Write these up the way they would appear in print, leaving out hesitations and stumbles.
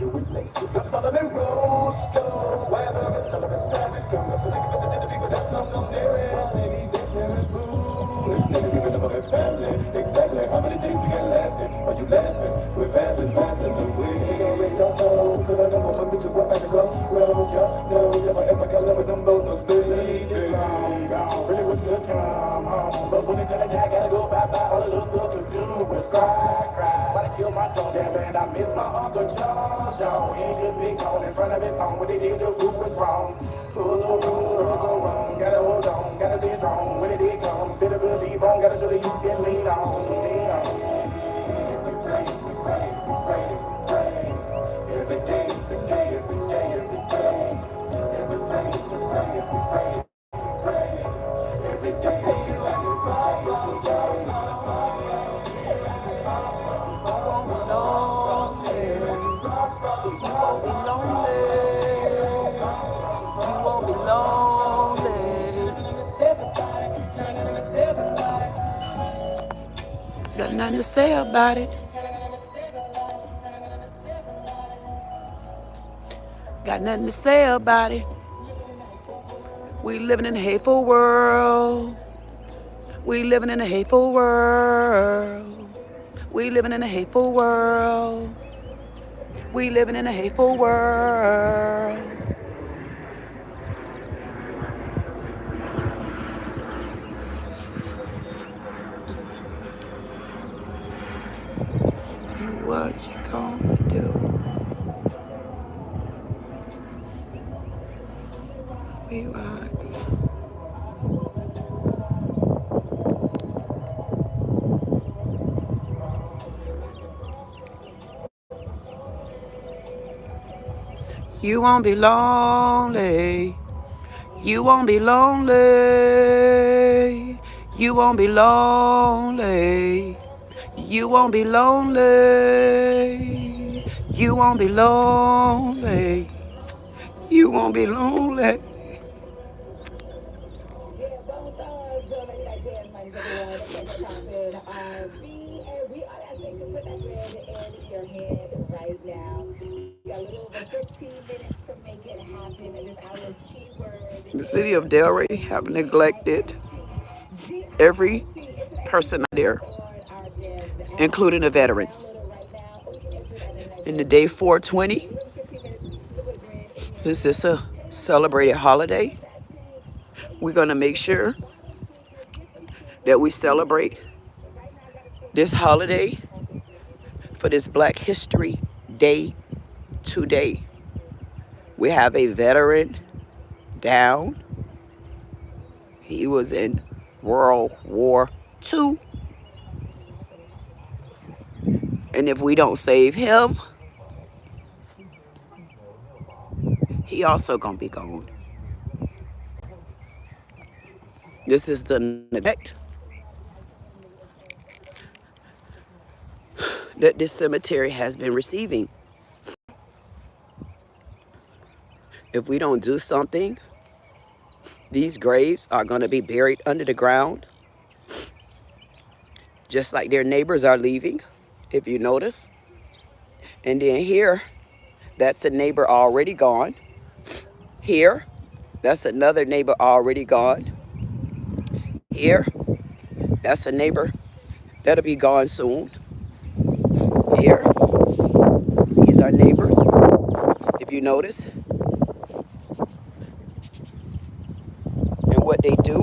you relate to. Come follow me, Rooster. Weather is telling me savage. Come listen, like listen to the people that's no near it. Cities and terrible. It's nigga giving up on their family. Exactly how many days we get lasting? Are you laughing? We're passing the way. We gon' raise our souls. Cause I know I'm gonna meet you right back to go. Well, yeah, no, never ever got love with them both. Those days long gone. Really was good come home. But when it's time I gotta go bye-bye. All the little stuff to do was cry. Wanna kill my dog, damn man, I miss my Uncle Charles, y'all. He should be gone in front of his home. What they did to group was wrong. Who's so wrong? Gotta hold on, gotta be strong. When it did come, better believe on. Gotta show that you can lean on. We pray. Every day. Every day, we pray. Every Got nothing to say about it. Got nothing to say about it. We living in a hateful world. We living in a hateful world. We living in a hateful world. We living in a hateful world. What you gonna do? We ride. You won't be lonely. You won't be lonely. You won't be lonely. You won't be lonely. You won't be lonely. You won't be lonely. We are that station. Put that thread in your head right now. You got a little over 15 minutes to make it happen. And this hour's keyword. The city of Delray have neglected every person there, including the veterans. In the day 420, since it's a celebrated holiday, we're going to make sure that we celebrate this holiday for this Black History Day today. We have a veteran down. He was in World War II. And if we don't save him, he also gonna be gone. This is the neglect that this cemetery has been receiving. If we don't do something, these graves are going to be buried under the ground, just like their neighbors are leaving, if you notice. And then here, that's a neighbor already gone. Here, that's another neighbor already gone. Here, that's a neighbor that'll be gone soon. Here, these are neighbors, if you notice. And what they do,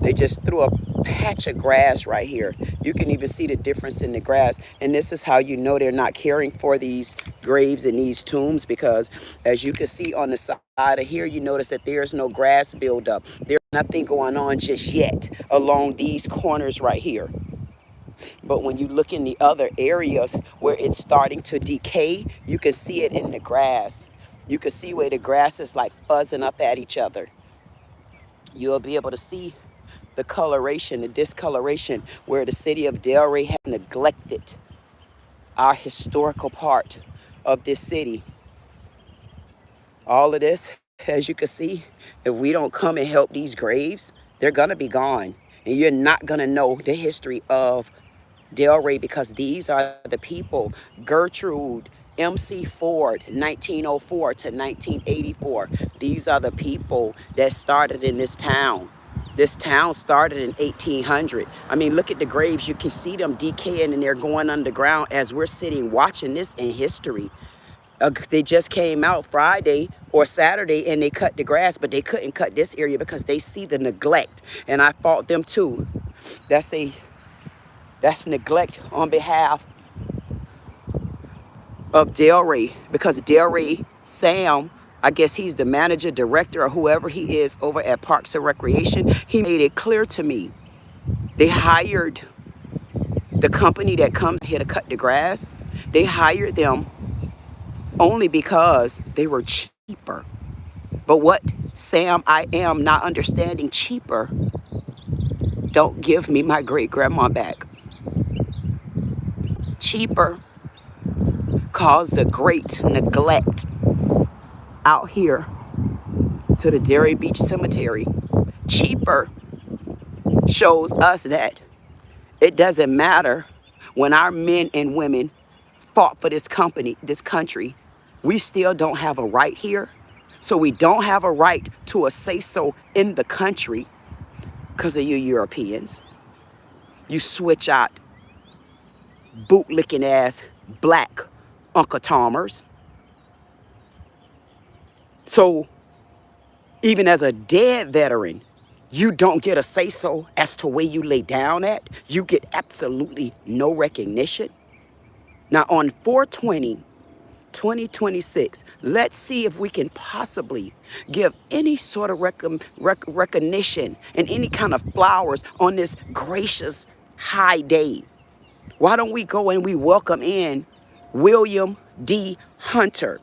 they just threw a patch of grass right here. You can even see the difference in the grass. And this is how you know they're not caring for these graves and these tombs, because as you can see on the side of here, you notice that there's no grass buildup. There's nothing going on just yet along these corners right here. But when you look in the other areas where it's starting to decay, you can see it in the grass. You can see where the grass is like fuzzing up at each other. You'll be able to see the coloration, the discoloration, where the city of Delray has neglected our historical part of this city. All of this, as you can see, if we don't come and help these graves, they're gonna be gone. And you're not gonna know the history of Delray, because these are the people, Gertrude, MC Ford, 1904 to 1984. These are the people that started in this town. This town started in 1800. I mean, look at the graves. You can see them decaying and they're going underground as we're sitting watching this in history. They just came out Friday or Saturday and they cut the grass, but they couldn't cut this area because they see the neglect. And I fought them too. That's neglect on behalf of Delray, because Delray, Sam, I guess he's the manager, director, or whoever he is over at Parks and Recreation. He made it clear to me. They hired the company that comes here to cut the grass. They hired them only because they were cheaper. But what, Sam, I am not understanding cheaper. Don't give me my great grandma back. Cheaper caused a great neglect out here to the Delray Beach Cemetery. Cheaper shows us that it doesn't matter when our men and women fought for this country, we still don't have a right here. So we don't have a right to a say-so in the country because of you Europeans. You switch out bootlicking ass black Uncle Tomers. So even as a dead veteran, you don't get a say-so as to where you lay down at. You get absolutely no recognition. Now on 4/20/2026, let's see if we can possibly give any sort of recognition and any kind of flowers on this gracious high day. Why don't we go and we welcome in William D. Hunter.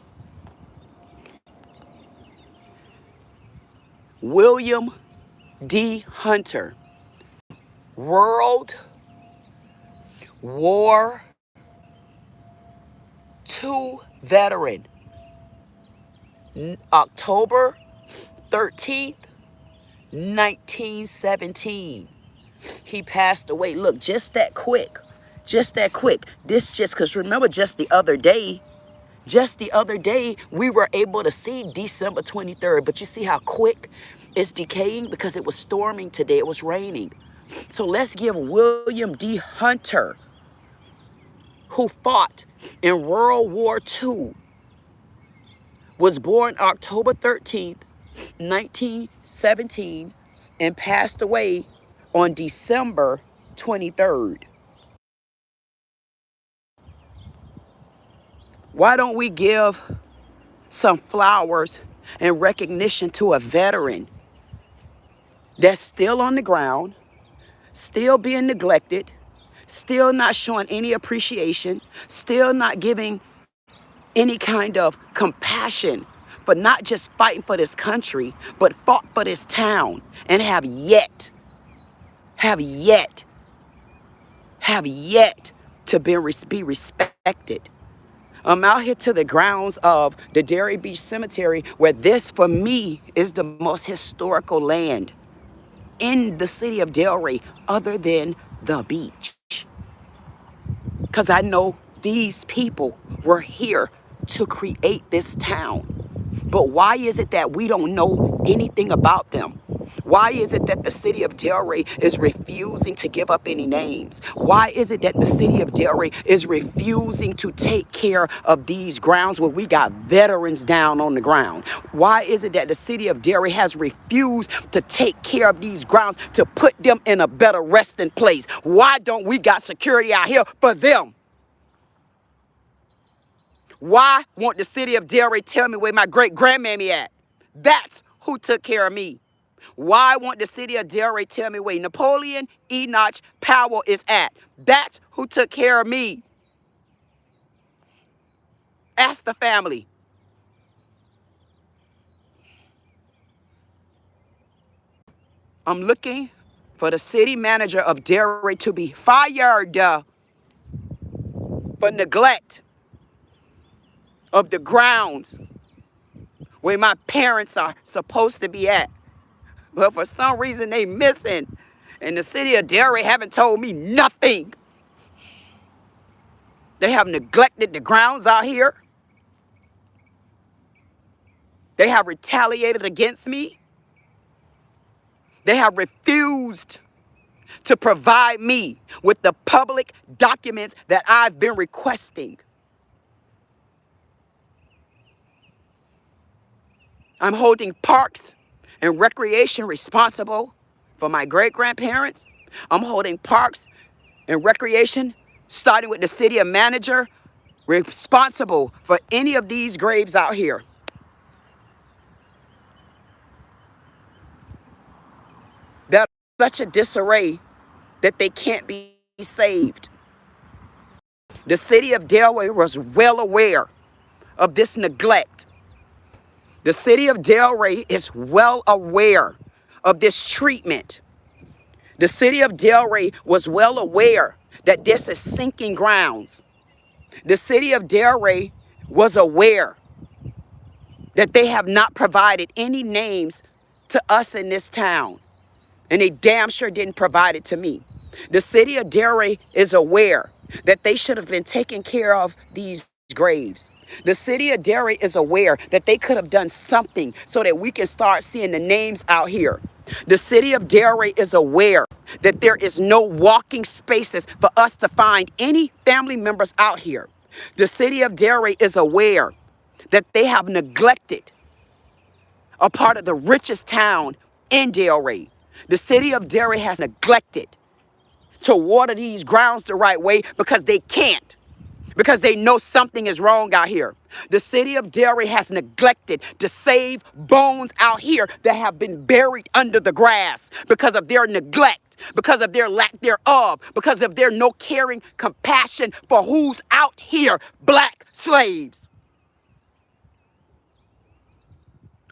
William D. Hunter, World War II veteran, October 13th, 1917. He passed away. Look, just that quick. Just that quick. This just, because remember just the other day, we were able to see December 23rd, but you see how quick it's decaying because it was storming today. It was raining. So let's give William D. Hunter, who fought in World War II, was born October 13th, 1917, and passed away on December 23rd. Why don't we give some flowers and recognition to a veteran that's still on the ground, still being neglected, still not showing any appreciation, still not giving any kind of compassion for not just fighting for this country, but fought for this town and have yet to be respected. I'm out here to the grounds of the Delray Beach Cemetery, where this, for me, is the most historical land in the city of Delray, other than the beach. Because I know these people were here to create this town. But why is it that we don't know anything about them? Why is it that the city of Delray is refusing to give up any names? Why is it that the city of Delray is refusing to take care of these grounds where we got veterans down on the ground? Why is it that the city of Delray has refused to take care of these grounds to put them in a better resting place? Why don't we got security out here for them? Why won't the city of Delray tell me where my great-grandmammy at? That's who took care of me. Why won't the city of Delray tell me where Napoleon Enoch Powell is at? That's who took care of me. Ask the family. I'm looking for the city manager of Delray to be fired for neglect of the grounds where my parents are supposed to be at. But for some reason they missing. And the city of Delray haven't told me nothing. They have neglected the grounds out here. They have retaliated against me. They have refused to provide me with the public documents that I've been requesting. I'm holding parks and recreation responsible for my great-grandparents. I'm holding parks and recreation, starting with the city manager, responsible for any of these graves out here. That are such a disarray that they can't be saved. The city of Delray was well aware of this neglect. The city of Delray is well aware of this treatment. The city of Delray was well aware that this is sinking grounds. The city of Delray was aware that they have not provided any names to us in this town. And they damn sure didn't provide it to me. The city of Delray is aware that they should have been taking care of these graves. The city of Delray is aware that they could have done something so that we can start seeing the names out here. The city of Delray is aware that there is no walking spaces for us to find any family members out here. The city of Delray is aware that they have neglected a part of the richest town in Delray. The city of Delray has neglected to water these grounds the right way because they can't, because they know something is wrong out here. The city of Delray has neglected to save bones out here that have been buried under the grass because of their neglect, because of their lack thereof, because of their no caring compassion for who's out here, black slaves.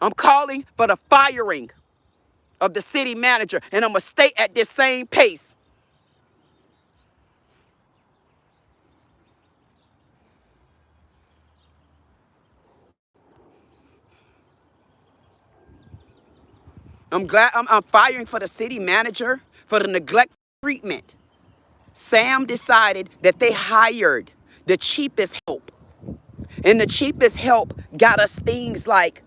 I'm calling for the firing of the city manager, and I'm going to stay at this same pace. I'm firing for the city manager for the neglect treatment. Sam decided that they hired the cheapest help. And the cheapest help got us things like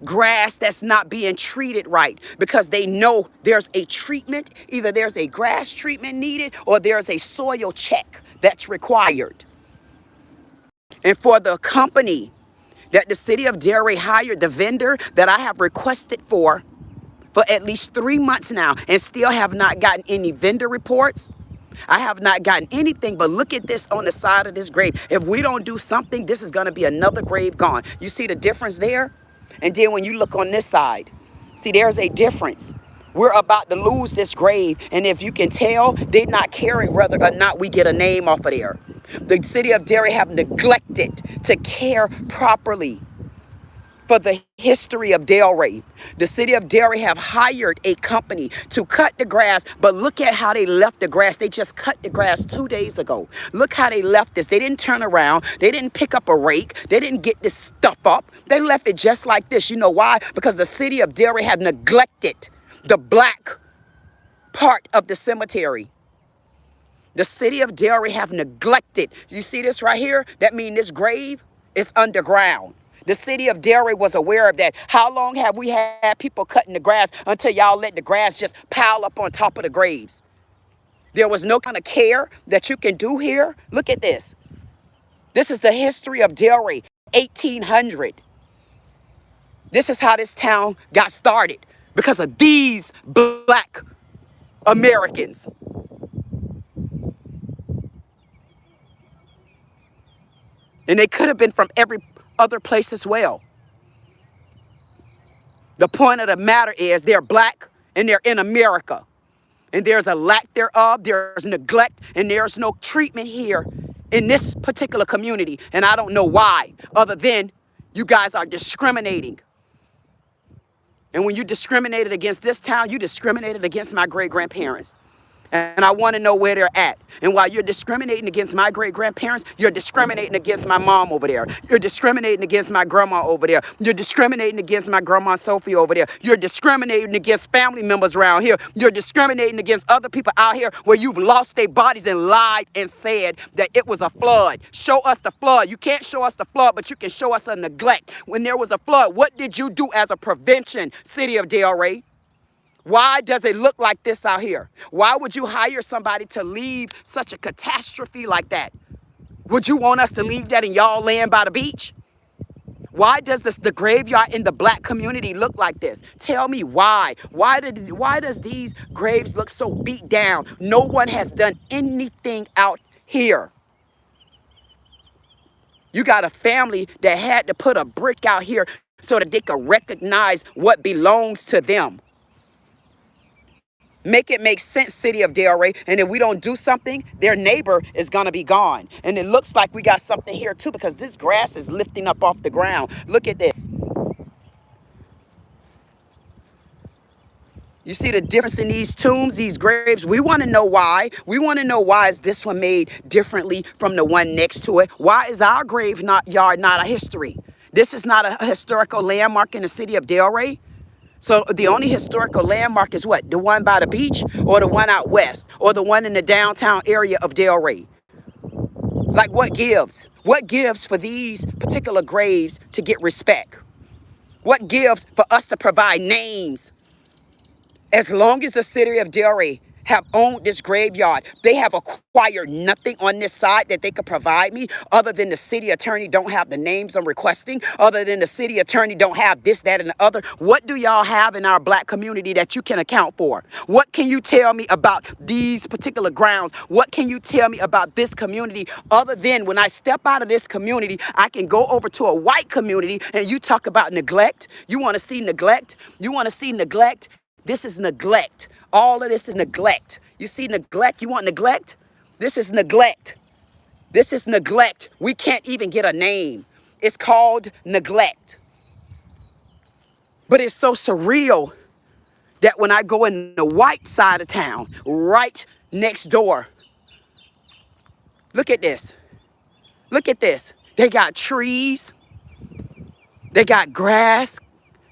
grass that's not being treated right because they know there's a treatment, either there's a grass treatment needed or there's a soil check that's required. And for the company that the city of Delray hired, the vendor that I have requested for at least 3 months now and still have not gotten any vendor reports. I have not gotten anything, but look at this on the side of this grave. If we don't do something, this is going to be another grave gone. You see the difference there? And then when you look on this side, see, there's a difference. We're about to lose this grave, and if you can tell, they're not caring whether or not we get a name off of there. The city of Delray have neglected to care properly for the history of Delray. The city of Delray have hired a company to cut the grass, but look at how they left the grass. They just cut the grass 2 days ago. Look how they left this. They didn't turn around. They didn't pick up a rake. They didn't get this stuff up. They left it just like this. You know why? Because the city of Delray have neglected the black part of the cemetery. The city of Delray have neglected. You see this right here? That means this grave is underground. The city of Delray was aware of that. How long have we had people cutting the grass until y'all let the grass just pile up on top of the graves? There was no kind of care that you can do here. Look at this. This is the history of Delray, 1800. This is how this town got started because of these black Americans. And they could have been from every other place as well. The point of the matter is they're black and they're in America. And there's a lack thereof, there's neglect, and there's no treatment here in this particular community. And I don't know why, other than you guys are discriminating. And when you discriminated against this town, you discriminated against my great-grandparents. And I want to know where they're at. And while you're discriminating against my great-grandparents, you're discriminating against my mom over there. You're discriminating against my grandma over there. You're discriminating against my grandma Sophie over there. You're discriminating against family members around here. You're discriminating against other people out here where you've lost their bodies and lied and said that it was a flood. Show us the flood. You can't show us the flood, but you can show us a neglect. When there was a flood, what did you do as a prevention, city of Delray? Why does it look like this out here? Why would you hire somebody to leave such a catastrophe like that? Would you want us to leave that in y'all land by the beach? Why does the graveyard in the black community look like this? Tell me why. Why does these graves look so beat down? No one has done anything out here. You got a family that had to put a brick out here so that they could recognize what belongs to them. Make it make sense, city of Delray. And if we don't do something, their neighbor is going to be gone. And it looks like we got something here too, because this grass is lifting up off the ground. Look at this. You see the difference in these tombs, these graves? We want to know why. We want to know why is this one made differently from the one next to it? Why is our yard not a history? This is not a historical landmark in the city of Delray. So the only historical landmark is what? The one by the beach, or the one out west, or the one in the downtown area of Delray? Like, what gives? What gives for these particular graves to get respect? What gives for us to provide names? As long as the city of Delray have owned this graveyard, they have acquired nothing on this side that they could provide me, other than the city attorney don't have the names I'm requesting, other than the city attorney don't have this, that, and the other. What do y'all have in our black community that you can account for? What can you tell me about these particular grounds? What can you tell me about this community, other than when I step out of this community, I can go over to a white community and you talk about neglect? You want to see neglect? You want to see neglect? This is neglect. All of this is neglect. You see neglect? You want neglect? This is neglect. This is neglect. We can't even get a name. It's called neglect. But it's so surreal that when I go in the white side of town, right next door, look at this. Look at this. They got trees. They got grass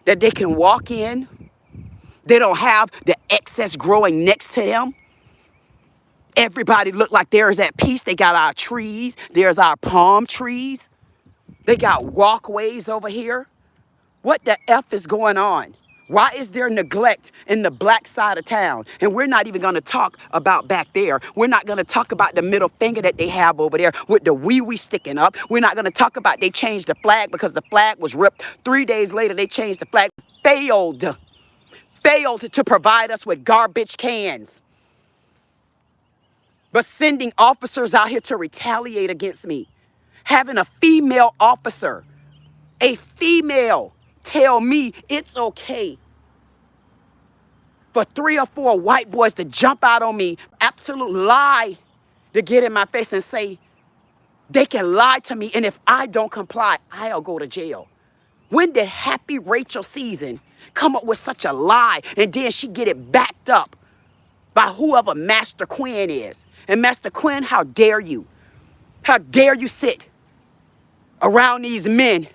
that they can walk in. They don't have the excess growing next to them. Everybody look like there is at peace. They got our trees. There's our palm trees. They got walkways over here. What the F is going on? Why is there neglect in the black side of town? And we're not even going to talk about back there. We're not going to talk about the middle finger that they have over there with the wee-wee sticking up. We're not going to talk about they changed the flag because the flag was ripped. 3 days later, they changed the flag. Failed to provide us with garbage cans. But sending officers out here to retaliate against me. Having a female officer, a female, tell me it's okay for 3 or 4 white boys to jump out on me, absolute lie, to get in my face and say they can lie to me, and if I don't comply, I'll go to jail. When did Happy Rachel Season come up with such a lie, and then she get it backed up by whoever Master Quinn is? And Master Quinn, how dare you? How dare you sit around these men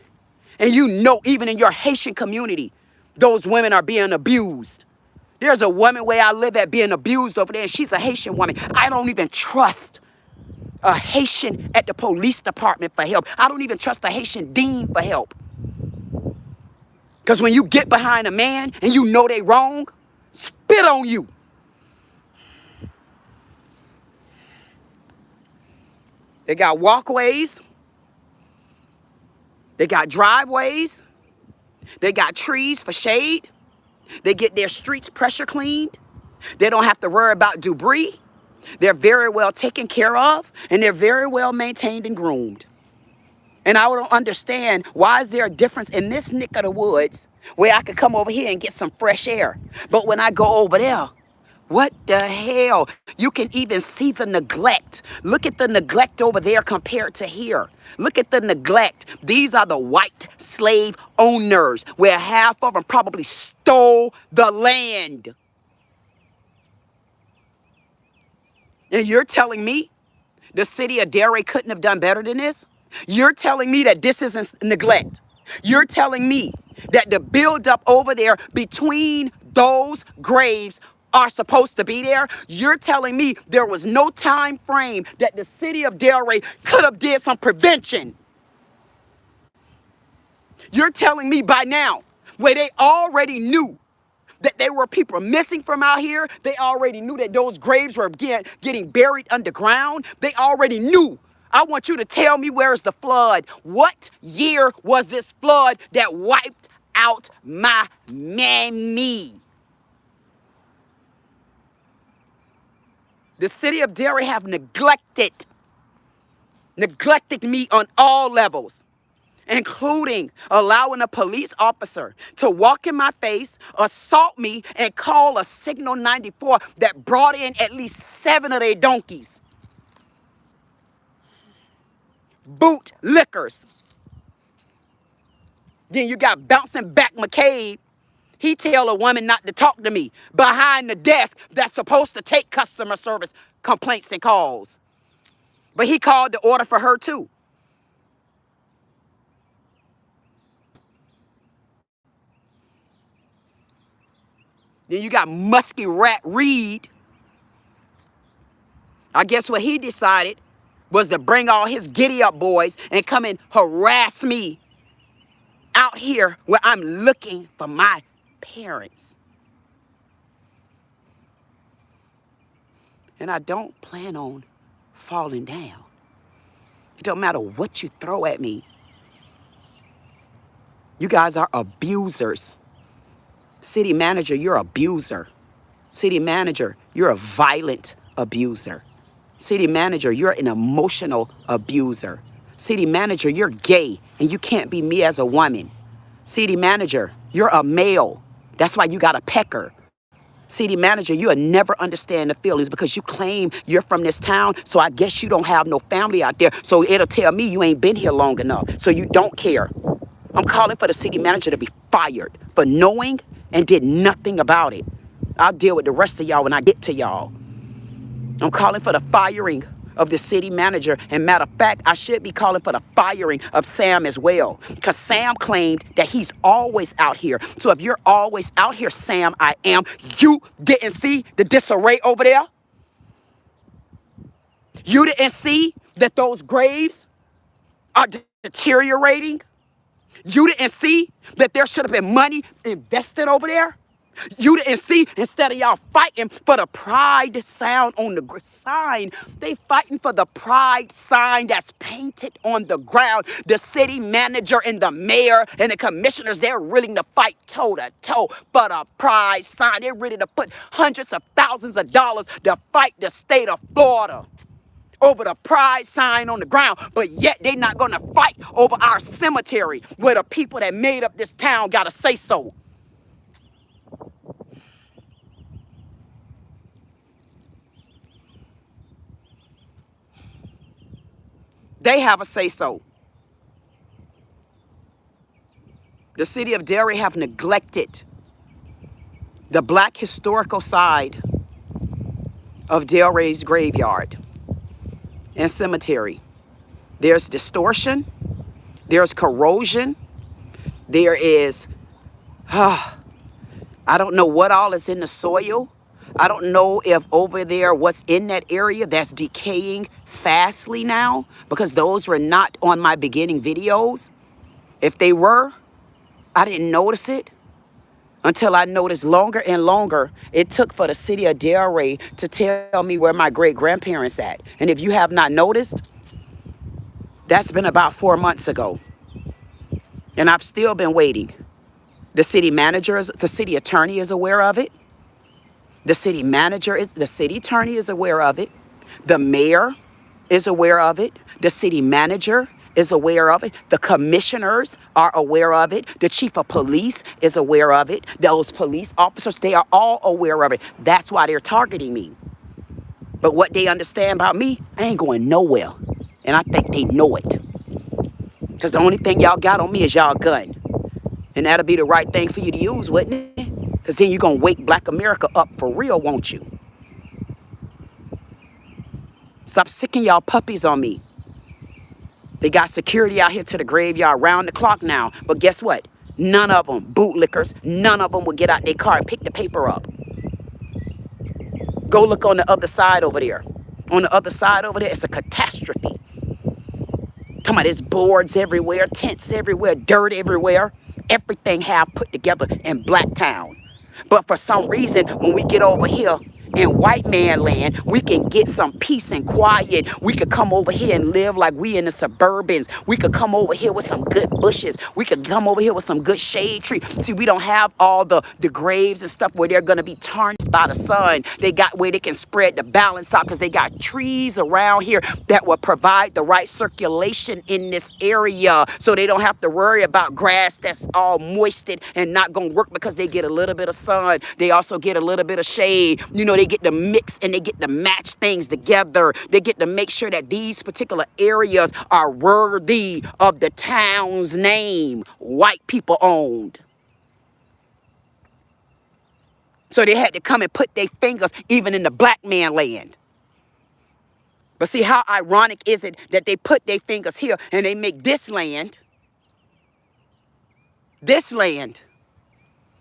and you know even in your Haitian community, those women are being abused. There's a woman where I live at being abused over there, and she's a Haitian woman. I don't even trust a Haitian at the police department for help. I don't even trust a Haitian dean for help. Because when you get behind a man and you know they wrong, spit on you. They got walkways. They got driveways. They got trees for shade. They get their streets pressure cleaned. They don't have to worry about debris. They're very well taken care of, and they're very well maintained and groomed. And I don't understand, why is there a difference in this neck of the woods where I could come over here and get some fresh air? But when I go over there, what the hell? You can even see the neglect. Look at the neglect over there compared to here. Look at the neglect. These are the white slave owners, where half of them probably stole the land. And you're telling me the city of Delray couldn't have done better than this? You're telling me that this isn't neglect. You're telling me that the buildup over there between those graves are supposed to be there? You're telling me there was no time frame that the city of Delray could have did some prevention? You're telling me by now, where they already knew that there were people missing from out here, they already knew that those graves were getting buried underground, they already knew. I want you to tell me, where's the flood? What year was this flood that wiped out my mammy? The city of Delray have neglected me on all levels, including allowing a police officer to walk in my face, assault me, and call a Signal 94 that brought in at least 7 of their donkeys. Boot liquors. Then you got bouncing back ManCave. He tell a woman not to talk to me behind the desk that's supposed to take customer service complaints and calls. But he called the order for her too. Then you got Musky Rat Reed. I guess what he decided was to bring all his giddy up boys and come and harass me out here where I'm looking for my parents. And I don't plan on falling down. It don't matter what you throw at me. You guys are abusers. City manager, you're an abuser. City manager, you're a violent abuser. City manager, you're an emotional abuser. City manager, you're gay and you can't be me as a woman. City manager, you're a male. That's why you got a pecker. City manager, you'll never understand the feelings because you claim you're from this town, so I guess you don't have no family out there, so it'll tell me you ain't been here long enough, so you don't care. I'm calling for the city manager to be fired for knowing and did nothing about it. I'll deal with the rest of y'all when I get to y'all. I'm calling for the firing of the city manager. And matter of fact, I should be calling for the firing of Sam as well. Because Sam claimed that he's always out here. So if you're always out here, Sam, I am. You didn't see the disarray over there? You didn't see that those graves are deteriorating? You didn't see that there should have been money invested over there? You didn't see, instead of y'all fighting for the pride sound on the sign, they fighting for the pride sign that's painted on the ground. The city manager and the mayor and the commissioners, they're willing to fight toe-to-toe for the pride sign. They're ready to put hundreds of thousands of dollars to fight the state of Florida over the pride sign on the ground, but yet they're not going to fight over our cemetery where the people that made up this town got to say so. They have a say-so. The city of Delray have neglected the black historical side of Delray's graveyard and cemetery. There's distortion, there's corrosion, there is, I don't know what all is in the soil. I don't know if over there what's in that area that's decaying fastly now, because those were not on my beginning videos. If they were, I didn't notice it until I noticed longer and longer it took for the city of Delray to tell me where my great-grandparents at. And if you have not noticed, that's been about 4 months ago. And I've still been waiting. The city attorney is aware of it. The city attorney is aware of it. The mayor is aware of it. The city manager is aware of it. The commissioners are aware of it. The chief of police is aware of it. Those police officers, they are all aware of it. That's why they're targeting me. But what they understand about me, I ain't going nowhere. And I think they know it. Because the only thing y'all got on me is y'all gun. And that'll be the right thing for you to use, wouldn't it? Because then you're going to wake Black America up for real, won't you? Stop sicking y'all puppies on me. They got security out here to the graveyard round the clock now. But guess what? None of them, bootlickers, none of them will get out their car and pick the paper up. Go look on the other side over there. On the other side over there, it's a catastrophe. Come on, there's boards everywhere, tents everywhere, dirt everywhere. Everything half put together in Blacktown. But for some reason, when we get over here in white man land, we can get some peace and quiet. We could come over here and live like we in the suburbans. We could come over here with some good bushes. We could come over here with some good shade tree. See, we don't have all the graves and stuff where they're going to be tarnished by the sun. They got where they can spread the balance out because they got trees around here that will provide the right circulation in this area. So they don't have to worry about grass that's all moisted and not going to work because they get a little bit of sun. They also get a little bit of shade. You know, they get to mix and they get to match things together. They get to make sure that these particular areas are worthy of the town's name, white people owned. So they had to come and put their fingers even in the black man land. But see, how ironic is it that they put their fingers here and they make this land, this land,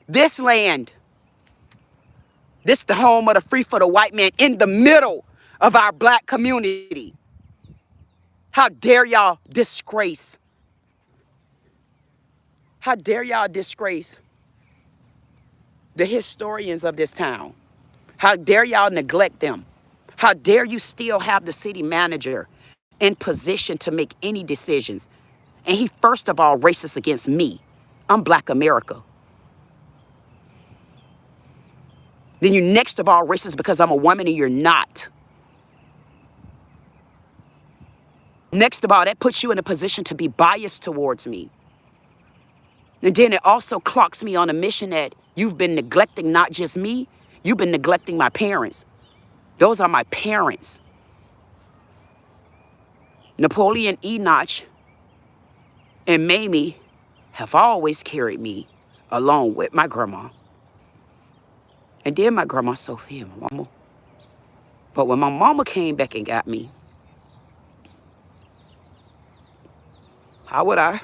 this land, this the home of the free for the white man in the middle of our black community. How dare y'all disgrace? How dare y'all disgrace the historians of this town? How dare y'all neglect them? How dare you still have the city manager in position to make any decisions? And he first of all racist against me. I'm Black America. Then you next of all racist because I'm a woman and you're not. Next of all, that puts you in a position to be biased towards me. And then it also clocks me on a mission that you've been neglecting not just me, you've been neglecting my parents. Those are my parents. Napoleon Enoch and Mamie have always carried me along with my grandma. And then my grandma Sophia, my mama. But when my mama came back and got me, how would I?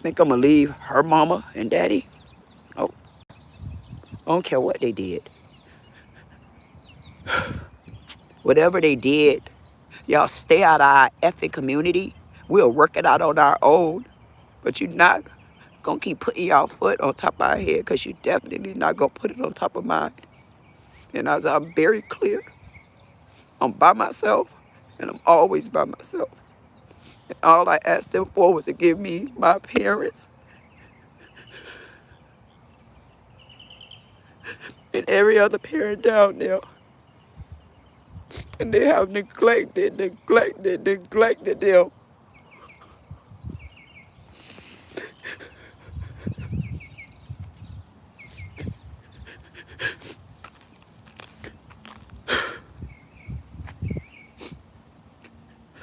Think I'm gonna leave her mama and daddy? Oh, I don't care what they did. Whatever they did, y'all stay out of our effing community. We'll work it out on our own. But you're not gonna keep putting y'all foot on top of our head because you definitely not gonna put it on top of mine. And as I'm very clear, I'm by myself and I'm always by myself. And all I asked them for was to give me my parents and every other parent down there. And they have neglected them.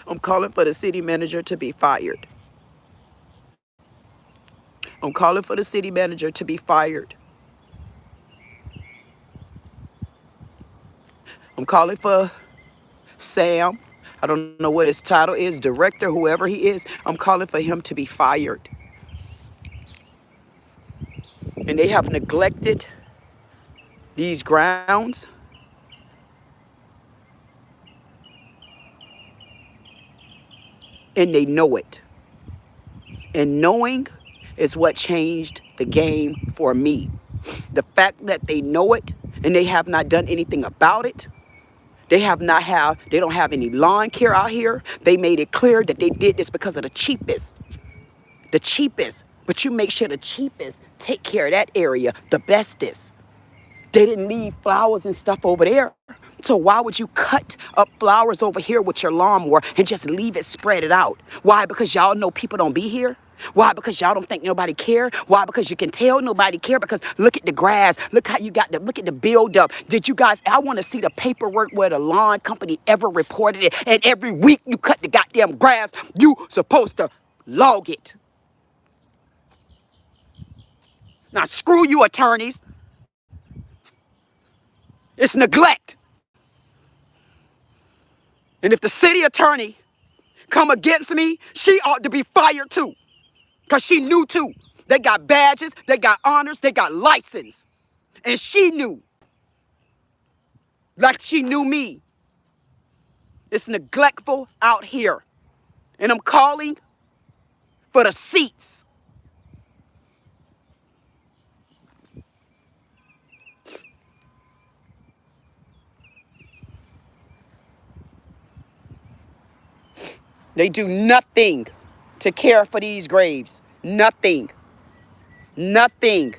I'm calling for the city manager to be fired. I'm calling for the city manager to be fired. I'm calling for Sam. I don't know what his title is, director, whoever he is. I'm calling for him to be fired. And they have neglected these grounds. And they know it. And knowing is what changed the game for me. The fact that they know it and they have not done anything about it. They don't have any lawn care out here. They made it clear that they did this because of the cheapest. The cheapest. But you make sure the cheapest take care of that area the bestest. They didn't leave flowers and stuff over there. So why would you cut up flowers over here with your lawnmower and just leave it spread it out? Why? Because y'all know people don't be here? Why? Because y'all don't think nobody care? Why? Because you can tell nobody care? Because look at the grass. Look how you got look at the buildup. Did you guys, I want to see the paperwork where the lawn company ever reported it. And every week you cut the goddamn grass, you supposed to log it. Now, screw you, attorneys. It's neglect. And if the city attorney come against me, she ought to be fired too. Because she knew too. They got badges, they got honors, they got license. And she knew. Like she knew me. It's neglectful out here. And I'm calling for the seats. They do nothing to care for these graves. Nothing. Nothing.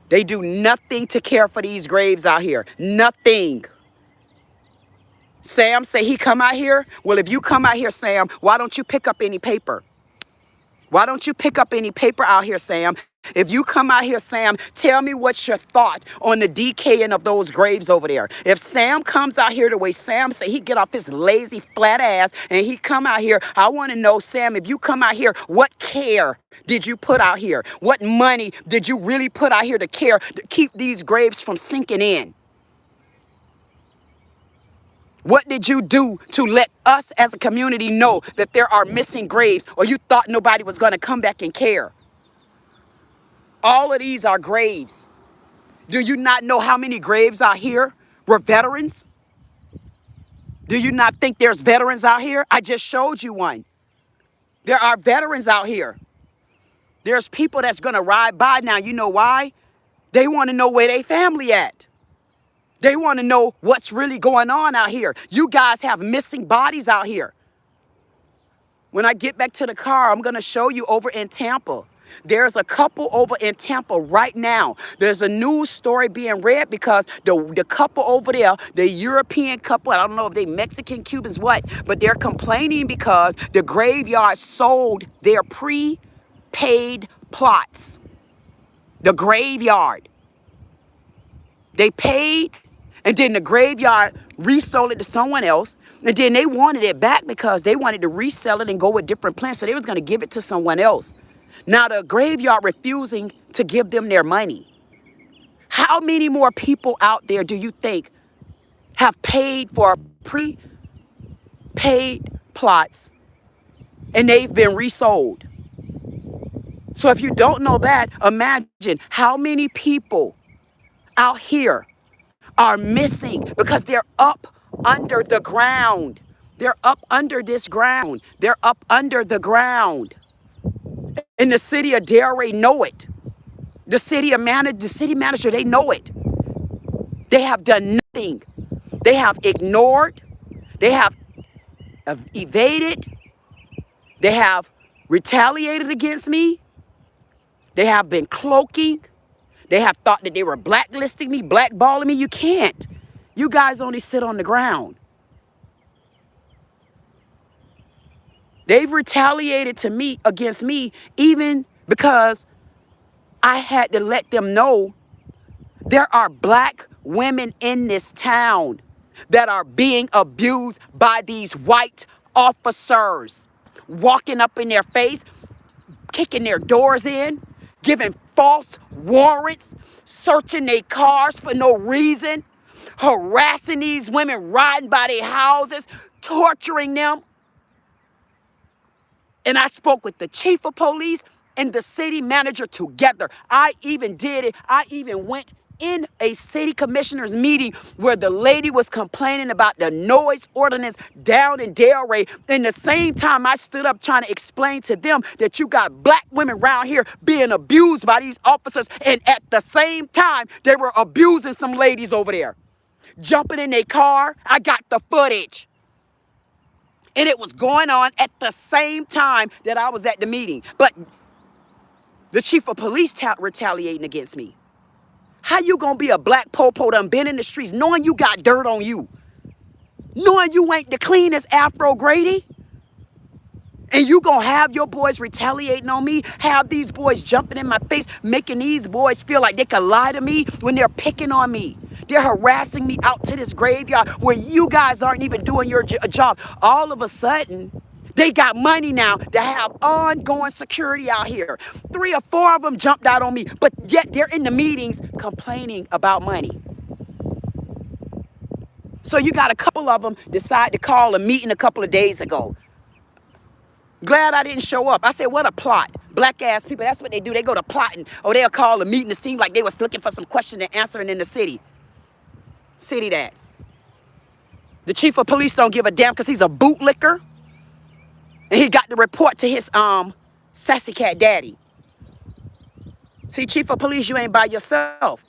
They do nothing to care for these graves out here. Nothing. Sam say he come out here. Well, if you come out here, Sam, why don't you pick up any paper? Why don't you pick up any paper out here, Sam? If you come out here, Sam, tell me what's your thought on the decaying of those graves over there. If Sam comes out here the way Sam say he get off his lazy flat ass and he come out here, I want to know, Sam, if you come out here, what care did you put out here? What money did you really put out here to care to keep these graves from sinking in? What did you do to let us as a community know that there are missing graves, or you thought nobody was going to come back and care? All of these are graves. Do you not know how many graves out here were veterans? Do you not think there's veterans out here? I just showed you one. There are veterans out here. There's people that's going to ride by now. You know why? They want to know where their family at. They want to know what's really going on out here. You guys have missing bodies out here. When I get back to the car, I'm going to show you over in Tampa. There's a couple over in Tampa right now. There's a news story being read because the couple over there, the European couple, I don't know if they Mexican, Cubans, what, but they're complaining because the graveyard sold their prepaid plots. The graveyard. They paid, and then the graveyard resold it to someone else. And then they wanted it back because they wanted to resell it and go with different plans. So they was going to give it to someone else. Now the graveyard refusing to give them their money. How many more people out there do you think have paid for prepaid plots and they've been resold? So if you don't know that, imagine how many people out here are missing because they're up under the ground. They're up under this ground. They're up under the ground. And the city of Delray know it. The city manager, they know it. They have done nothing. They have ignored. They have evaded. They have retaliated against me. They have been cloaking. They have thought that they were blacklisting me, blackballing me. You can't. You guys only sit on the ground. They've retaliated to me, against me, even because I had to let them know there are black women in this town that are being abused by these white officers, walking up in their face, kicking their doors in, giving false warrants, searching their cars for no reason, harassing these women, riding by their houses, torturing them. And I spoke with the chief of police and the city manager together. I even did it. I even went in a city commissioner's meeting where the lady was complaining about the noise ordinance down in Delray. And the same time I stood up trying to explain to them that you got black women around here being abused by these officers. And at the same time, they were abusing some ladies over there. Jumping in their car. I got the footage. And it was going on at the same time that I was at the meeting. But the chief of police retaliating against me. How you gonna be a black popo done been in the streets knowing you got dirt on you? Knowing you ain't the cleanest Afro Grady? And you gonna have your boys retaliating on me? Have these boys jumping in my face, making these boys feel like they can lie to me when they're picking on me? They're harassing me out to this graveyard where you guys aren't even doing your job. All of a sudden, They got money now to have ongoing security out here. 3 or 4 of them jumped out on me, but yet they're in the meetings complaining about money. So you got a couple of them decide to call a meeting a couple of days ago. Glad I didn't show up. I said, what a plot. Black ass people, that's what they do. They go to plotting, or they'll call a meeting to seem like they was looking for some question and answering in the city. City that. The chief of police don't give a damn because he's a bootlicker. And he got the report to his sassy cat daddy. See, chief of police, you ain't by yourself.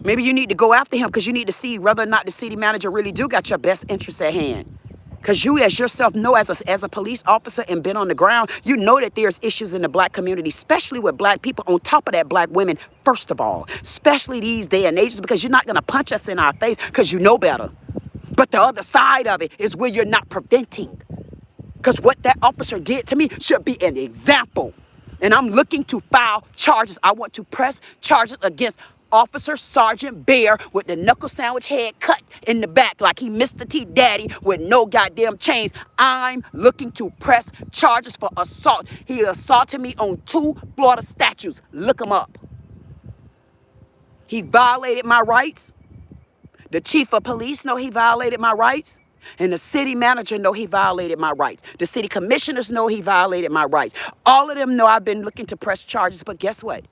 Maybe you need to go after him because you need to see whether or not the city manager really do got your best interests at hand. Because you as yourself know as a police officer and been on the ground, you know that there's issues in the black community, especially with black people. On top of that, black women, first of all, especially these day and ages, because you're not going to punch us in our face because you know better. But the other side of it is where you're not preventing. Because what that officer did to me should be an example. And I'm looking to file charges. I want to press charges against Officer Sergeant Bear with the knuckle sandwich head cut in the back like he Mr. T Daddy with no goddamn chains. I'm looking to press charges for assault. He assaulted me on 2 Florida statutes. Look him up. He violated my rights. The chief of police know he violated my rights. And the city manager know he violated my rights. The city commissioners know he violated my rights. All of them know I've been looking to press charges, but guess what?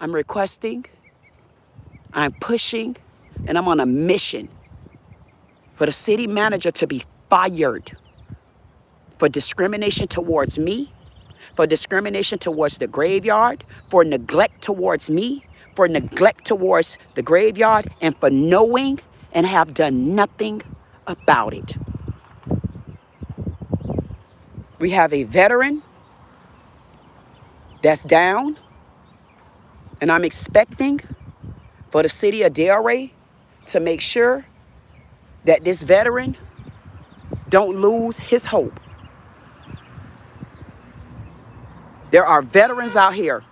I'm requesting, I'm pushing, and I'm on a mission for the city manager to be fired for discrimination towards me, for discrimination towards the graveyard, for neglect towards me, for neglect towards the graveyard, and for knowing and have done nothing about it. We have a veteran that's down, and I'm expecting for the city of Delray to make sure that this veteran don't lose his hope. There are veterans out here.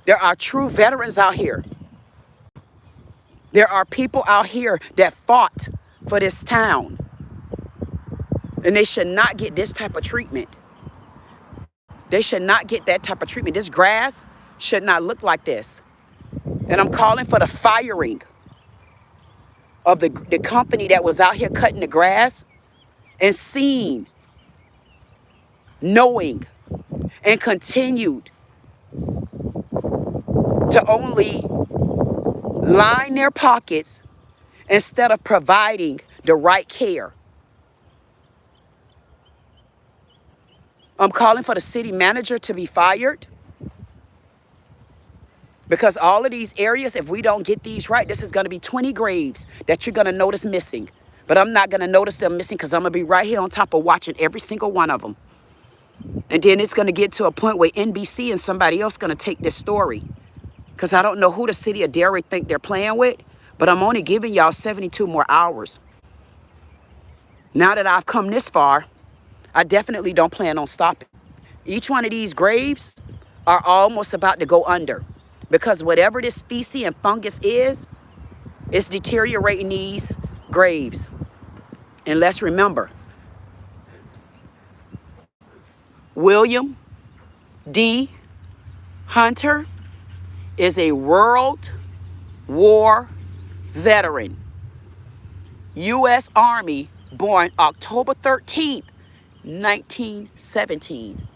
There are true veterans out here. There are people out here that fought for this town. And they should not get this type of treatment. They should not get that type of treatment. This grass should not look like this. And I'm calling for the firing of the company that was out here cutting the grass and seeing, knowing, and continued to only line their pockets instead of providing the right care. I'm calling for the city manager to be fired because all of these areas, if we don't get these right, this is going to be 20 graves that you're going to notice missing. But I'm not going to notice them missing because I'm going to be right here on top of watching every single one of them. And then it's going to get to a point where NBC and somebody else going to take this story. Because I don't know who the city of Delray think they're playing with, but I'm only giving y'all 72 more hours. Now that I've come this far, I definitely don't plan on stopping. Each one of these graves are almost about to go under because whatever this feces and fungus is, it's deteriorating these graves. And let's remember, William D. Hunter is a World War veteran, U.S. Army, born October 13th, 1917.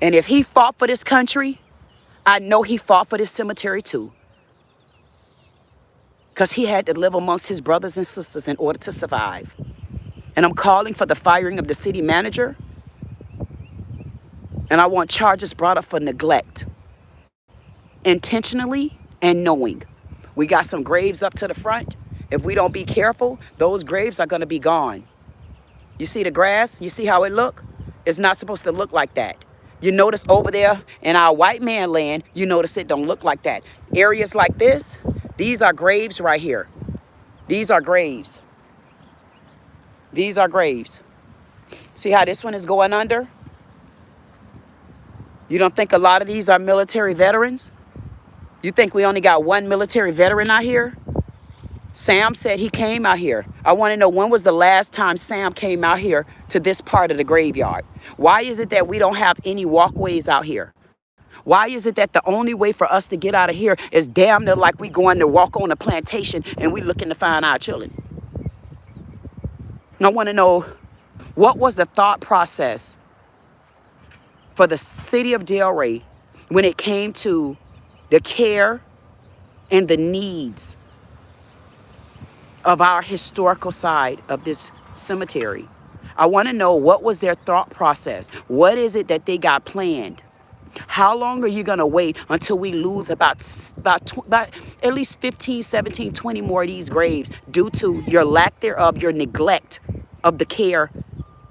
And if he fought for this country, I know he fought for this cemetery too. Because he had to live amongst his brothers and sisters in order to survive. And I'm calling for the firing of the city manager. And I want charges brought up for neglect. Intentionally and knowing. We got some graves up to the front. If we don't be careful, those graves are going to be gone. You see the grass? You see how it look? It's not supposed to look like that. You notice over there in our white man land, you notice it don't look like that. Areas like this, these are graves right here. These are graves. These are graves. See how this one is going under? You don't think a lot of these are military veterans? You think we only got one military veteran out here? Sam said he came out here. I want to know, when was the last time Sam came out here to this part of the graveyard? Why is it that we don't have any walkways out here? Why is it that the only way for us to get out of here is damn near like we going to walk on a plantation and we looking to find our children? And I want to know, what was the thought process for the city of Delray when it came to the care and the needs of our historical side of this cemetery? I want to know, what was their thought process? What is it that they got planned? How long are you going to wait until we lose about at least 15, 17, 20 more of these graves due to your lack thereof, your neglect of the care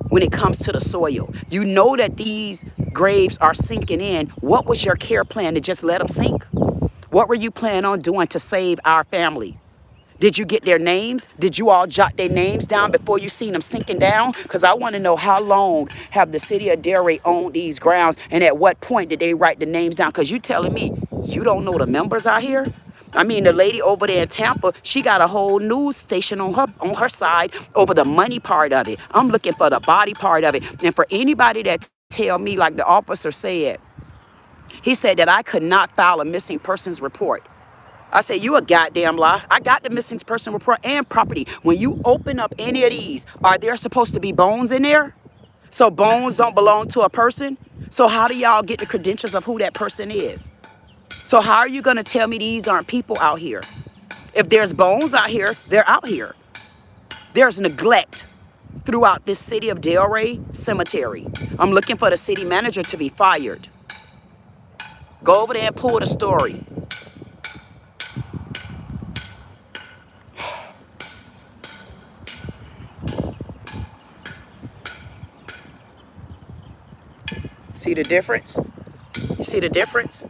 when it comes to the soil? You know that these graves are sinking in. What was your care plan to just let them sink? What were you planning on doing to save our family? Did you get their names? Did you all jot their names down before you seen them sinking down? Because I want to know, how long have the city of Delray owned these grounds, and at what point did they write the names down? Because you telling me you don't know the members out here? I mean, the lady over there in Tampa, she got a whole news station on her side over the money part of it. I'm looking for the body part of it. And for anybody that tell me, like the officer said, he said that I could not file a missing persons report. I said, you a goddamn lie. I got the missing person report and property. When you open up any of these, are there supposed to be bones in there? So bones don't belong to a person? So how do y'all get the credentials of who that person is? So how are you going to tell me these aren't people out here? If there's bones out here, they're out here. There's neglect throughout this city of Delray cemetery. I'm looking for the city manager to be fired. Go over there and pull the story. See the difference? You see the difference?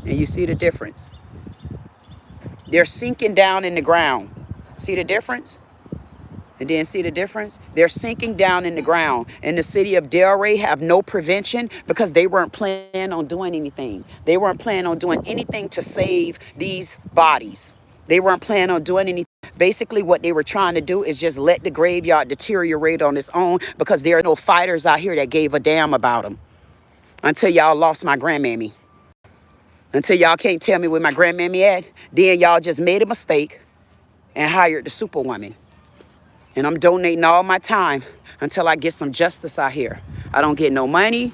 And you see the difference. They're sinking down in the ground. See the difference? And then see the difference? They're sinking down in the ground. And the city of Delray have no prevention because they weren't planning on doing anything. They weren't planning on doing anything to save these bodies. They weren't planning on doing anything. Basically, what they were trying to do is just let the graveyard deteriorate on its own because there are no fighters out here that gave a damn about them. Until y'all lost my grandmammy. Until y'all can't tell me where my grandmammy at, then y'all just made a mistake and hired the superwoman. And I'm donating all my time until I get some justice out here. I don't get no money.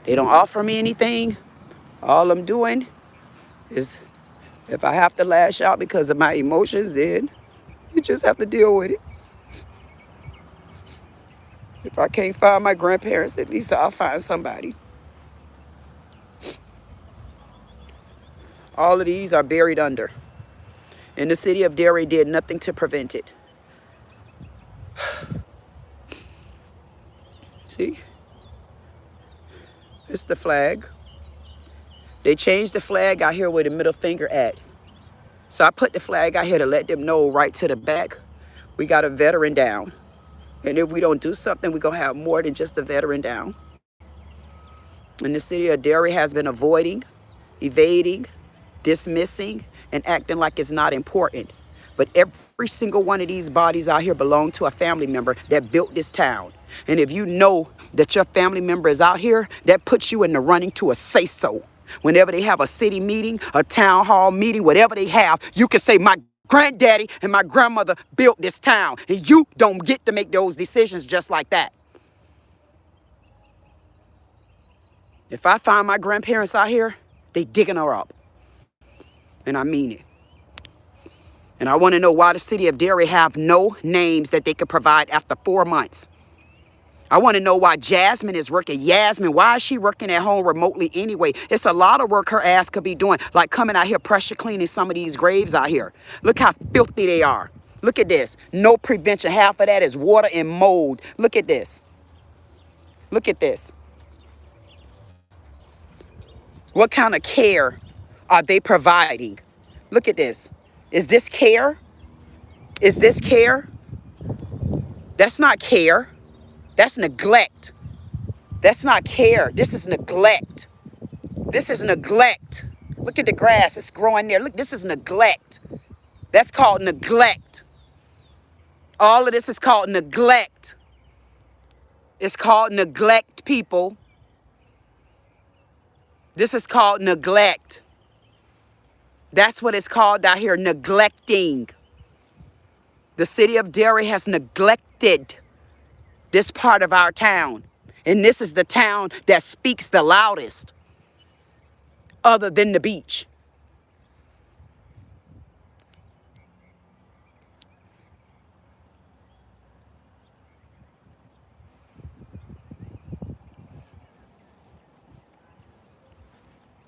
They don't offer me anything. All I'm doing is, if I have to lash out because of my emotions, then you just have to deal with it. If I can't find my grandparents, at least I'll find somebody. All of these are buried under. And the city of Delray did nothing to prevent it. See? It's the flag. They changed the flag out here where the middle finger at. So I put the flag out here to let them know right to the back, we got a veteran down. And if we don't do something, we're going to have more than just a veteran down. And the city of Delray has been avoiding, evading, dismissing, and acting like it's not important. But every single one of these bodies out here belong to a family member that built this town. And if you know that your family member is out here, that puts you in the running to a say-so. Whenever they have a city meeting, a town hall meeting, whatever they have, you can say, my granddaddy and my grandmother built this town. And you don't get to make those decisions just like that. If I find my grandparents out here, they digging her up. And I mean it. And I want to know why the city of Delray have no names that they could provide after 4 months. I want to know why Jasmine is working. Yasmin, why is she working at home remotely anyway? It's a lot of work her ass could be doing, like coming out here pressure cleaning some of these graves out here. Look how filthy they are. Look at this. No prevention. Half of that is water and mold. Look at this. Look at this. What kind of care are they providing? Look at this. Is this care? Is this care? That's not care. That's neglect. That's not care. This is neglect. This is neglect. Look at the grass. It's growing there. Look, this is neglect. That's called neglect. All of this is called neglect. It's called neglect, people. This is called neglect. That's what it's called out here, neglecting. The city of Delray has neglected this part of our town. And this is the town that speaks the loudest, other than the beach.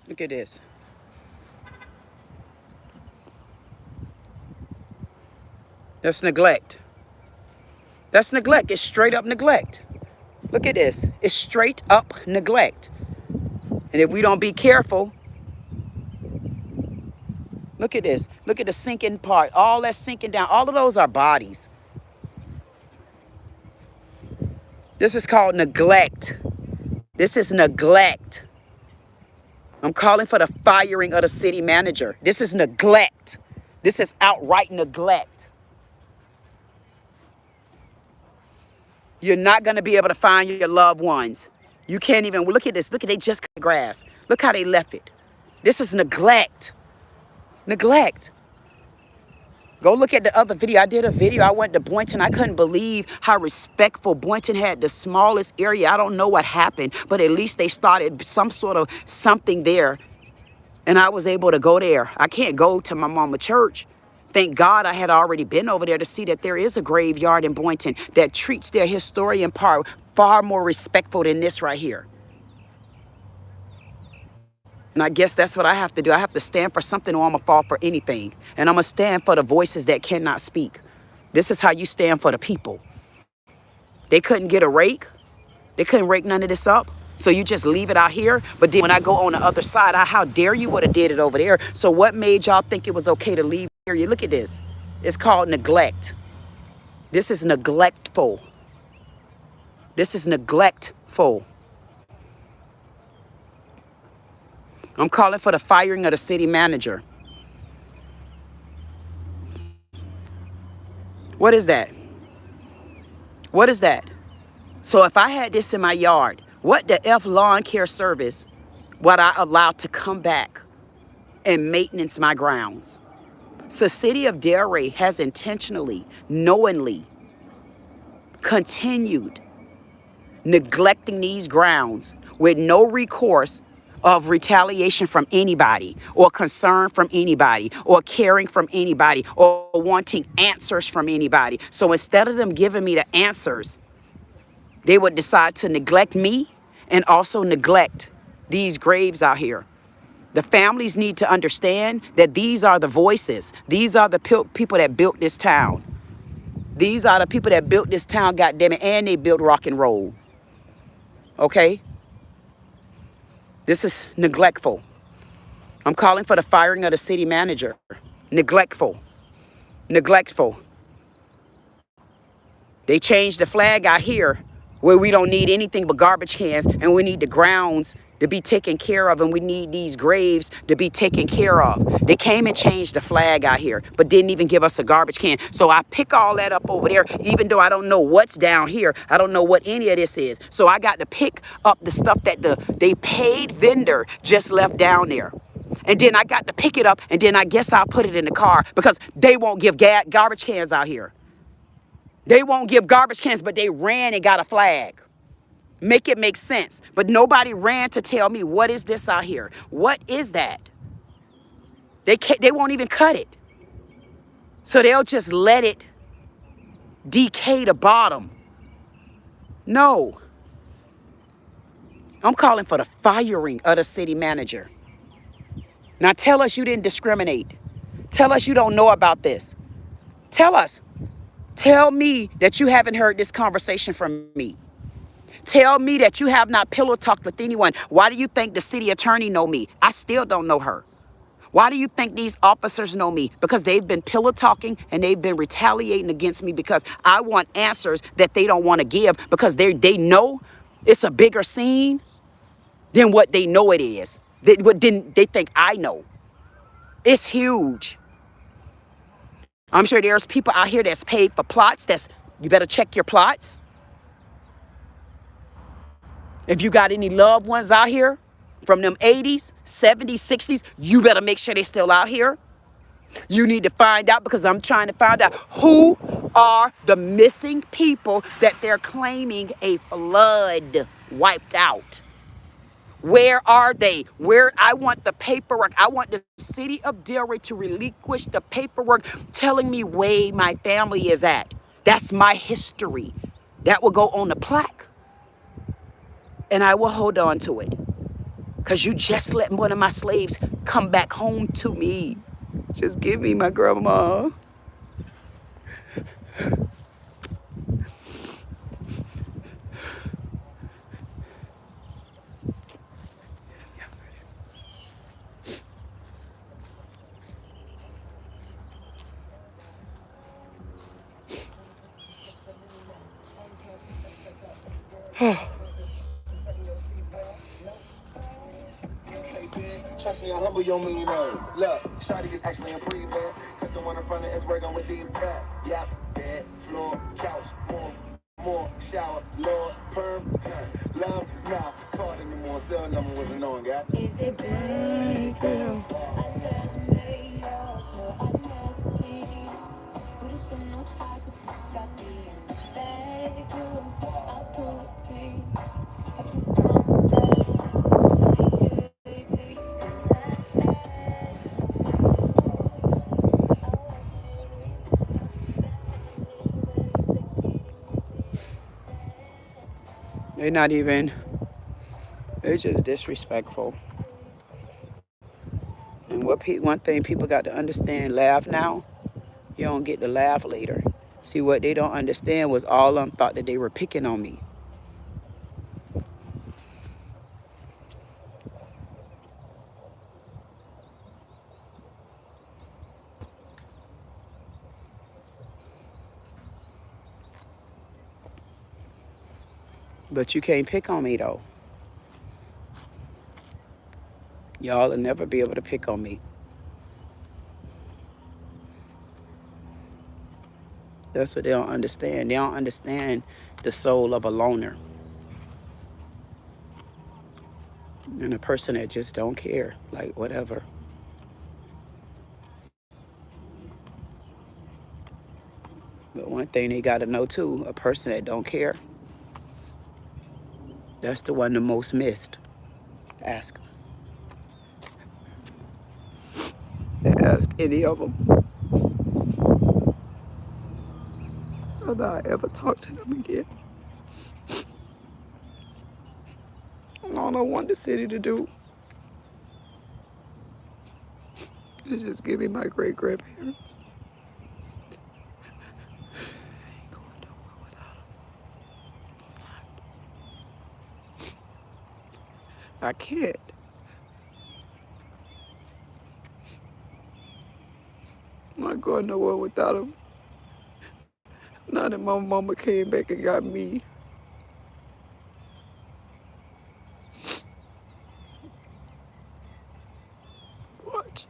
Look at this. That's neglect. That's neglect. It's straight up neglect. Look at this. It's straight up neglect. And if we don't be careful, look at this. Look at the sinking part. All that's sinking down. All of those are bodies. This is called neglect. This is neglect. I'm calling for the firing of the city manager. This is neglect. This is outright neglect. You're not going to be able to find your loved ones. You can't even, look at this. Look at, they just cut the grass. Look how they left it. This is neglect. Neglect. Go look at the other video. I did a video. I went to Boynton. I couldn't believe how respectful Boynton had, the smallest area. I don't know what happened, but at least they started some sort of something there. And I was able to go there. I can't go to my mama church. Thank God I had already been over there to see that there is a graveyard in Boynton that treats their historian part far more respectful than this right here. And I guess that's what I have to do. I have to stand for something or I'm going to fall for anything. And I'm going to stand for the voices that cannot speak. This is how you stand for the people. They couldn't get a rake. They couldn't rake none of this up. So you just leave it out here. But then when I go on the other side, how dare you would have did it over there. So what made y'all think it was okay to leave here? You look at this. It's called neglect. This is neglectful. This is neglectful. I'm calling for the firing of the city manager. What is that? What is that? So if I had this in my yard, what the F lawn care service would I allow to come back and maintenance my grounds? So city of Delray has intentionally, knowingly continued neglecting these grounds with no recourse of retaliation from anybody or concern from anybody or caring from anybody or wanting answers from anybody. So instead of them giving me the answers, they would decide to neglect me and also neglect these graves out here. The families need to understand that these are the voices. These are the people that built this town. These are the people that built this town, goddammit, and they built rock and roll. Okay? This is neglectful. I'm calling for the firing of the city manager. Neglectful. Neglectful. They changed the flag out here where we don't need anything but garbage cans and we need the grounds to be taken care of and we need these graves to be taken care of. They came and changed the flag out here but didn't even give us a garbage can. So I pick all that up over there even though I don't know what's down here. I don't know what any of this is. So I got to pick up the stuff that they paid vendor just left down there. And then I got to pick it up and then I guess I'll put it in the car because they won't give garbage cans out here. They won't give garbage cans, but they ran and got a flag. Make it make sense. But nobody ran to tell me, what is this out here? What is that? They won't even cut it. So they'll just let it decay to bottom. No. I'm calling for the firing of the city manager. Now tell us you didn't discriminate. Tell us you don't know about this. Tell us. Tell me that you haven't heard this conversation from me. Tell me that you have not pillow talked with anyone. Why do you think the city attorney know me? I still don't know her. Why do you think these officers know me? Because they've been pillow talking and they've been retaliating against me because I want answers that they don't want to give because they know it's a bigger scene than what they know it is. They think I know. It's huge. I'm sure there's people out here that's paid for plots. You better check your plots. If you got any loved ones out here from them 80s, 70s, 60s, you better make sure they're still out here. You need to find out, because I'm trying to find out who are the missing people that they're claiming a flood wiped out. Where are they? I want the paperwork. I want the city of Delray to relinquish the paperwork telling me where my family is at. That's my history. That will go on the plaque. And I will hold on to it. Because you just let one of my slaves come back home to me. Just give me my grandma. Trust me, I humble your mean name. Look, Shawty is actually in prevent. Cause the one in front of us working with these back. Yep, bed, floor, couch, more, shower, Lord, perm, turn, love, nah. Card anymore, cell number wasn't on, God. Is it big, girl? I never made love, no, I never did. But it's no how to fuck up me. Bad girl, I put tea. I can promise that I'll be good to you. They're not even, it's just disrespectful. And one thing people got to understand, laugh now, you don't get to laugh later. See, what they don't understand was all of them thought that they were picking on me. But you can't pick on me, though. Y'all will never be able to pick on me. That's what they don't understand. They don't understand the soul of a loner. And a person that just don't care, like whatever. But one thing they got to know too, a person that don't care, that's the one the most missed. Ask them. Ask any of them whether I ever talk to them again. All I want the city to do is just give me my great grandparents. I ain't going nowhere without them. I can't. I'm not going nowhere without them. Now that my mama came back and got me. What?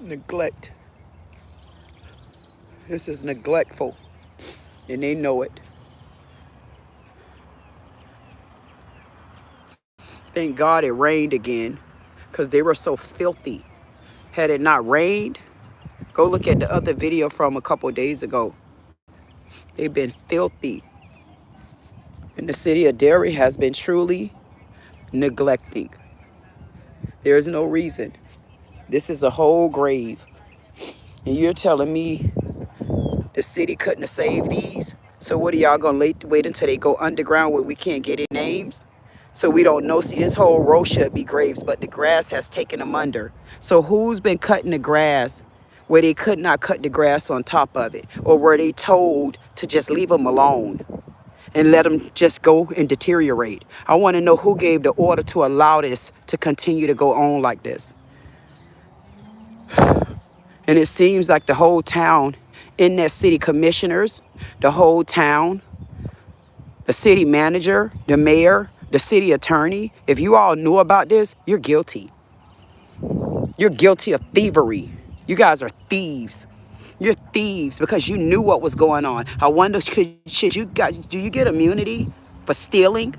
Neglect. This is neglectful, and they know it. Thank God it rained again, because they were so filthy. Had it not rained, go look at the other video from a couple days ago. They've been filthy. And the city of Delray has been truly neglecting. There is no reason. This is a whole grave. And you're telling me the city couldn't have saved these? So what are y'all going to wait until they go underground where we can't get any names? So we don't know. See, this whole row should be graves, but the grass has taken them under. So who's been cutting the grass where they could not cut the grass on top of it, or were they told to just leave them alone and let them just go and deteriorate? I want to know who gave the order to allow this to continue to go on like this. And it seems like the whole town, in that city commissioners, the whole town, the city manager, the mayor, the city attorney, if you all knew about this, you're guilty. You're guilty of thievery. You guys are thieves. You're thieves because you knew what was going on. I wonder, should you guys, do you get immunity for stealing?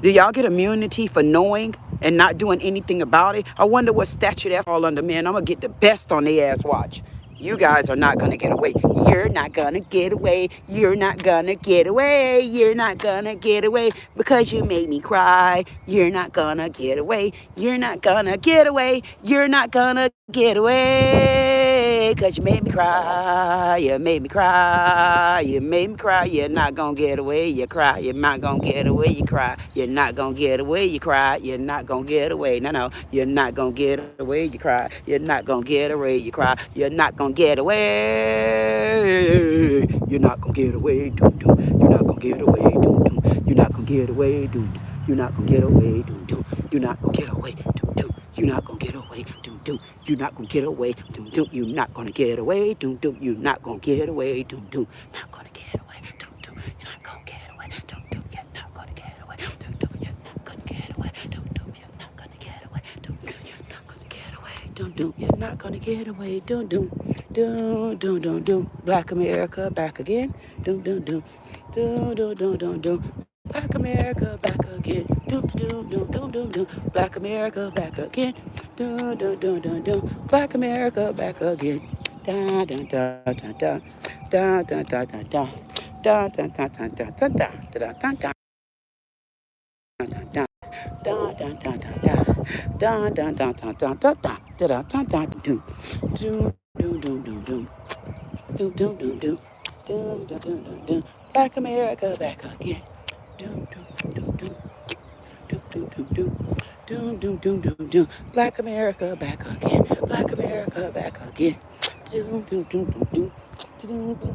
Do y'all get immunity for knowing and not doing anything about it? I wonder what statute that fall under, man. I'm going to get the best on their ass watch. You guys are not going to get away. You're not going to get away. You're not going to get away. You're not going to get away because you made me cry. You're not going to get away. You're not going to get away. You're not going to get away because you made me cry. You made me cry. You made me cry. You're not going to get away. You cry. You're not going to get away. You cry. You're not going to get away. You cry. You're not going to get away. No. You're not going to get away. You cry. You're not going to get away. You cry. You're not going to get away. You're not going to get away. Doom, doom. You're not going to get away. Doom, doom. You're not going to get away. Doom, doom. You're not going to get away. Doom, doom. You're not going to get away. Doom, doom. You're not gonna get away, doom doom. You're not gonna get away, doom doom. You're not gonna get away, doom doom. You're not gonna get away, doom doom. Not gonna get away, doom doom. You're not gonna get away, doom doom. You're not gonna get away, doom doom. You're not gonna get away, doom doom. You're not gonna get away, doom doom. You're not gonna get away, doom doom. You're not gonna get away, doom doom. Doom doom doom doom. Black America back again, doom doom doom. Doom doom doom doom doom. Black America back again. Doom doom doom doom doom doom. Black America back again. Doom doom doom doom doom. Black America back again. Da da da da da. Da da da da da. Da da da da da da da. Da da da. Da da da da da da da da da da da da da da da da da do do do do do do do do do do do do do do. Black America back again. Do do do do do do do do do do do do do. Black America back again. Black America back again. Do do do do do. Do do do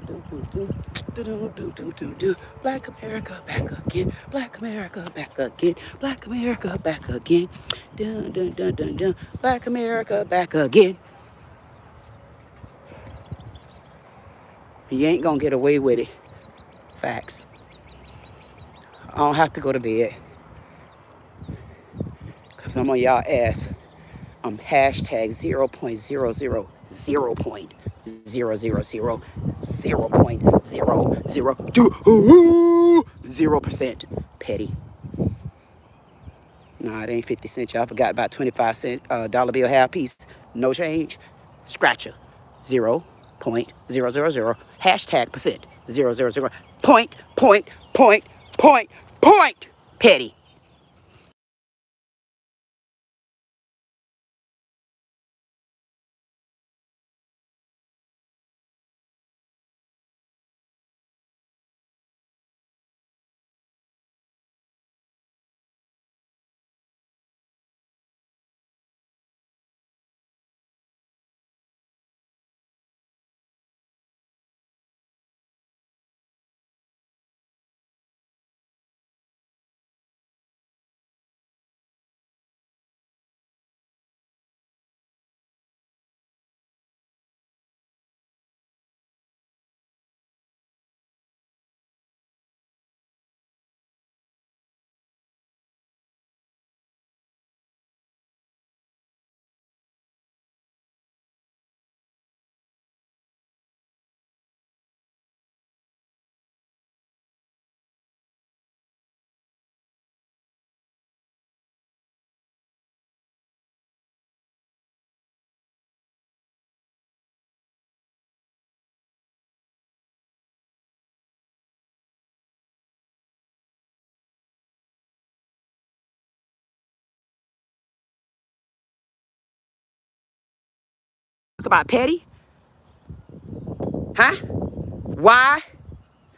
do do do do do do. Black America back again. Black America back again. Black America back again. Do do do do do. Black America back again. You ain't gonna get away with it. Facts. I don't have to go to bed. Cause I'm on y'all ass. I'm hashtag 0.00000.00000% petty. Nah, it ain't 50 cents. Y'all forgot about 25-cent dollar bill half piece. No change. Scratcher. 0.000. Hashtag percent. 000. Point. Petty. Talk about petty? Huh? Why?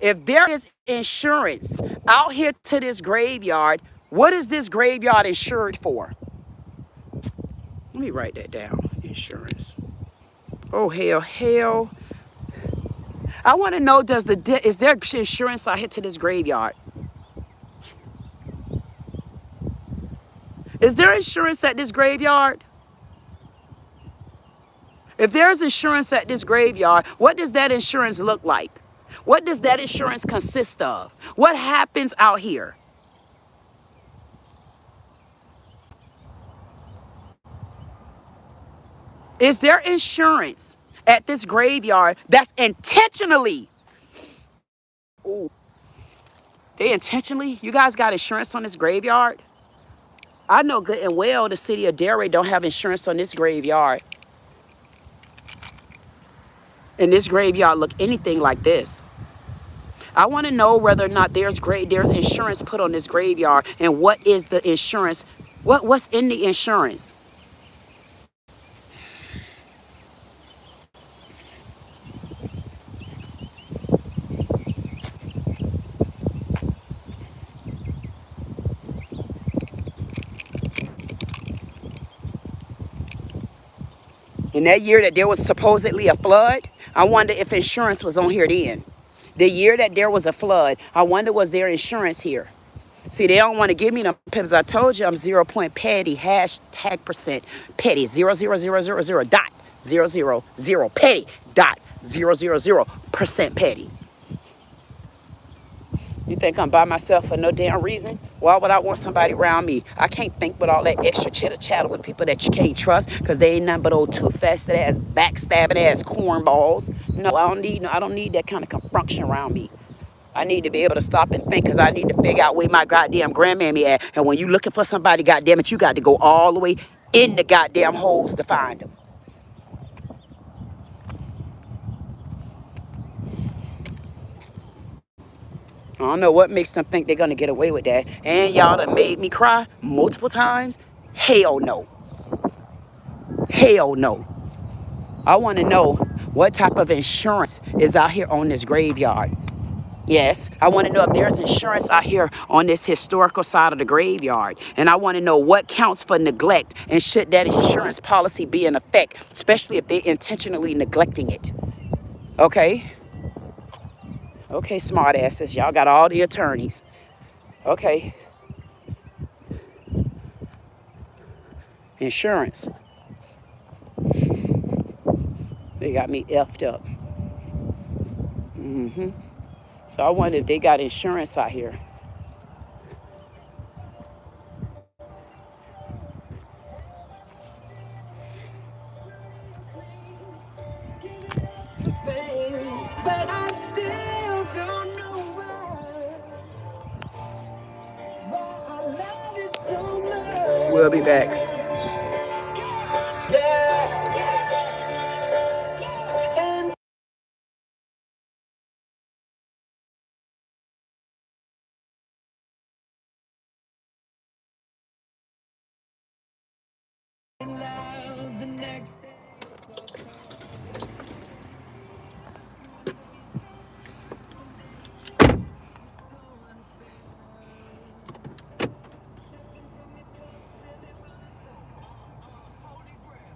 If there is insurance out here to this graveyard, what is this graveyard insured for? Let me write that down. Insurance. Oh, hell. I want to know, is there insurance out here to this graveyard? Is there insurance at this graveyard? If there's insurance at this graveyard, what does that insurance look like? What does that insurance consist of? What happens out here? Is there insurance at this graveyard that's intentionally? Ooh, they intentionally? You guys got insurance on this graveyard? I know good and well the city of Delray don't have insurance on this graveyard. And this graveyard look anything like this. I want to know whether or not there's insurance put on this graveyard, and what is the insurance? What's in the insurance? In that year that there was supposedly a flood, I wonder if insurance was on here then. The year that there was a flood, I wonder was there insurance here? See, they don't want to give me them pips. I told you I'm 0 point petty, hashtag percent petty, 0.000 dot 000 petty dot 0.000% petty. You think I'm by myself for no damn reason? Why would I want somebody around me? I can't think with all that extra chitter chatter with people that you can't trust, because they ain't nothing but old two-faced ass, backstabbing ass cornballs. No, I don't need that kind of confunction around me. I need to be able to stop and think, because I need to figure out where my goddamn grandmammy at. And when you looking for somebody, goddamn it, you got to go all the way in the goddamn holes to find them. I don't know what makes them think they're going to get away with that. And y'all done made me cry multiple times. Hell no. Hell no. I want to know what type of insurance is out here on this graveyard. Yes, I want to know if there's insurance out here on this historical side of the graveyard. And I want to know what counts for neglect, and should that insurance policy be in effect, especially if they're intentionally neglecting it. Okay? Okay, smart asses. Y'all got all the attorneys. Okay. Insurance. They got me effed up. So I wonder if they got insurance out here. We'll be back.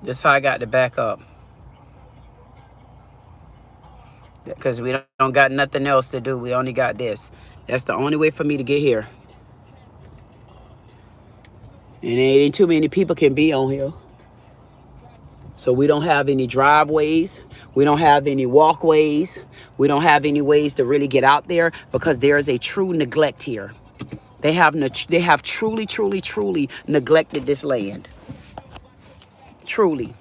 That's how I got to back up. Because we don't got nothing else to do. We only got this. That's the only way for me to get here. And there ain't too many people can be on here. So we don't have any driveways. We don't have any walkways. We don't have any ways to really get out there, because there is a true neglect here. They have truly, truly, truly neglected this land. Truly.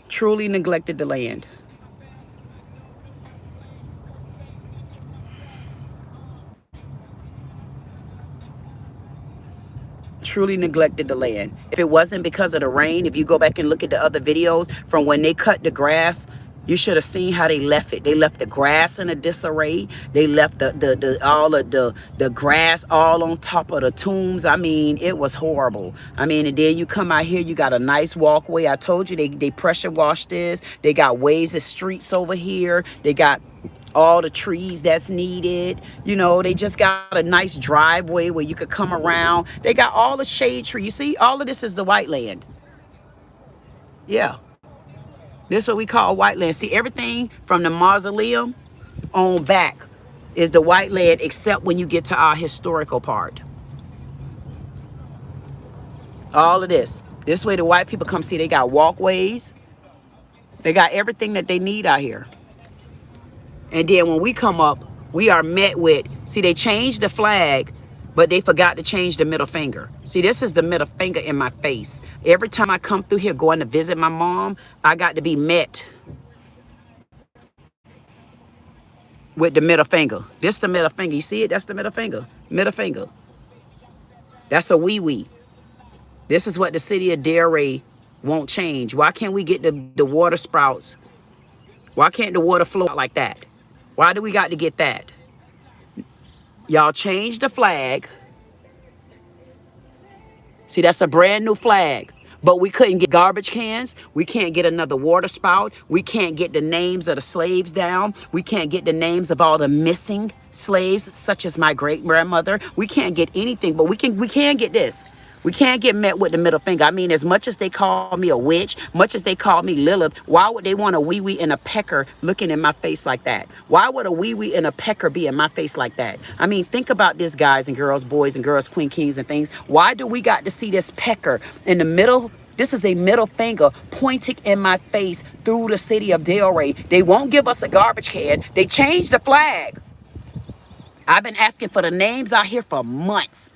Truly neglected the land. Truly neglected the land. If it wasn't because of the rain, if you go back and look at the other videos from when they cut the grass You should have seen how they left it. They left the grass in a disarray. They left the all of the grass all on top of the tombs. I mean, it was horrible. I mean, and then you come out here, you got a nice walkway. I told you they pressure washed this. They got ways of streets over here. They got all the trees that's needed. You know, they just got a nice driveway where you could come around. They got all the shade tree. You see, all of this is the white land. Yeah. This is what we call white land. See, everything from the mausoleum on back is the white land, except when you get to our historical part. All of this. This way the white people come see. They got walkways. They got everything that they need out here. And then when we come up, we are met with, see, they changed the flag, but they forgot to change the middle finger. See, this is the middle finger in my face. Every time I come through here going to visit my mom, I got to be met with the middle finger. This the middle finger. You see it? That's the middle finger. Middle finger. That's a wee-wee. This is what the city of Delray won't change. Why can't we get the water sprouts? Why can't the water flow out like that? Why do we got to get that? Y'all changed the flag. See, that's a brand new flag. But we couldn't get garbage cans. We can't get another water spout. We can't get the names of the slaves down. We can't get the names of all the missing slaves, such as my great-grandmother. We can't get anything, but we can get this. We can't get met with the middle finger. I mean, as much as they call me a witch, much as they call me Lilith, why would they want a wee-wee and a pecker looking in my face like that? Why would a wee-wee and a pecker be in my face like that? I mean, think about this, guys and girls, boys and girls, queen, kings and things. Why do we got to see this pecker in the middle? This is a middle finger pointing in my face through the city of Delray. They won't give us a garbage can. They changed the flag. I've been asking for the names out here for months.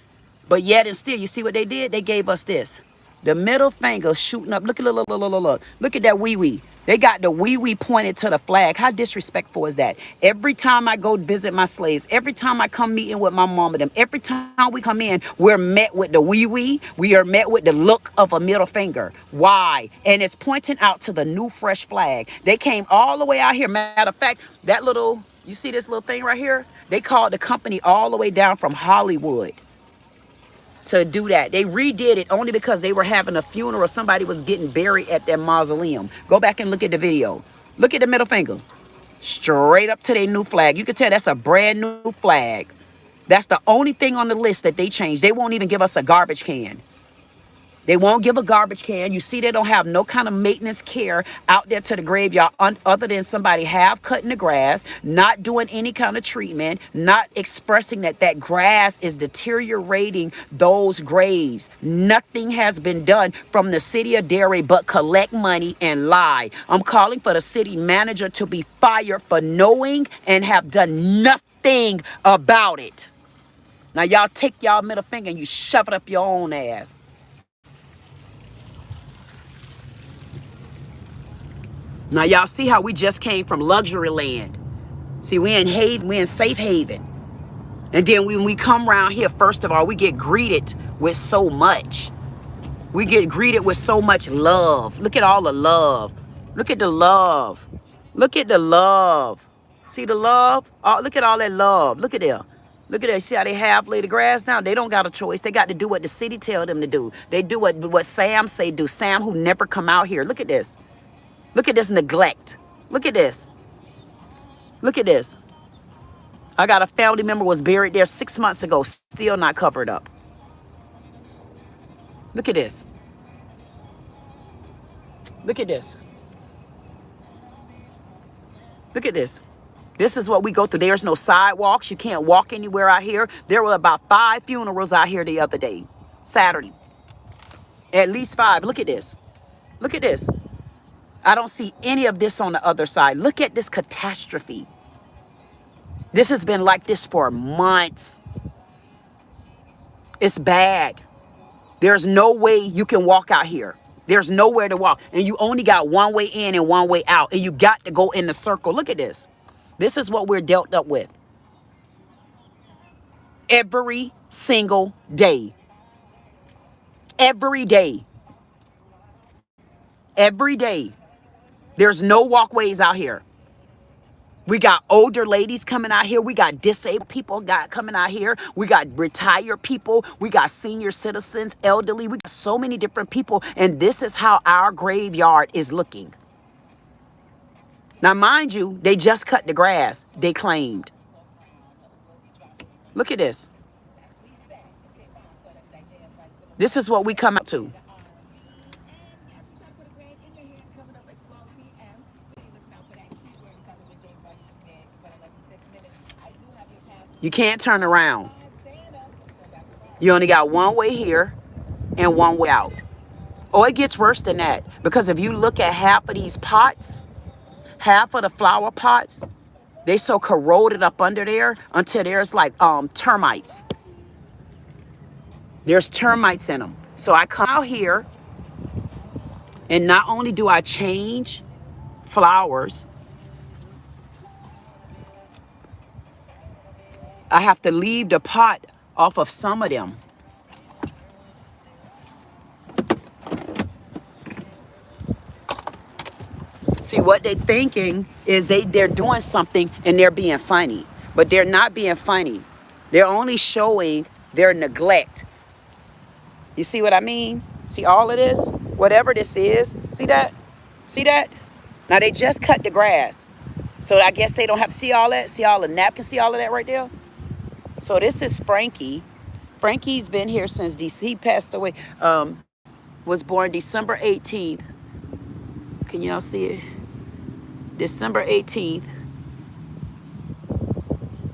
But yet and still, you see what they did? They gave us this. The middle finger shooting up. Look at look at that wee-wee. They got the wee-wee pointed to the flag. How disrespectful is that? Every time I go visit my slaves, every time I come meeting with my mom and them, every time we come in, we're met with the wee-wee. We are met with the look of a middle finger. Why? And it's pointing out to the new fresh flag. They came all the way out here. Matter of fact, that little, you see this little thing right here? They called the company all the way down from Hollywood to do that. They redid it only because they were having a funeral. Somebody was getting buried at their mausoleum. Go back and look at the video. Look at the middle finger. Straight up to their new flag. You can tell that's a brand new flag. That's the only thing on the list that they changed. They won't even give us a garbage can. They won't give a garbage can. You see, they don't have no kind of maintenance care out there to the graveyard other than somebody half cutting the grass, not doing any kind of treatment, not expressing that that grass is deteriorating those graves. Nothing has been done from the city of Delray but collect money and lie. I'm calling for the city manager to be fired for knowing and have done nothing about it. Now, y'all take y'all middle finger and you shove it up your own ass. Now, y'all see how we just came from luxury land. See, we in haven, we in safe haven. And then when we come around here, first of all, we get greeted with so much. We get greeted with so much love. Look at all the love. Look at the love. Look at the love. See the love? Oh, look at all that love. Look at there. Look at that. See how they half lay the grass down? They don't got a choice. They got to do what the city tell them to do. They do what Sam say do. Sam who never come out here. Look at this. Look at this neglect. Look at this. Look at this. I got a family member was buried there 6 months ago, still not covered up. Look at this. Look at this. Look at this. This is what we go through. There's no sidewalks. You can't walk anywhere out here. There were about 5 funerals out here the other day, Saturday. At least 5. Look at this. Look at this. I don't see any of this on the other side. Look at this catastrophe. This has been like this for months. It's bad. There's no way you can walk out here. There's nowhere to walk. And you only got one way in and one way out. And you got to go in the circle. Look at this. This is what we're dealt up with. Every single day. Every day. Every day. There's no walkways out here. We got older ladies coming out here. We got disabled people coming out here. We got retired people. We got senior citizens, elderly. We got so many different people. And this is how our graveyard is looking. Now, mind you, they just cut the grass, they claimed. Look at this. This is what we come out to. You can't turn around. You only got one way here and one way out. Oh, it gets worse than that. Because if you look at half of these pots, half of the flower pots, they so corroded up under there until there's like termites. There's termites in them. So I come out here, and not only do I change flowers, I have to leave the pot off of some of them. See, what they're thinking is they're doing something and they're being funny. But they're not being funny. They're only showing their neglect. You see what I mean? See all of this? Whatever this is. See that? See that? Now, they just cut the grass. So I guess they don't have to see all that. See all the napkins? See all of that right there? So this is Frankie. Frankie's been here since he passed away. Was born December 18th. Can y'all see it? December 18th,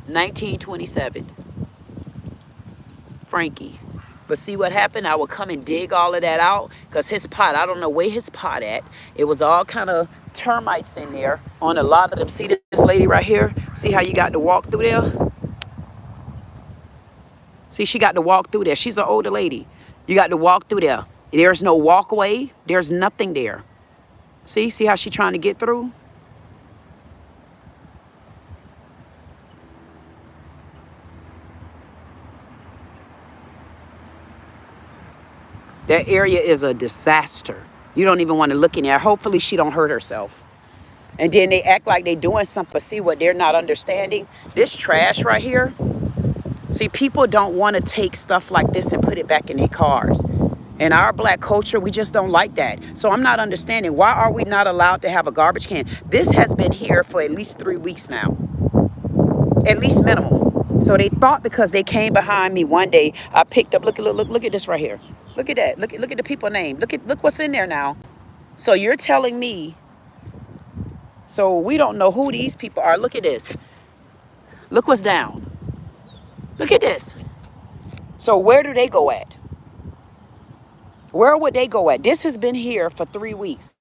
1927. Frankie. But see what happened? I would come and dig all of that out because his pot, I don't know where his pot at. It was all kind of termites in there on a lot of them. See this lady right here? See how you got to walk through there? See, she got to walk through there. She's an older lady. You got to walk through there. There's no walkway. There's nothing there. See how she's trying to get through? That area is a disaster. You don't even want to look in there. Hopefully she don't hurt herself. And then they act like they doing something. But see what they're not understanding? This trash right here. See, people don't want to take stuff like this and put it back in their cars. In our black culture, we just don't like that. So I'm not understanding. Why are we not allowed to have a garbage can? This has been here for at least 3 weeks now. At least minimum. So they thought because they came behind me one day, I picked up, look at this right here. Look at that. Look at the people name. Look what's in there now. So you're telling me, so we don't know who these people are. Look at this. Look what's down. Look at this. So where do they go at? Where would they go at? This has been here for 3 weeks.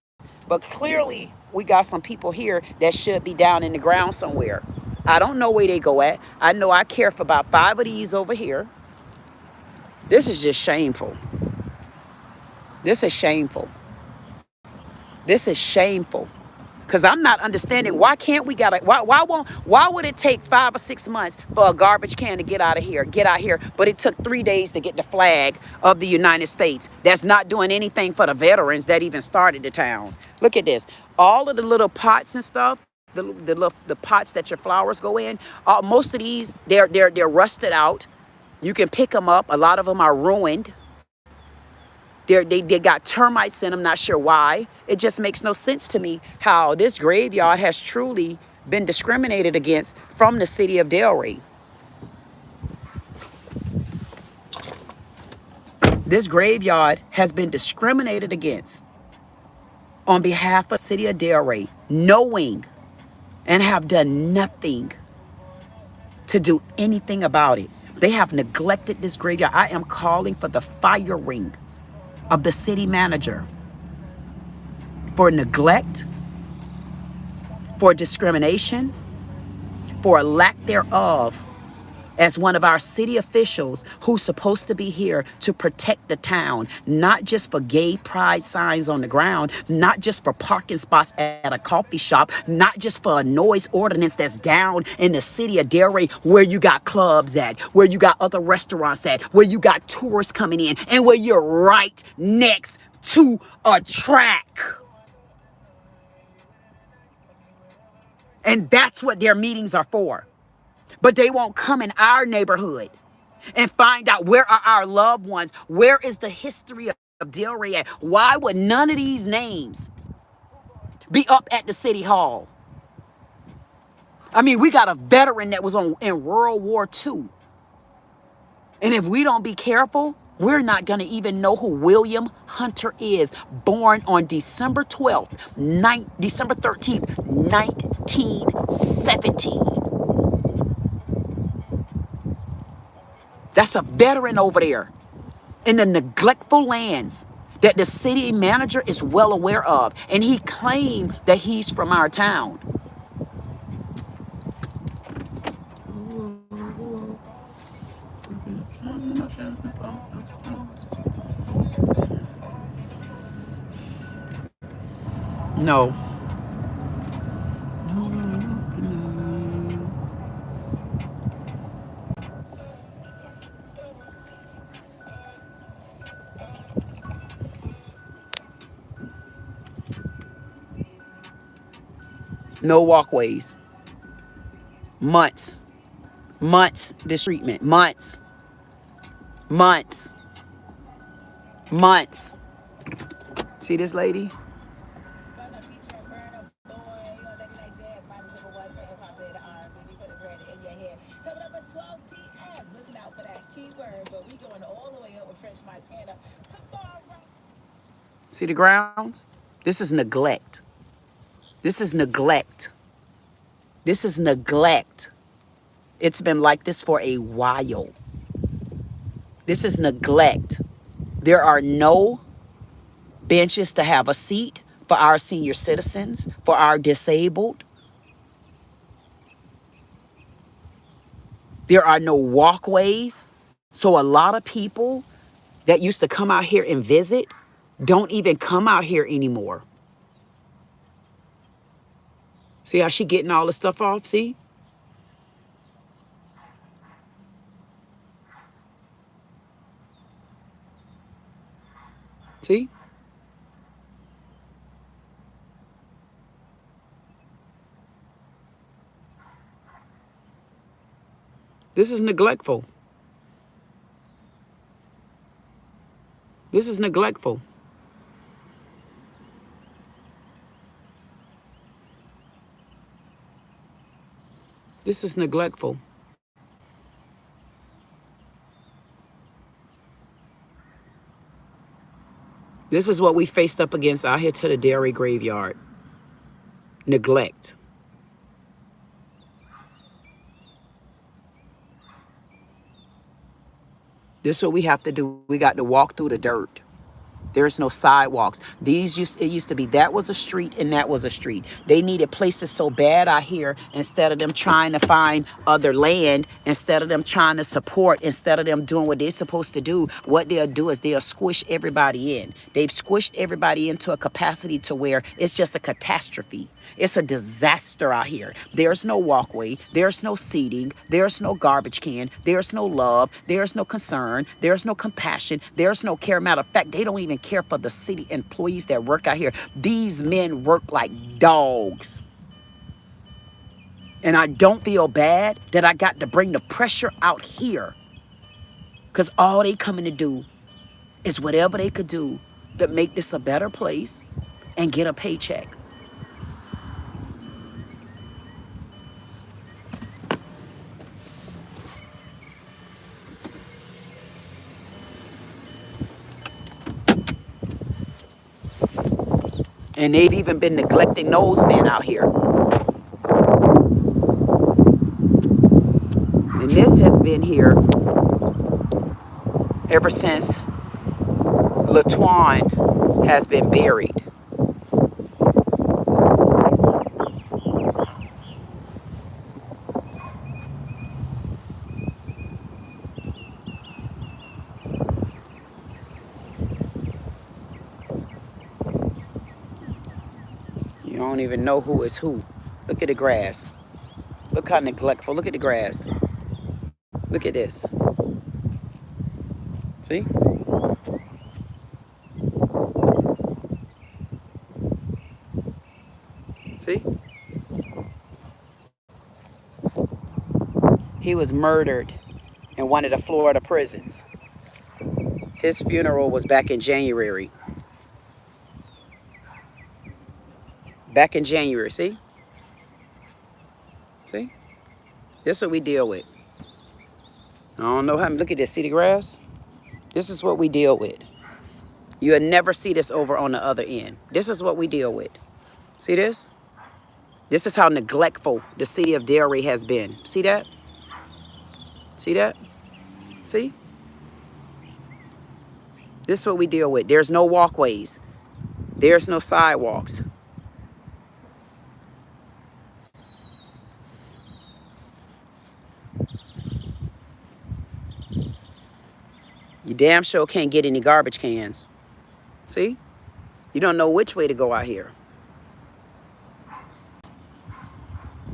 But clearly we got some people here that should be down in the ground somewhere. I don't know where they go at. I know I care for about 5 of these over here. This is just shameful. This is shameful. This is shameful. Because I'm not understanding, why can't we why would it take 5 or 6 months for a garbage can to get out here, but it took 3 days to get the flag of the United States that's not doing anything for the veterans that even started the town. Look at this. All of the little pots and stuff, the pots that your flowers go in, most of these, they're rusted out. You can pick them up. A lot of them are ruined. They got termites in them, not sure why. It just makes no sense to me how this graveyard has truly been discriminated against from the city of Delray. This graveyard has been discriminated against on behalf of the city of Delray, knowing and have done nothing to do anything about it. They have neglected this graveyard. I am calling for the firing of the city manager for neglect, for discrimination, for a lack thereof as one of our city officials who's supposed to be here to protect the town, not just for gay pride signs on the ground, not just for parking spots at a coffee shop, not just for a noise ordinance that's down in the city of Delray where you got clubs at, where you got other restaurants at, where you got tourists coming in, and where you're right next to a track. And that's what their meetings are for. But they won't come in our neighborhood and find out where are our loved ones. Where is the history of Delray at? Why would none of these names be up at the city hall? I mean, we got a veteran that was in World War II. And if we don't be careful, we're not going to even know who William Hunter is. Born on December 12th, December 13th, 1917. That's a veteran over there in the neglectful lands that the city manager is well aware of. And he claimed that he's from our town. No. No walkways. Months this treatment. Months. See this lady? See the grounds? This is neglect. This is neglect. This is neglect. It's been like this for a while. This is neglect. There are no benches to have a seat for our senior citizens, for our disabled. There are no walkways. So a lot of people that used to come out here and visit don't even come out here anymore. See how she getting all the stuff off? See? See? This is neglectful. This is neglectful. This is neglectful. This is what we faced up against out here to the Delray graveyard. Neglect. This is what we have to do. We got to walk through the dirt. There's no sidewalks. It used to be that was a street and that was a street. They needed places so bad out here, instead of them trying to find other land, instead of them trying to support, instead of them doing what they're supposed to do, what they'll do is they'll squish everybody in. They've squished everybody into a capacity to where it's just a catastrophe. It's a disaster out here. There's no walkway. There's no seating. There's no garbage can. There's no love. There's no concern. There's no compassion. There's no care. Matter of fact, they don't even care for the city employees that work out here. These men work like dogs. And I don't feel bad that I got to bring the pressure out here, because all they coming to do is whatever they could do to make this a better place and get a paycheck. And they've even been neglecting those men out here. And this has been here ever since LaTuan has been buried. You don't even know who is who. Look at the grass. Look how neglectful. Look at the grass. Look at this. See? See? He was murdered in one of the Florida prisons. His funeral was back in January. Back in January, see? See? This is what we deal with. I don't know how, look at this, see the grass? This is what we deal with. You'll never see this over on the other end. This is what we deal with. See this? This is how neglectful the city of Delray has been. See that? See that? See? This is what we deal with. There's no walkways. There's no sidewalks. You damn sure can't get any garbage cans. See? You don't know which way to go out here.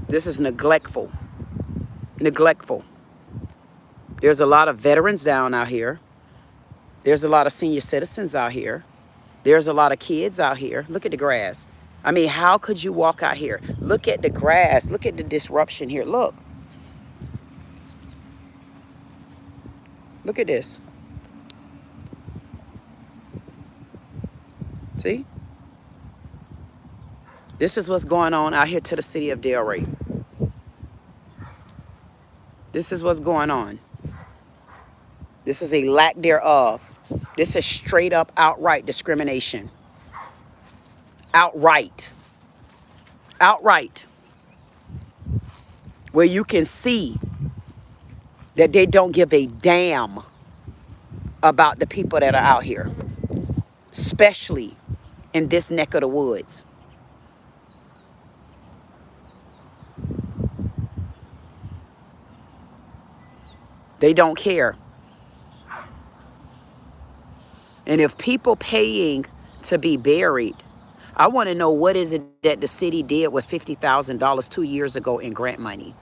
This is neglectful. Neglectful. There's a lot of veterans down out here. There's a lot of senior citizens out here. There's a lot of kids out here. Look at the grass. I mean, how could you walk out here? Look at the grass. Look at the disruption here. Look. Look at this. See? This is what's going on out here to the city of Delray. This is what's going on. This is a lack thereof. This is straight up outright discrimination. Outright. Outright. Where you can see that they don't give a damn about the people that are out here. Especially in this neck of the woods. They don't care. And if people paying to be buried, I want to know what is it that the city did with $50,000 2 years ago in grant money.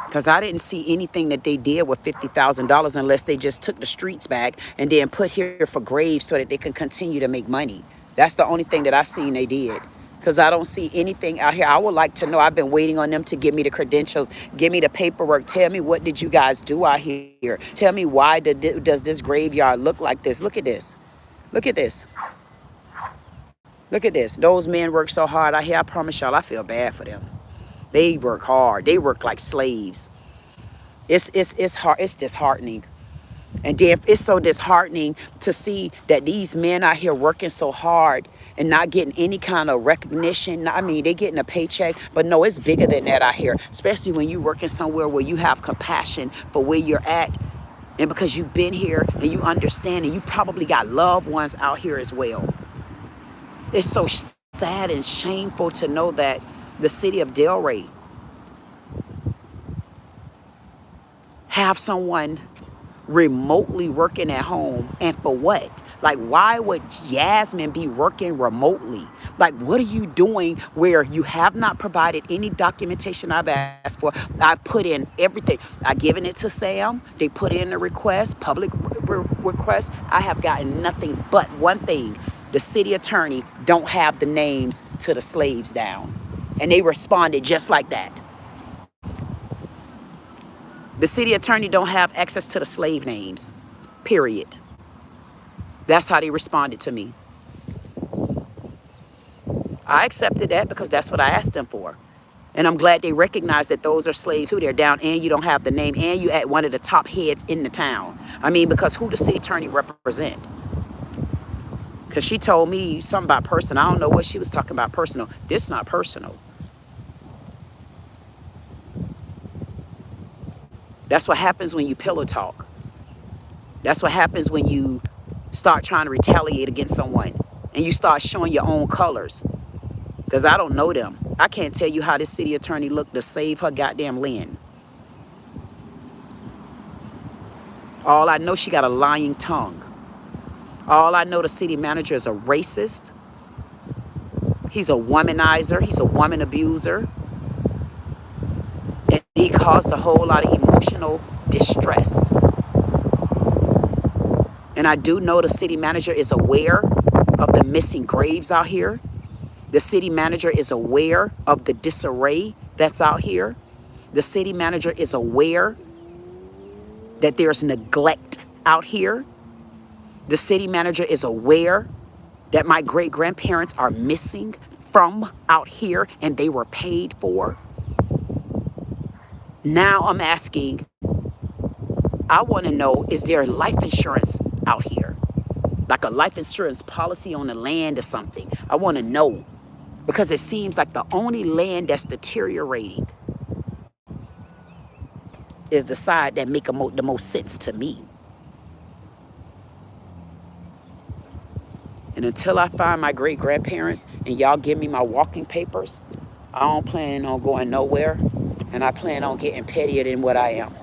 Because I didn't see anything that they did with $50,000 unless they just took the streets back and then put here for graves so that they can continue to make money. That's the only thing that I seen they did. Because I don't see anything out here. I would like to know. I've been waiting on them to give me the credentials, give me the paperwork. Tell me, what did you guys do out here? Tell me, why does this graveyard look like this? Look at this. Look at this. Look at this. Those men work so hard out here. I promise y'all, I feel bad for them. They work hard. They work like slaves. It's hard. It's disheartening. And then it's so disheartening to see that these men out here working so hard and not getting any kind of recognition. I mean, they getting a paycheck, but no, it's bigger than that out here, especially when you working somewhere where you have compassion for where you're at. And because you've been here and you understand, and you probably got loved ones out here as well. It's so sad and shameful to know that the city of Delray have someone remotely working at home, and for what? Like, why would Yasmin be working remotely? Like, what are you doing where you have not provided any documentation I've asked for? I've put in everything. I've given it to Sam. They put in a request, public request. I have gotten nothing but one thing. The city attorney don't have the names to the slaves down. And they responded just like that. The city attorney don't have access to the slave names, period. That's how they responded to me. I accepted that because that's what I asked them for. And I'm glad they recognize that those are slaves too. They're down, and you don't have the name, and you at one of the top heads in the town. I mean, because who the city attorney represent? Because she told me something about personal. I don't know what she was talking about personal. This not personal. That's what happens when you pillow talk. That's what happens when you start trying to retaliate against someone and you start showing your own colors. Because I don't know them. I can't tell you how this city attorney looked to save her goddamn land. All I know, she got a lying tongue. All I know, the city manager is a racist. He's a womanizer. He's a woman abuser. And he caused a whole lot of emotional distress. And I do know the city manager is aware of the missing graves out here. The city manager is aware of the disarray that's out here. The city manager is aware that there's neglect out here. The city manager is aware that my great-grandparents are missing from out here and they were paid for. Now I'm asking, I want to know, is there life insurance out here? Like a life insurance policy on the land or something. I want to know, because it seems like the only land that's deteriorating is the side that make the most sense to me. And until I find my great-grandparents and y'all give me my walking papers, I don't plan on going nowhere, and I plan on getting pettier than what I am.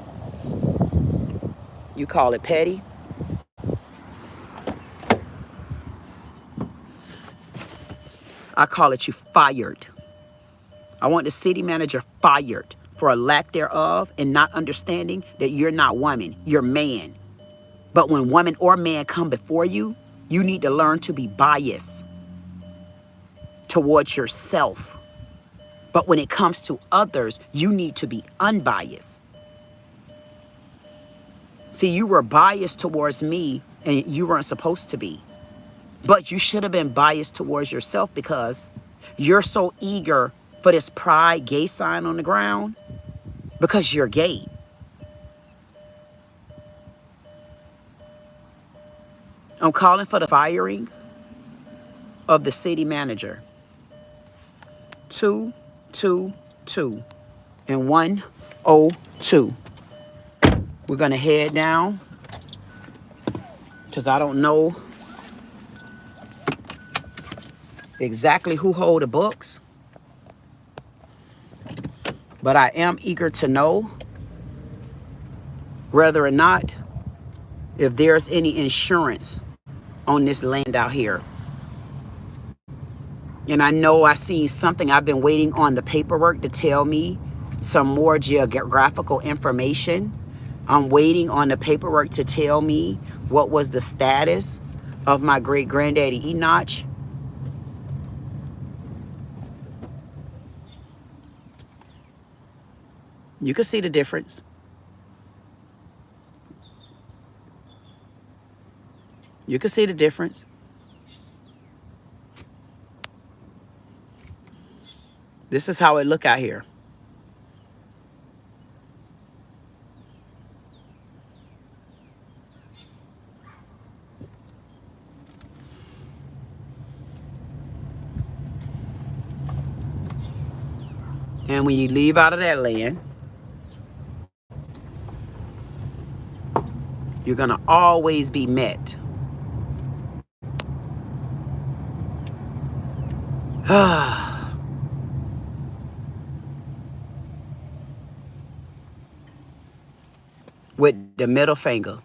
You call it petty? I call it you fired. I want the city manager fired for a lack thereof and not understanding that you're not woman, you're man. But when woman or man come before you, you need to learn to be biased towards yourself. But when it comes to others, you need to be unbiased. See, you were biased towards me and you weren't supposed to be. But you should have been biased towards yourself because you're so eager for this pride gay sign on the ground because you're gay. I'm calling for the firing of the city manager. 222 and 102. We're going to head down because I don't know exactly who hold the books, but I am eager to know whether or not if there's any insurance on this land out here. And I know I seen something. I've been waiting on the paperwork to tell me some more geographical information. I'm waiting on the paperwork to tell me what was the status of my great-granddaddy Enoch. You can see the difference. You can see the difference. This is how it look out here. And when you leave out of that land, you're gonna always be met with the middle finger.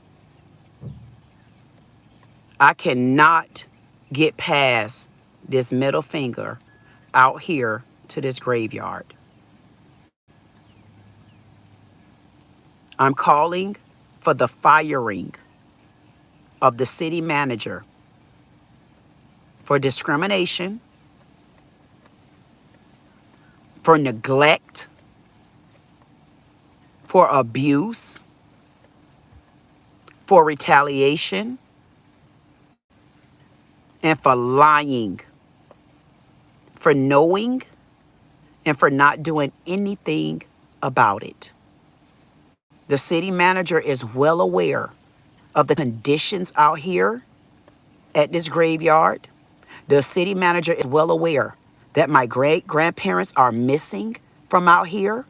I cannot get past this middle finger out here to this graveyard. I'm calling for the firing of the city manager for discrimination, for neglect, for abuse, for retaliation, and for lying, for knowing, and for not doing anything about it. The city manager is well aware of the conditions out here at this graveyard. The city manager is well aware that my great-grandparents are missing from out here.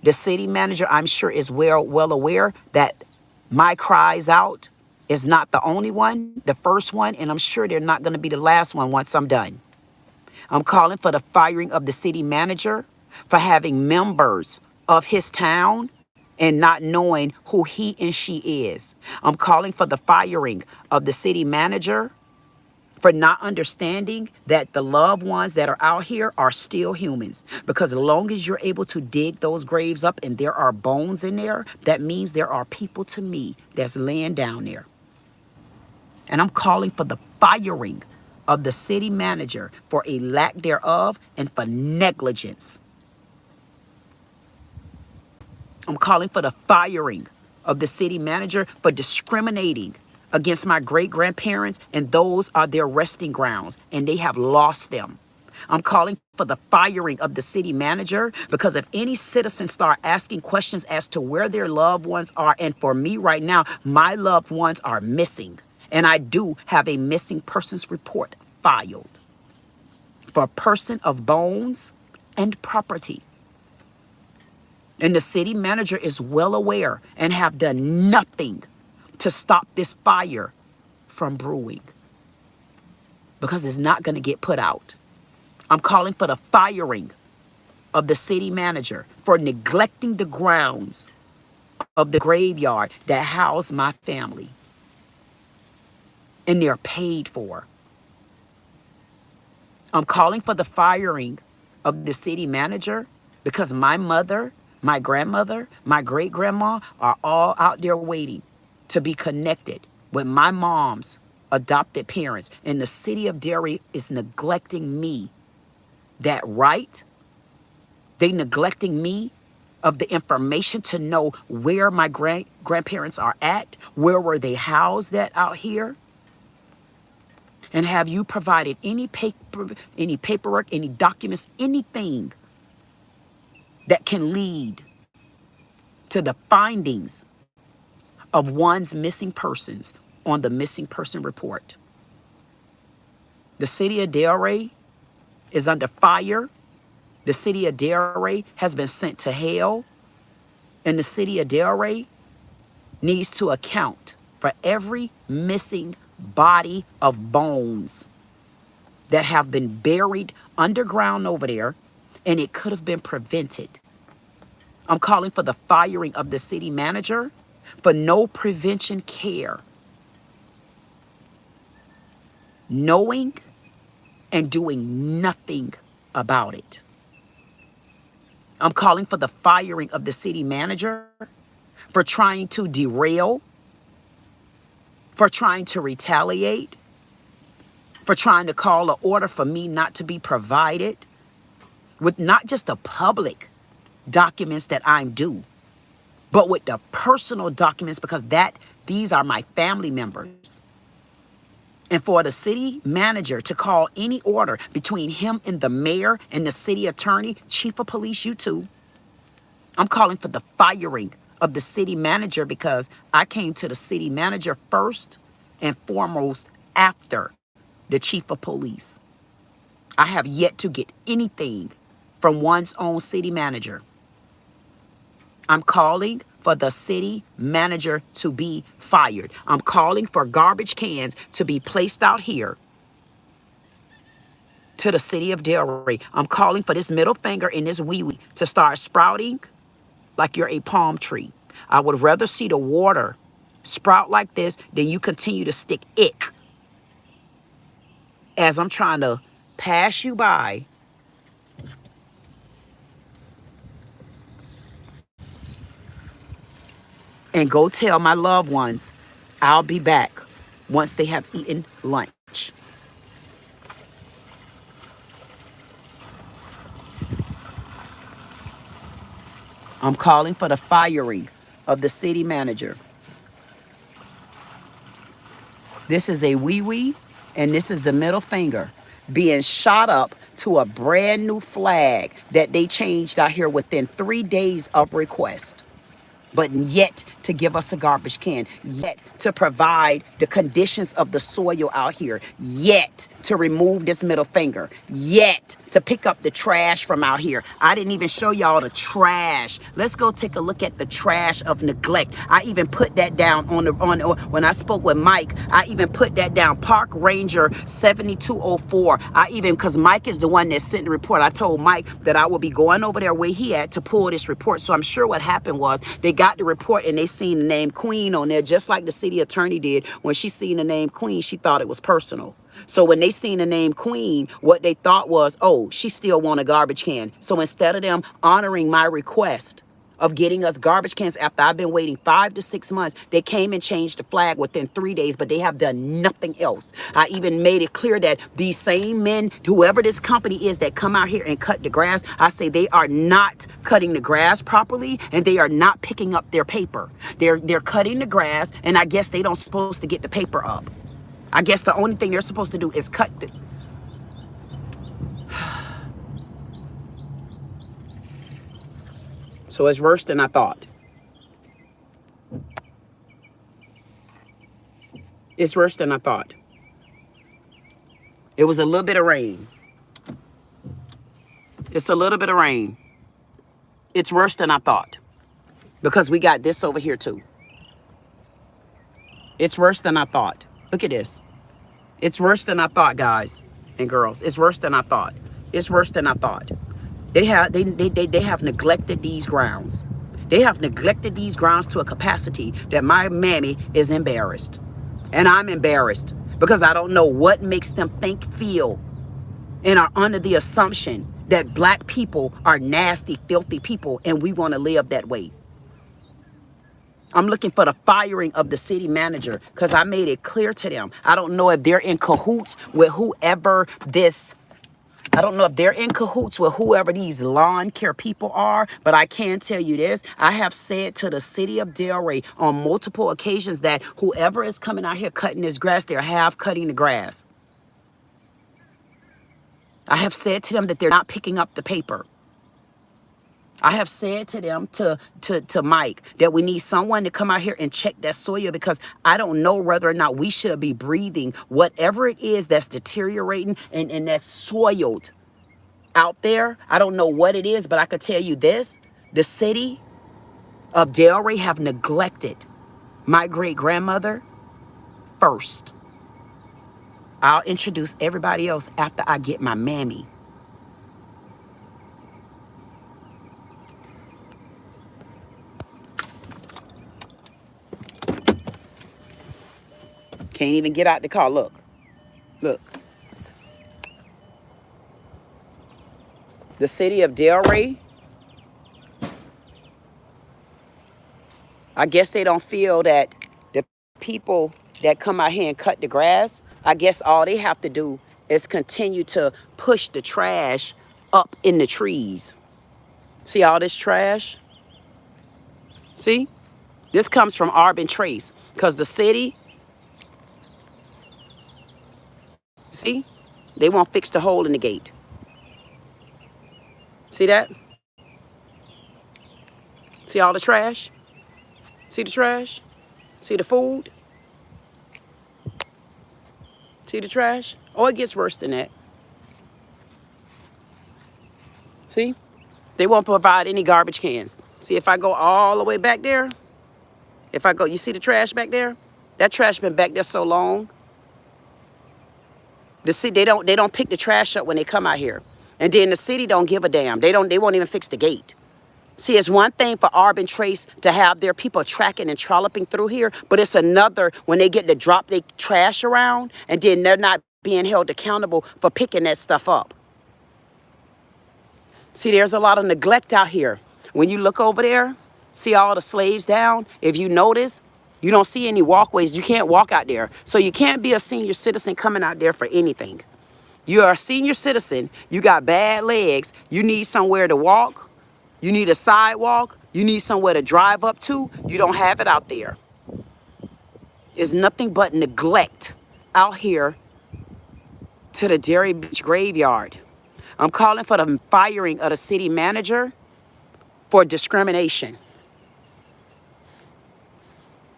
The city manager, I'm sure, is well aware that my cries out is not the only one, the first one, and I'm sure they're not going to be the last one once I'm done. I'm calling for the firing of the city manager for having members of his town and not knowing who he and she is. I'm calling for the firing of the city manager for not understanding that the loved ones that are out here are still humans. Because as long as you're able to dig those graves up and there are bones in there, that means there are people to me that's laying down there. And I'm calling for the firing of the city manager for a lack thereof and for negligence. I'm calling for the firing of the city manager for discriminating against my great-grandparents, and those are their resting grounds, and they have lost them. I'm calling for the firing of the city manager because if any citizens start asking questions as to where their loved ones are, and for me right now, my loved ones are missing, and I do have a missing persons report filed for a person of bones and property. And the city manager is well aware and have done nothing to stop this fire from brewing because it's not going to get put out. I'm calling for the firing of the city manager for neglecting the grounds of the graveyard that housed my family. And they're paid for. I'm calling for the firing of the city manager because my mother, my grandmother, my great-grandma are all out there waiting to be connected with my mom's adopted parents. And the city of Delray is neglecting me. That right? They neglecting me of the information to know where my grandparents are at, where were they housed at out here? And have you provided any paperwork, any documents, anything that can lead to the findings of one's missing persons on the missing person report? The city of Delray is under fire. The city of Delray has been sent to hell. And the city of Delray needs to account for every missing body of bones that have been buried underground over there, and it could have been prevented. I'm calling for the firing of the city manager for no prevention care, knowing and doing nothing about it. I'm calling for the firing of the city manager for trying to derail, for trying to retaliate, for trying to call an order for me not to be provided with not just the public documents that I'm due, but with the personal documents, because these are my family members. And for the city manager to call any order between him and the mayor and the city attorney, chief of police, you too. I'm calling for the firing of the city manager because I came to the city manager first and foremost after the chief of police. I have yet to get anything from one's own city manager. I'm calling for the city manager to be fired. I'm calling for garbage cans to be placed out here to the city of Delray. I'm calling for this middle finger and this wee-wee to start sprouting like you're a palm tree. I would rather see the water sprout like this than you continue to stick ick as I'm trying to pass you by and go tell my loved ones I'll be back once they have eaten lunch. I'm calling for the firing of the city manager. This is a wee-wee, and this is the middle finger being shot up to a brand new flag that they changed out here within 3 days of request. But yet to give us a garbage can, yet to provide the conditions of the soil out here, yet to remove this middle finger, yet to pick up the trash from out here. I didn't even show y'all the trash. Let's go take a look at the trash of neglect. I even put that down on when I spoke with Mike. I even put that down, Park Ranger 7204. Because Mike is the one that sent the report. I told Mike that I will be going over there where he at to pull this report. So I'm sure what happened was they got the report and they seen the name KWeen on there, just like the city attorney did. When she seen the name KWeen, she thought it was personal. So when they seen the name KWeen, what they thought was, oh, she still want a garbage can. So instead of them honoring my request of getting us garbage cans after I've been waiting 5 to 6 months. They came and changed the flag within 3 days, but they have done nothing else. I even made it clear that these same men, whoever this company is that come out here and cut the grass, I say they are not cutting the grass properly and they are not picking up their paper. They're cutting the grass, and I guess they don't supposed to get the paper up. I guess the only thing they're supposed to do is cut the... So it's worse than I thought. It's worse than I thought. It was a little bit of rain. It's a little bit of rain. It's worse than I thought. Because we got this over here too. It's worse than I thought. Look at this. It's worse than I thought, guys and girls. It's worse than I thought. It's worse than I thought. They have neglected these grounds. They have neglected these grounds to a capacity that my mammy is embarrassed. And I'm embarrassed because I don't know what makes them think, feel, and are under the assumption that black people are nasty, filthy people and we want to live that way. I'm looking for the firing of the city manager because I made it clear to them. I don't know if they're in cahoots with whoever this... I don't know if they're in cahoots with whoever these lawn care people are, but I can tell you this. I have said to the city of Delray on multiple occasions that whoever is coming out here cutting this grass, they're half cutting the grass. I have said to them that they're not picking up the paper. I have said to them, to Mike, that we need someone to come out here and check that soil because I don't know whether or not we should be breathing whatever it is that's deteriorating and that's soiled out there. I don't know what it is, but I could tell you this. The city of Delray have neglected my great-grandmother first. I'll introduce everybody else after I get my mammy. Can't even get out the car. Look. Look. The city of Delray, I guess they don't feel that the people that come out here and cut the grass, I guess all they have to do is continue to push the trash up in the trees. See all this trash? See? This comes from Arbin Trace because the city... See? They won't fix the hole in the gate. See that? See all the trash? See the trash? See the food? See the trash? Oh, it gets worse than that. See? They won't provide any garbage cans. See, if I go all the way back there, if I go, you see the trash back there? That trash been back there so long. The city, they don't pick the trash up when they come out here. And then the city don't give a damn. They won't even fix the gate. See, it's one thing for Arbin Trace to have their people tracking and trolloping through here, but it's another when they get to drop their trash around and then they're not being held accountable for picking that stuff up. See, there's a lot of neglect out here. When you look over there, see all the slaves down, if you notice, you don't see any walkways. You can't walk out there. So you can't be a senior citizen coming out there for anything. You're a senior citizen. You got bad legs. You need somewhere to walk. You need a sidewalk. You need somewhere to drive up to. You don't have it out there. It's nothing but neglect out here to the Delray Beach graveyard. I'm calling for the firing of the city manager for discrimination.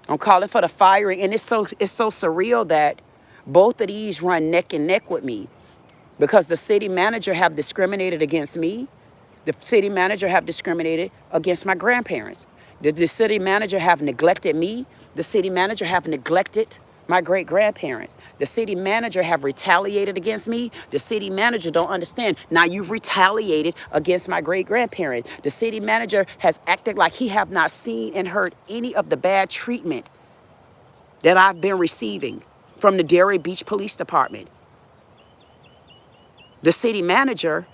I'm calling for the firing, and it's so surreal that both of these run neck and neck with me because the city manager have discriminated against me. The city manager have discriminated against my grandparents. The city manager have neglected me. The city manager have neglected my great-grandparents. The city manager have retaliated against me. The city manager don't understand. Now you've retaliated against my great-grandparents. The city manager has acted like he have not seen and heard any of the bad treatment that I've been receiving from the Delray Beach Police Department. The city manager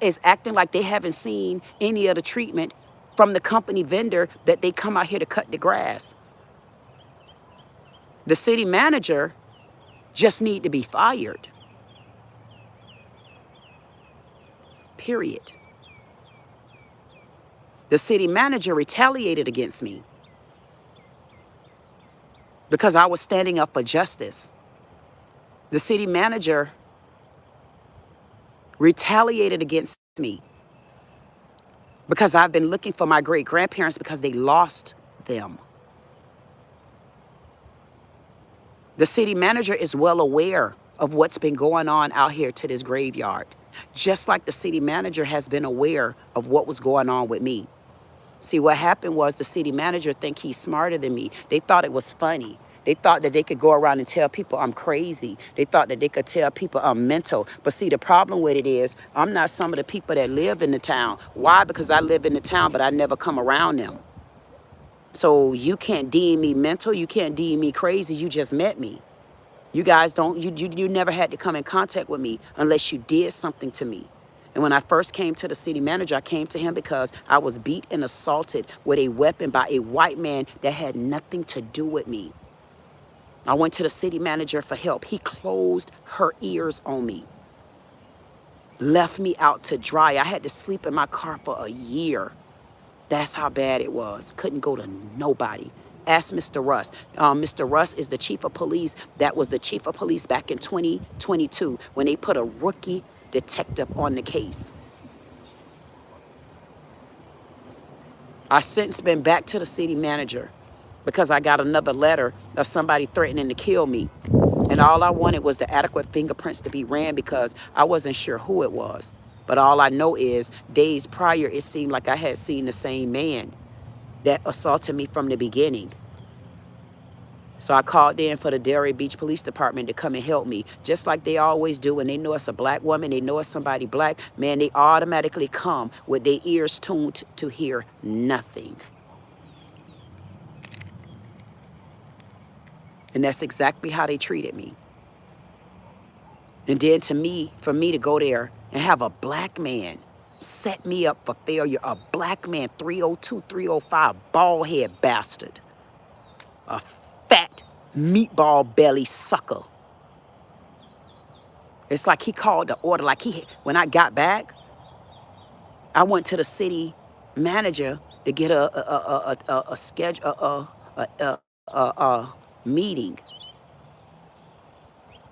is acting like they haven't seen any of the treatment from the company vendor that they come out here to cut the grass. The city manager just need to be fired. Period. The city manager retaliated against me because I was standing up for justice. The city manager retaliated against me because I've been looking for my great-grandparents because they lost them. The city manager is well aware of what's been going on out here to this graveyard, just like the city manager has been aware of what was going on with me. See, what happened was the city manager think he's smarter than me. They thought it was funny. They thought that they could go around and tell people I'm crazy. They thought that they could tell people I'm mental. But see, the problem with it is I'm not some of the people that live in the town. Why? Because I live in the town, but I never come around them. So you can't deem me mental. You can't deem me crazy. You just met me. You guys don't, you never had to come in contact with me unless you did something to me. And when I first came to the city manager, I came to him because I was beat and assaulted with a weapon by a white man that had nothing to do with me. I went to the city manager for help. He closed her ears on me, left me out to dry. I had to sleep in my car for a year. That's how bad it was. Couldn't go to nobody. Ask Mr. Russ. Mr. Russ is the chief of police. That was the chief of police back in 2022 when they put a rookie detective on the case. I since been back to the city manager because I got another letter of somebody threatening to kill me. And all I wanted was the adequate fingerprints to be ran because I wasn't sure who it was. But all I know is days prior, it seemed like I had seen the same man that assaulted me from the beginning. So I called in for the Delray Beach Police Department to come and help me, just like they always do. When they know it's a black woman, they know it's somebody black, man, they automatically come with their ears tuned to hear nothing. And that's exactly how they treated me. And then for me to go there and have a black man set me up for failure, a black man, 302, 305, bald head bastard, a fat meatball belly sucker. It's like he called the order. Like when I got back, I went to the city manager to get a schedule, a meeting.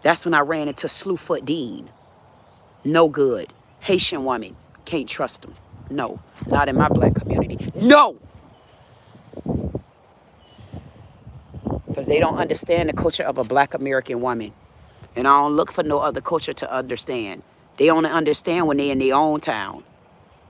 That's when I ran into Slewfoot Dean. No good. Haitian woman. Can't trust him. No. Not in my black community. No! Because they don't understand the culture of a black American woman. And I don't look for no other culture to understand. They only understand when they're in their own town.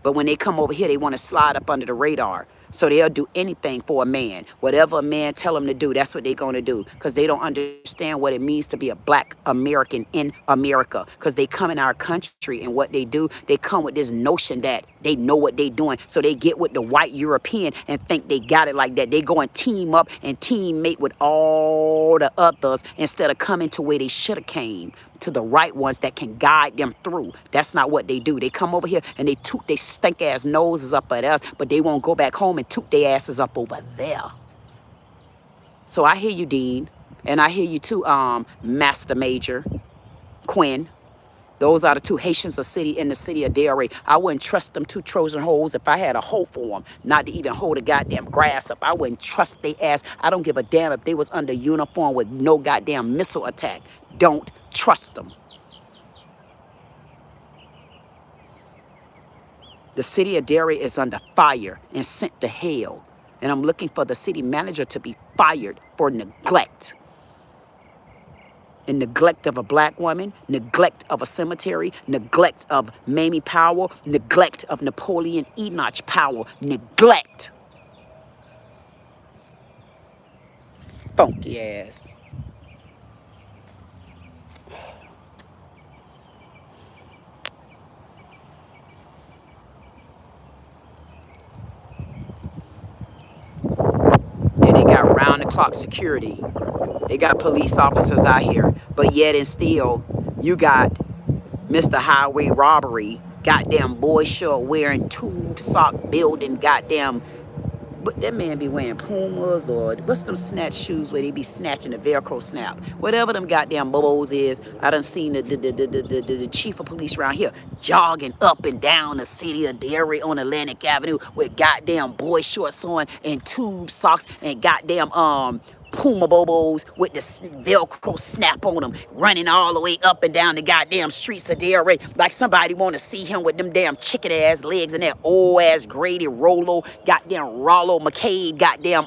But when they come over here, they want to slide up under the radar. So they'll do anything for a man. Whatever a man tell them to do, that's what they're going to do. Because they don't understand what it means to be a black American in America. Because they come in our country and what they do, they come with this notion that they know what they're doing. So they get with the white European and think they got it like that. They go and team up and teammate with all the others instead of coming to where they should have came, to the right ones that can guide them through. That's not what they do. They come over here and they toot their stink ass noses up at us, but they won't go back home and toot their asses up over there. So I hear you, Dean, and I hear you too, Master Major Quinn. Those are the two Haitians in the city of Delray. I wouldn't trust them two Trojan hoes if I had a hoe for them, not to even hold a goddamn grass up. I wouldn't trust their ass. I don't give a damn if they was under uniform with no goddamn missile attack. Don't trust them. The city of Delray is under fire and sent to hell. And I'm looking for the city manager to be fired for neglect. And neglect of a black woman, neglect of a cemetery, neglect of Mamie Powell, neglect of Napoleon Enoch Powell, neglect. Funky ass. Then they got round-the-clock security. They got police officers out here, but yet and still, you got Mr. Highway Robbery goddamn boy short wearing tube sock building goddamn. But that man be wearing Pumas or what's them snatch shoes where they be snatching the Velcro snap. Whatever them goddamn bobos is, I done seen the chief of police around here jogging up and down the city of Delray on Atlantic Avenue with goddamn boy shorts on and tube socks and goddamn Puma bobos with the Velcro snap on them, running all the way up and down the goddamn streets of Delray like somebody want to see him with them damn chicken ass legs and that old ass Grady Rollo, goddamn Rollo McCabe, goddamn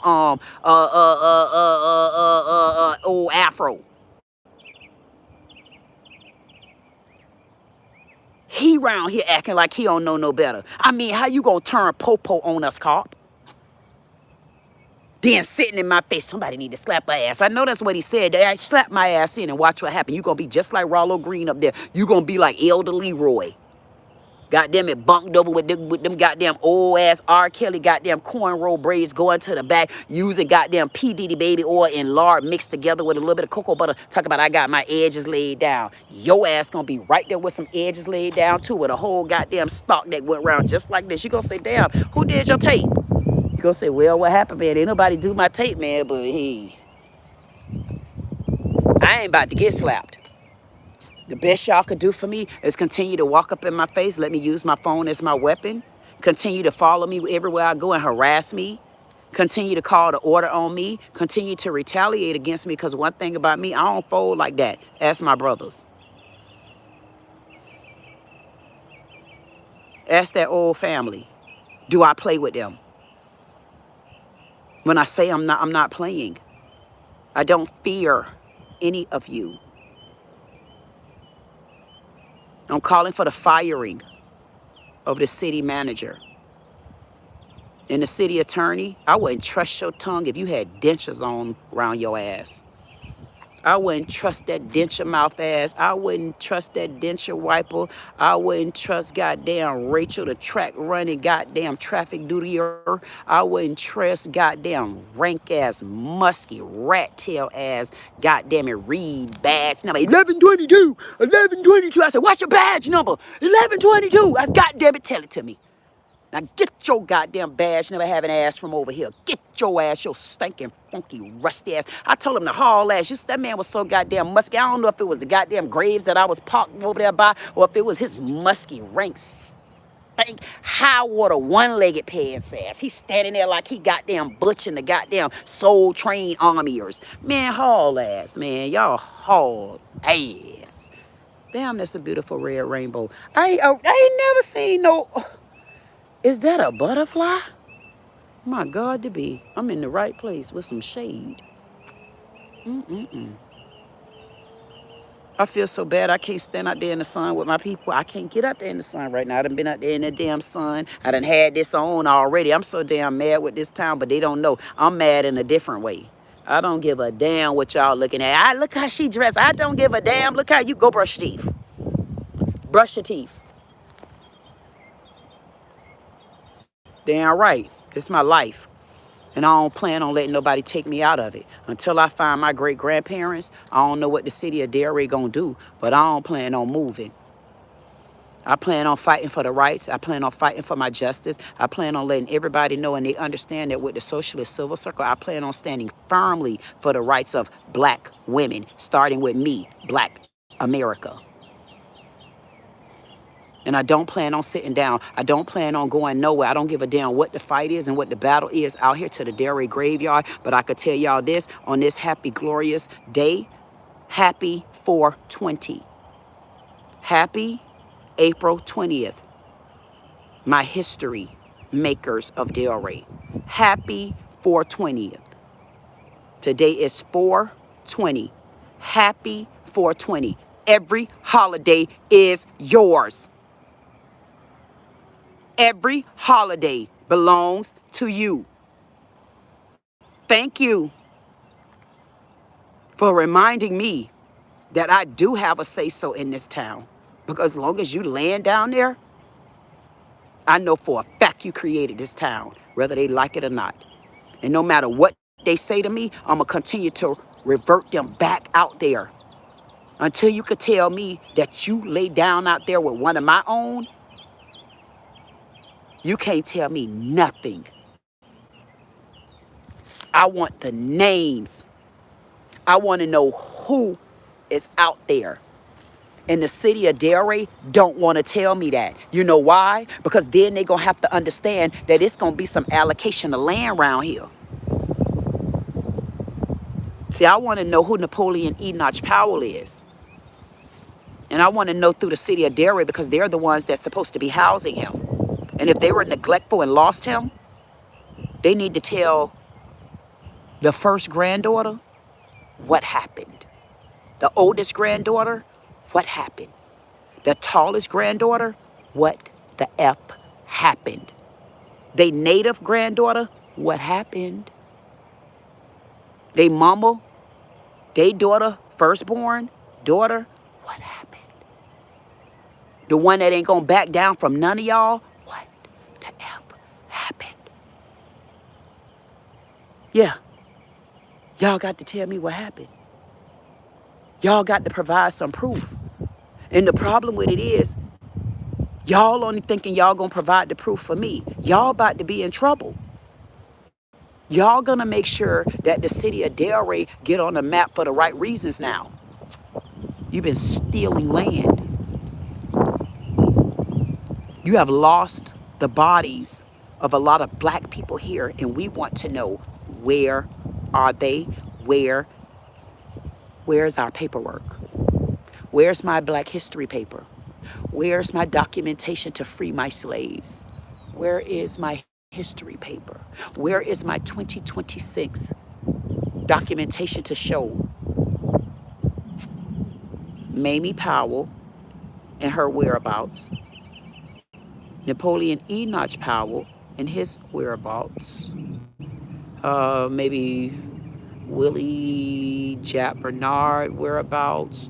old afro. He round here acting like he don't know no better. I mean, how you gonna turn popo on us, cop? Then sitting in my face, somebody need to slap my ass. I know that's what he said. I slap my ass in and watch what happens. You gonna be just like Rollo Green up there. You gonna be like Elder Leroy. Goddamn it, bunked over with them goddamn old ass R. Kelly goddamn cornrow braids going to the back, using goddamn P. Diddy baby oil and lard mixed together with a little bit of cocoa butter. Talk about I got my edges laid down. Your ass gonna be right there with some edges laid down too, with a whole goddamn stalk that went around just like this. You gonna say, damn, who did your tape? You gonna say, well, what happened, man? Ain't nobody do my tape, man, but hey, I ain't about to get slapped. The best y'all could do for me is continue to walk up in my face, let me use my phone as my weapon, continue to follow me everywhere I go and harass me, continue to call the order on me, continue to retaliate against me, because one thing about me, I don't fold like that. Ask my brothers. Ask that old family. Do I play with them? When I say I'm not playing. I don't fear any of you. I'm calling for the firing of the city manager. And the city attorney, I wouldn't trust your tongue if you had dentures on around your ass. I wouldn't trust that denture mouth ass. I wouldn't trust that denture wiper. I wouldn't trust goddamn Rachel, the track running goddamn traffic duty-er. I wouldn't trust goddamn rank ass, musky, rat tail ass, goddamn it, Reed badge number 1122, 1122. I said, what's your badge number? 1122. I goddamn it, tell it to me. Now get your goddamn badge number having ass from over here. Get your ass, your stinking, funky, rusty ass. I told him to haul ass. That man was so goddamn musky. I don't know if it was the goddamn graves that I was parked over there by or if it was his musky, rank, stink, high water, one-legged pants ass. He's standing there like he goddamn butchering the goddamn Soul Train armiers. Man, haul ass, man. Y'all haul ass. Damn, that's a beautiful red rainbow. I ain't never seen no... Is that a butterfly? My God, to be. I'm in the right place with some shade. I feel so bad I can't stand out there in the sun with my people. I can't get out there in the sun right now. I done been out there in the damn sun. I done had this on already. I'm so damn mad with this town, but they don't know. I'm mad in a different way. I don't give a damn what y'all looking at. Look how she dressed. I don't give a damn. Look how you go brush your teeth. Brush your teeth. Damn right. It's my life. And I don't plan on letting nobody take me out of it. Until I find my great-grandparents, I don't know what the city of Delray gonna do, but I don't plan on moving. I plan on fighting for the rights. I plan on fighting for my justice. I plan on letting everybody know and they understand that with the Socialist Silver Circle, I plan on standing firmly for the rights of black women, starting with me, Black America. And I don't plan on sitting down. I don't plan on going nowhere. I don't give a damn what the fight is and what the battle is out here to the Delray graveyard. But I could tell y'all this, on this happy, glorious day, happy 420. Happy April 20th. My history makers of Delray. Happy 420th. Today is 420. Happy 420. Every holiday is yours. Every holiday belongs to you. Thank you for reminding me that I do have a say-so in this town. Because as long as you laying down there, I know for a fact you created this town, whether they like it or not. And no matter what they say to me, I'm going to continue to revert them back out there. Until you could tell me that you lay down out there with one of my own, You can't tell me nothing. I want the names. I want to know who is out there. And the city of Delray don't want to tell me that. You know why? Because then they're going to have to understand that it's going to be some allocation of land around here. See, I want to know who Napoleon Enoch Powell is. And I want to know through the city of Delray because they're the ones that's supposed to be housing him. And if they were neglectful and lost him, they need to tell the first granddaughter what happened. The oldest granddaughter, what happened. The tallest granddaughter, what the F happened. They native granddaughter, what happened. They mama, they daughter, firstborn daughter, what happened. The one that ain't gonna back down from none of y'all, what the F happened. Yeah, y'all got to tell me what happened. Y'all got to provide some proof. And the problem with it is, y'all only thinking y'all gonna provide the proof for me. Y'all about to be in trouble. Y'all gonna make sure that the city of Delray get on the map for the right reasons now. You've been stealing land. You have lost the bodies of a lot of black people here, and we want to know, where are they? Where's our paperwork? Where's my Black History paper? Where's my documentation to free my slaves? Where is my history paper? Where is my 2026 documentation to show Mamie Powell and her whereabouts, Napoleon Enoch Powell and his whereabouts, maybe Willie Jack Bernard whereabouts,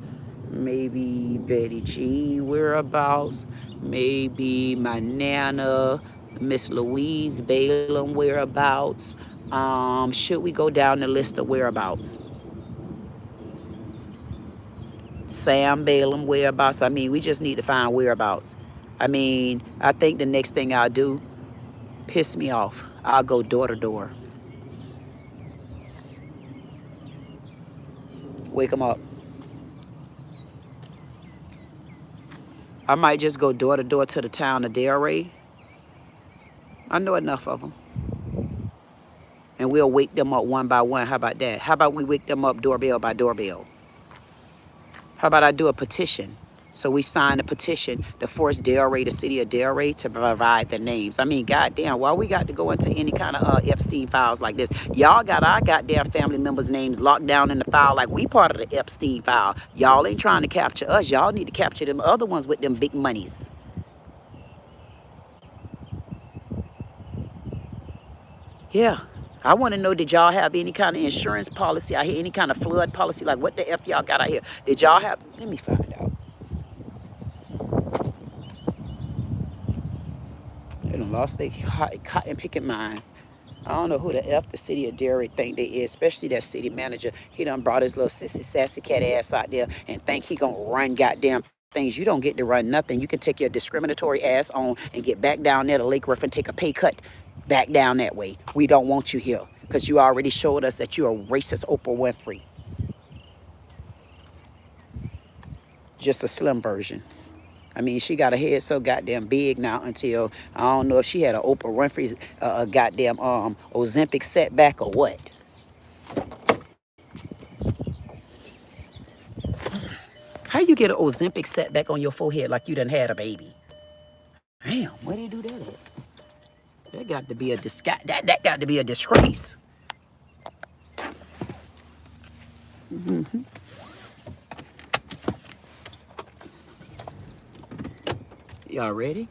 maybe Betty Jean whereabouts, maybe my Nana, Miss Louise Balaam whereabouts. Should we go down the list of whereabouts? Sam Balaam whereabouts. I mean, we just need to find whereabouts. I mean, I think the next thing I'll do, piss me off, I'll go door to door. Wake them up. I might just go door to door to the town of Delray. I know enough of them. And we'll wake them up one by one. How about that? How about we wake them up doorbell by doorbell? How about I do a petition? So we sign a petition to force Delray, the city of Delray, to provide the names. I mean, goddamn, why we got to go into any kind of Epstein files like this? Y'all got our goddamn family members' names locked down in the file like we part of the Epstein file. Y'all ain't trying to capture us. Y'all need to capture them other ones with them big monies. Yeah. I want to know, did y'all have any kind of insurance policy out here, any kind of flood policy? Like, what the F y'all got out here? Did y'all have, let me find out. They done lost their cotton picking mind. I don't know who the F the city of Delray think they is, especially that city manager. He done brought his little sissy sassy cat ass out there and think he gonna run goddamn things. You don't get to run nothing. You can take your discriminatory ass on and get back down there to Lake Worth and take a pay cut back down that way. We don't want you here because you already showed us that you're a racist Oprah Winfrey. Just a slim version. I mean, she got a head so goddamn big now until, I don't know if she had an Oprah Winfrey goddamn Ozempic setback or what. How you get an Ozempic setback on your forehead like you done had a baby? Damn, where do you do that at? That got to be a that got to be a disgrace. Mm-hmm. Y'all ready?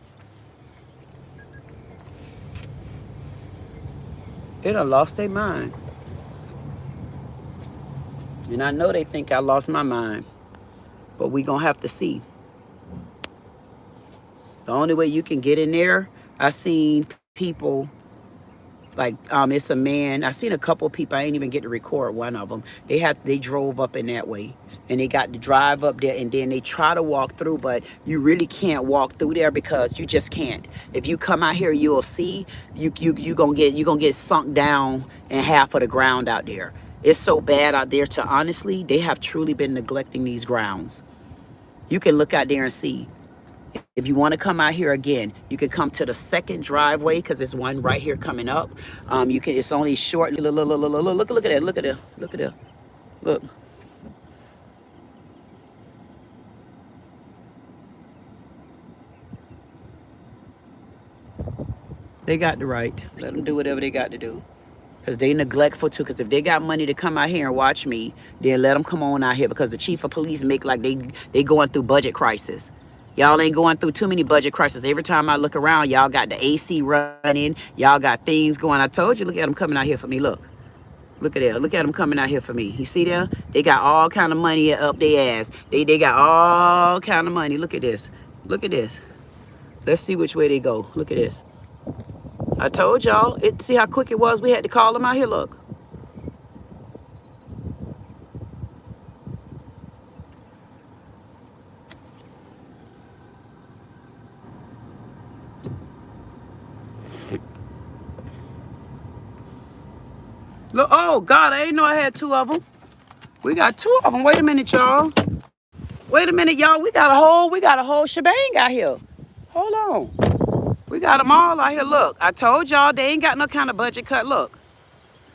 They done lost their mind. And I know they think I lost my mind. But we gonna have to see. The only way you can get in there, I seen people Like it's a man. I seen a couple of people. I ain't even get to record one of them. They drove up in that way, and they got to drive up there, and then they try to walk through, but you really can't walk through there because you just can't. If you come out here, you'll see you gonna get sunk down in half of the ground out there. It's so bad out there. To honestly, they have truly been neglecting these grounds. You can look out there and see. If you want to come out here again, you can come to the second driveway because there's one right here coming up. You can. It's only short. Look at that. Look at that. Look at that. Look. They got the right. Let them do whatever they got to do. Because they neglectful too. Because if they got money to come out here and watch me, then let them come on out here. Because the chief of police make like they going through budget crisis. Y'all ain't going through too many budget crises. Every time I look around, y'all got the AC running. Y'all got things going. I told you, look at them coming out here for me. Look. Look at that. Look at them coming out here for me. You see there? They got all kind of money up their ass. They got all kind of money. Look at this. Look at this. Let's see which way they go. Look at this. I told y'all. See how quick it was? We had to call them out here. Look. Look. Oh, God. I ain't know I had two of them. We got two of them. Wait a minute, y'all. Wait a minute, y'all. We got a whole shebang out here. Hold on. We got them all out here. Look. I told y'all they ain't got no kind of budget cut. Look.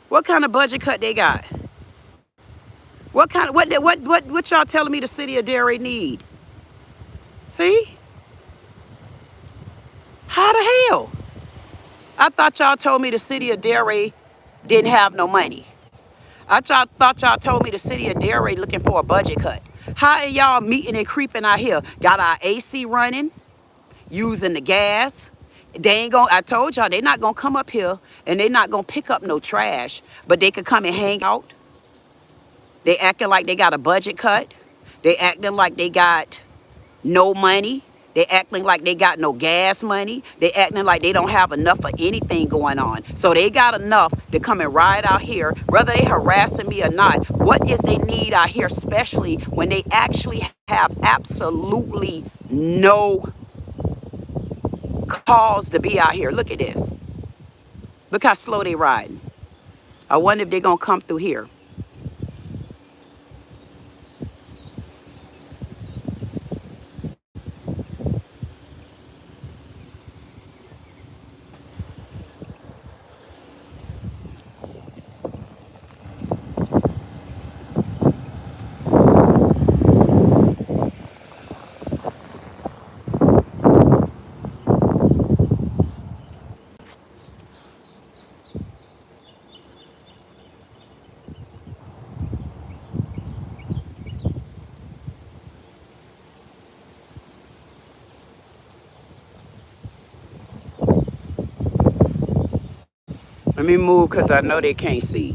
What kind of budget cut they got? What kind of what y'all telling me the city of Delray need? See? How the hell? I thought y'all told me the city of Delray didn't have no money. Thought y'all told me the city of Delray looking for a budget cut. How are y'all meeting and creeping out here? Got our AC running, using the gas. They ain't gonna, I told y'all they not gonna come up here and they not gonna pick up no trash, but they could come and hang out. They acting like they got a budget cut. They acting like they got no money. They acting like they got no gas money. They acting like they don't have enough of anything going on. So they got enough to come and ride out here, whether they harassing me or not. What is they need out here, especially when they actually have absolutely no cause to be out here? Look at this. Look how slow they riding. I wonder if they're gonna come through here. Let me move because I know they can't see.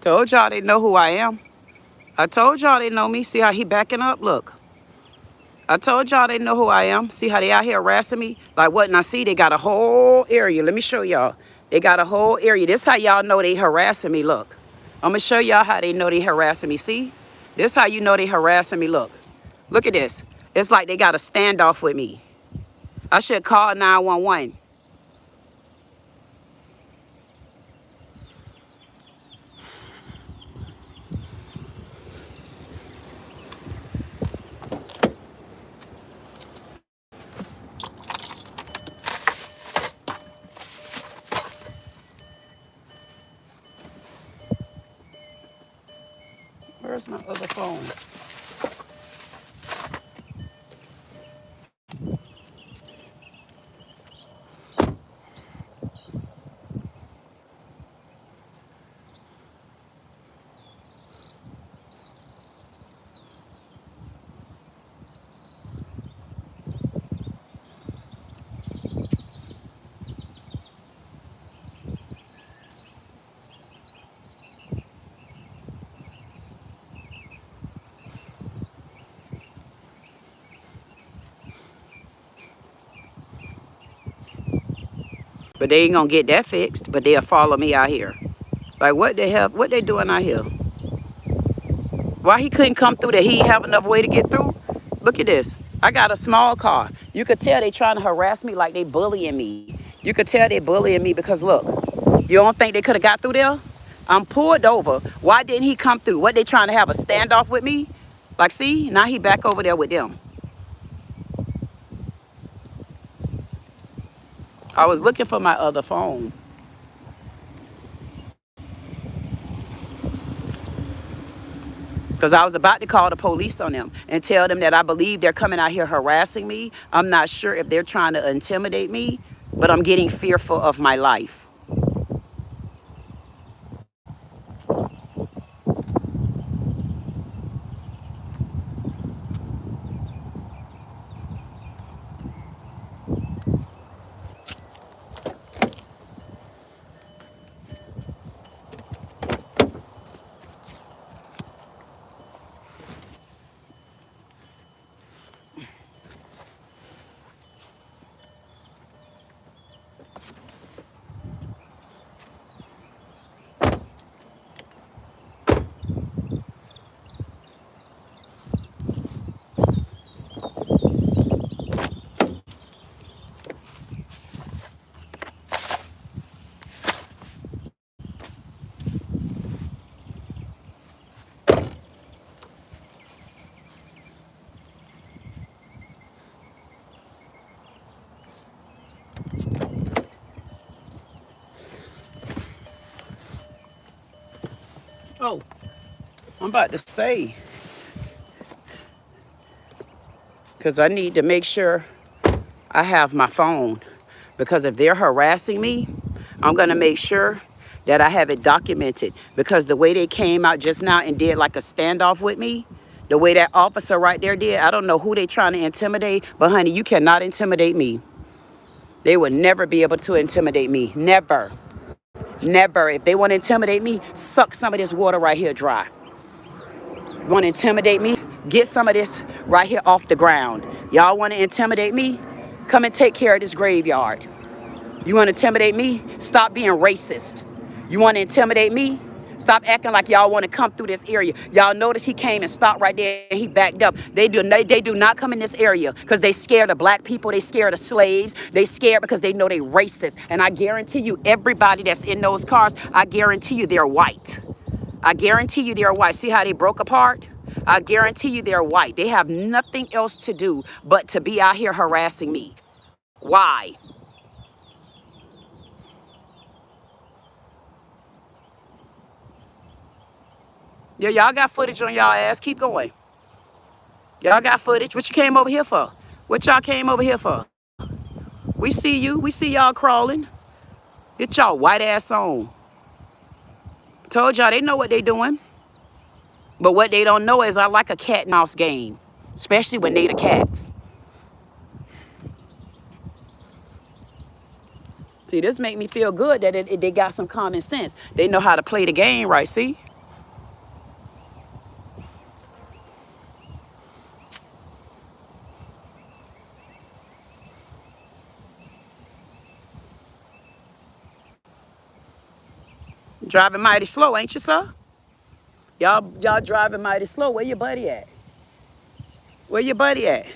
Told y'all they know who I am. I told y'all they know me. See how he backing up? Look. I told y'all they know who I am. See how they out here harassing me? Like what? Now see, they got a whole area. Let me show y'all. They got a whole area. This how y'all know they harassing me. Look. I'm going to show y'all how they know they harassing me. See? This how you know they harassing me. Look. Look at this. It's like they got a standoff with me. I should call 911. Where's my other phone? But they ain't gonna get that fixed. But they'll follow me out here. Like what the hell? What they doing out here? Why he couldn't come through? That he have enough way to get through? Look at this. I got a small car. You could tell they trying to harass me like they bullying me. You could tell they bullying me because look, you don't think they could have got through there? I'm pulled over. Why didn't he come through? What, they trying to have a standoff with me? Like, see, now he back over there with them. I was looking for my other phone. Because I was about to call the police on them and tell them that I believe they're coming out here harassing me. I'm not sure if they're trying to intimidate me, but I'm getting fearful of my life. Oh, I'm about to say, because I need to make sure I have my phone. Because if they're harassing me, I'm going to make sure that I have it documented. Because the way they came out just now and did like a standoff with me, the way that officer right there did, I don't know who they trying to intimidate, but honey, you cannot intimidate me. They would never be able to intimidate me. Never. Never. If they want to intimidate me, suck some of this water right here dry. Want to intimidate me? Get some of this right here off the ground. Y'all want to intimidate me? Come and take care of this graveyard. You want to intimidate me? Stop being racist. You want to intimidate me? Stop acting like y'all want to come through this area. Y'all notice he came and stopped right there and he backed up. They do not come in this area because they scared of black people. They scared of slaves. They scared because they know they racist. And I guarantee you, everybody that's in those cars, I guarantee you they're white. I guarantee you they're white. See how they broke apart? I guarantee you they're white. They have nothing else to do but to be out here harassing me. Why? Yeah, y'all got footage on y'all ass. Keep going. Y'all got footage. What you came over here for? What y'all came over here for? We see you. We see y'all crawling. Get y'all white ass on. Told y'all they know what they doing. But what they don't know is I like a cat and mouse game. Especially when they the cats. See, this make me feel good that they got some common sense. They know how to play the game right, see? Driving mighty slow, ain't you, sir? Y'all driving mighty slow. Where your buddy at? Where your buddy at?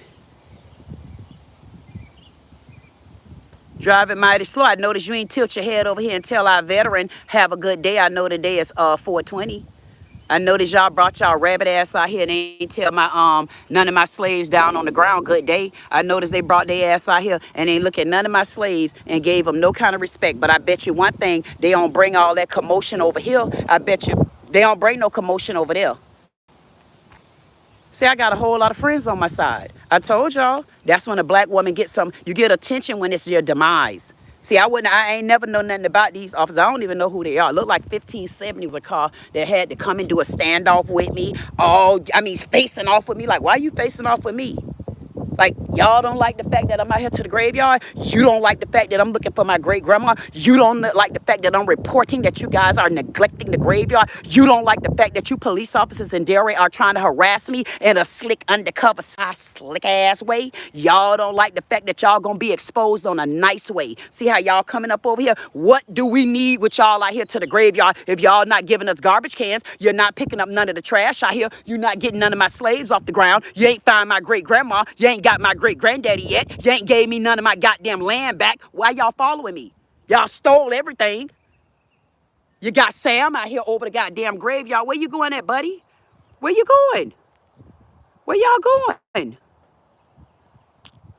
Driving mighty slow. I noticed you ain't tilt your head over here and tell our veteran, have a good day. I know today is 420. I noticed y'all brought y'all rabbit ass out here and they ain't tell my none of my slaves down on the ground good day. I noticed they brought their ass out here and they look at none of my slaves and gave them no kind of respect. But I bet you one thing, they don't bring all that commotion over here. I bet you they don't bring no commotion over there. See, I got a whole lot of friends on my side. I told y'all, that's when a black woman gets some, you get attention when it's your demise. See, I ain't never know nothing about these officers. I don't even know who they are. Look like 1570 was a car that had to come and do a standoff with me. Oh, I mean, facing off with me. Like, why are you facing off with me? Like, y'all don't like the fact that I'm out here to the graveyard. You don't like the fact that I'm looking for my great grandma. You don't like the fact that I'm reporting that you guys are neglecting the graveyard. You don't like the fact that you police officers in Delray are trying to harass me in a slick, undercover, slick ass way. Y'all don't like the fact that y'all gonna be exposed on a nice way. See how y'all coming up over here? What do we need with y'all out here to the graveyard if y'all not giving us garbage cans? You're not picking up none of the trash out here. You're not getting none of my slaves off the ground. You ain't find my great grandma. You ain't got my great granddaddy yet. You ain't gave me none of my goddamn land back. Why y'all following me? Y'all stole everything. You got Sam out here over the goddamn graveyard. Where you going at, buddy? Where you going? Where y'all going?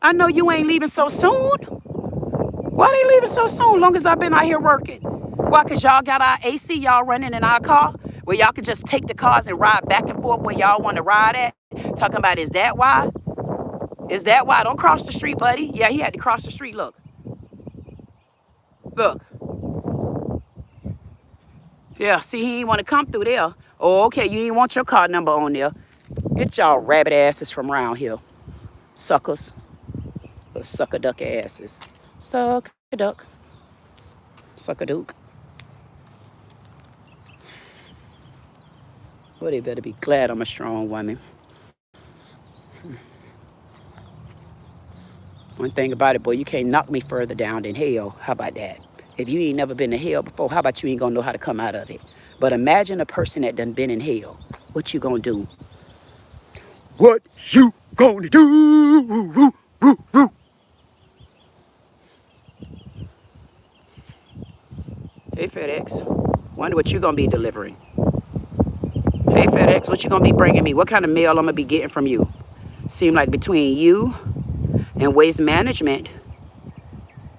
I know you ain't leaving so soon. Why they leaving so soon? Long as I've been out here working. Why? Because y'all got our AC y'all running in our car? Where y'all can just take the cars and ride back and forth where y'all want to ride at? Talking about, is that why? Is that why? Don't cross the street, buddy. Yeah, he had to cross the street. Look. Look. Yeah, see, he ain't want to come through there. Oh, okay, you ain't want your car number on there. Get y'all rabbit asses from around here. Suckers. Little sucker duck asses. Suck a duck. Suck a duke. Well, they better be glad I'm a strong woman. One thing about it, boy, you can't knock me further down than hell. How about that? If you ain't never been to hell before, how about you ain't gonna know how to come out of it? But imagine a person that done been in hell. What you gonna do? What you gonna do? Hey, FedEx. Wonder what you gonna be delivering. Hey, FedEx, what you gonna be bringing me? What kind of mail I'm gonna be getting from you? Seem like between you and waste management,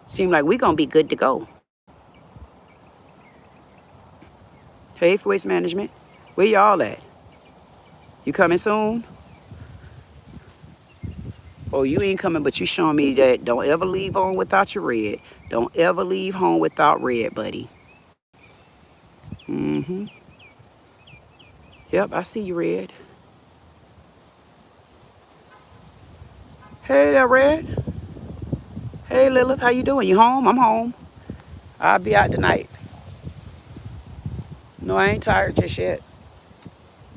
seem like we gonna be good to go. Hey, for waste management, where y'all at? You coming soon? Oh, you ain't coming, but you showing me that don't ever leave home without your red. Don't ever leave home without red, buddy. Mm-hmm. Yep, I see you, red. Hey there, red. Hey, Lilith, how you doing? You home? I'm home. I'll be out tonight. No, I ain't tired just yet.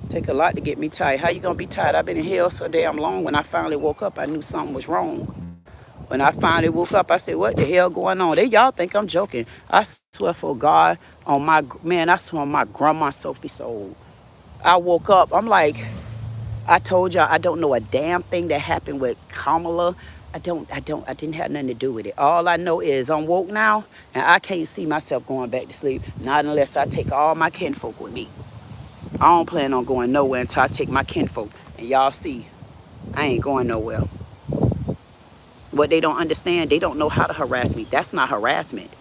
Take a lot to get me tired. How you gonna be tired? I've been in hell so damn long. When I finally woke up, I knew something was wrong. When I finally woke up, I said, what the hell going on? Y'all think I'm joking. I swear for God, on my, man, I swear on my grandma Sophie soul. I woke up, I'm like, I told y'all, I don't know a damn thing that happened with Kamala. I didn't have nothing to do with it. All I know is I'm woke now, and I can't see myself going back to sleep, not unless I take all my kinfolk with me. I don't plan on going nowhere until I take my kinfolk. And y'all see, I ain't going nowhere. What they don't understand, they don't know how to harass me. That's not harassment.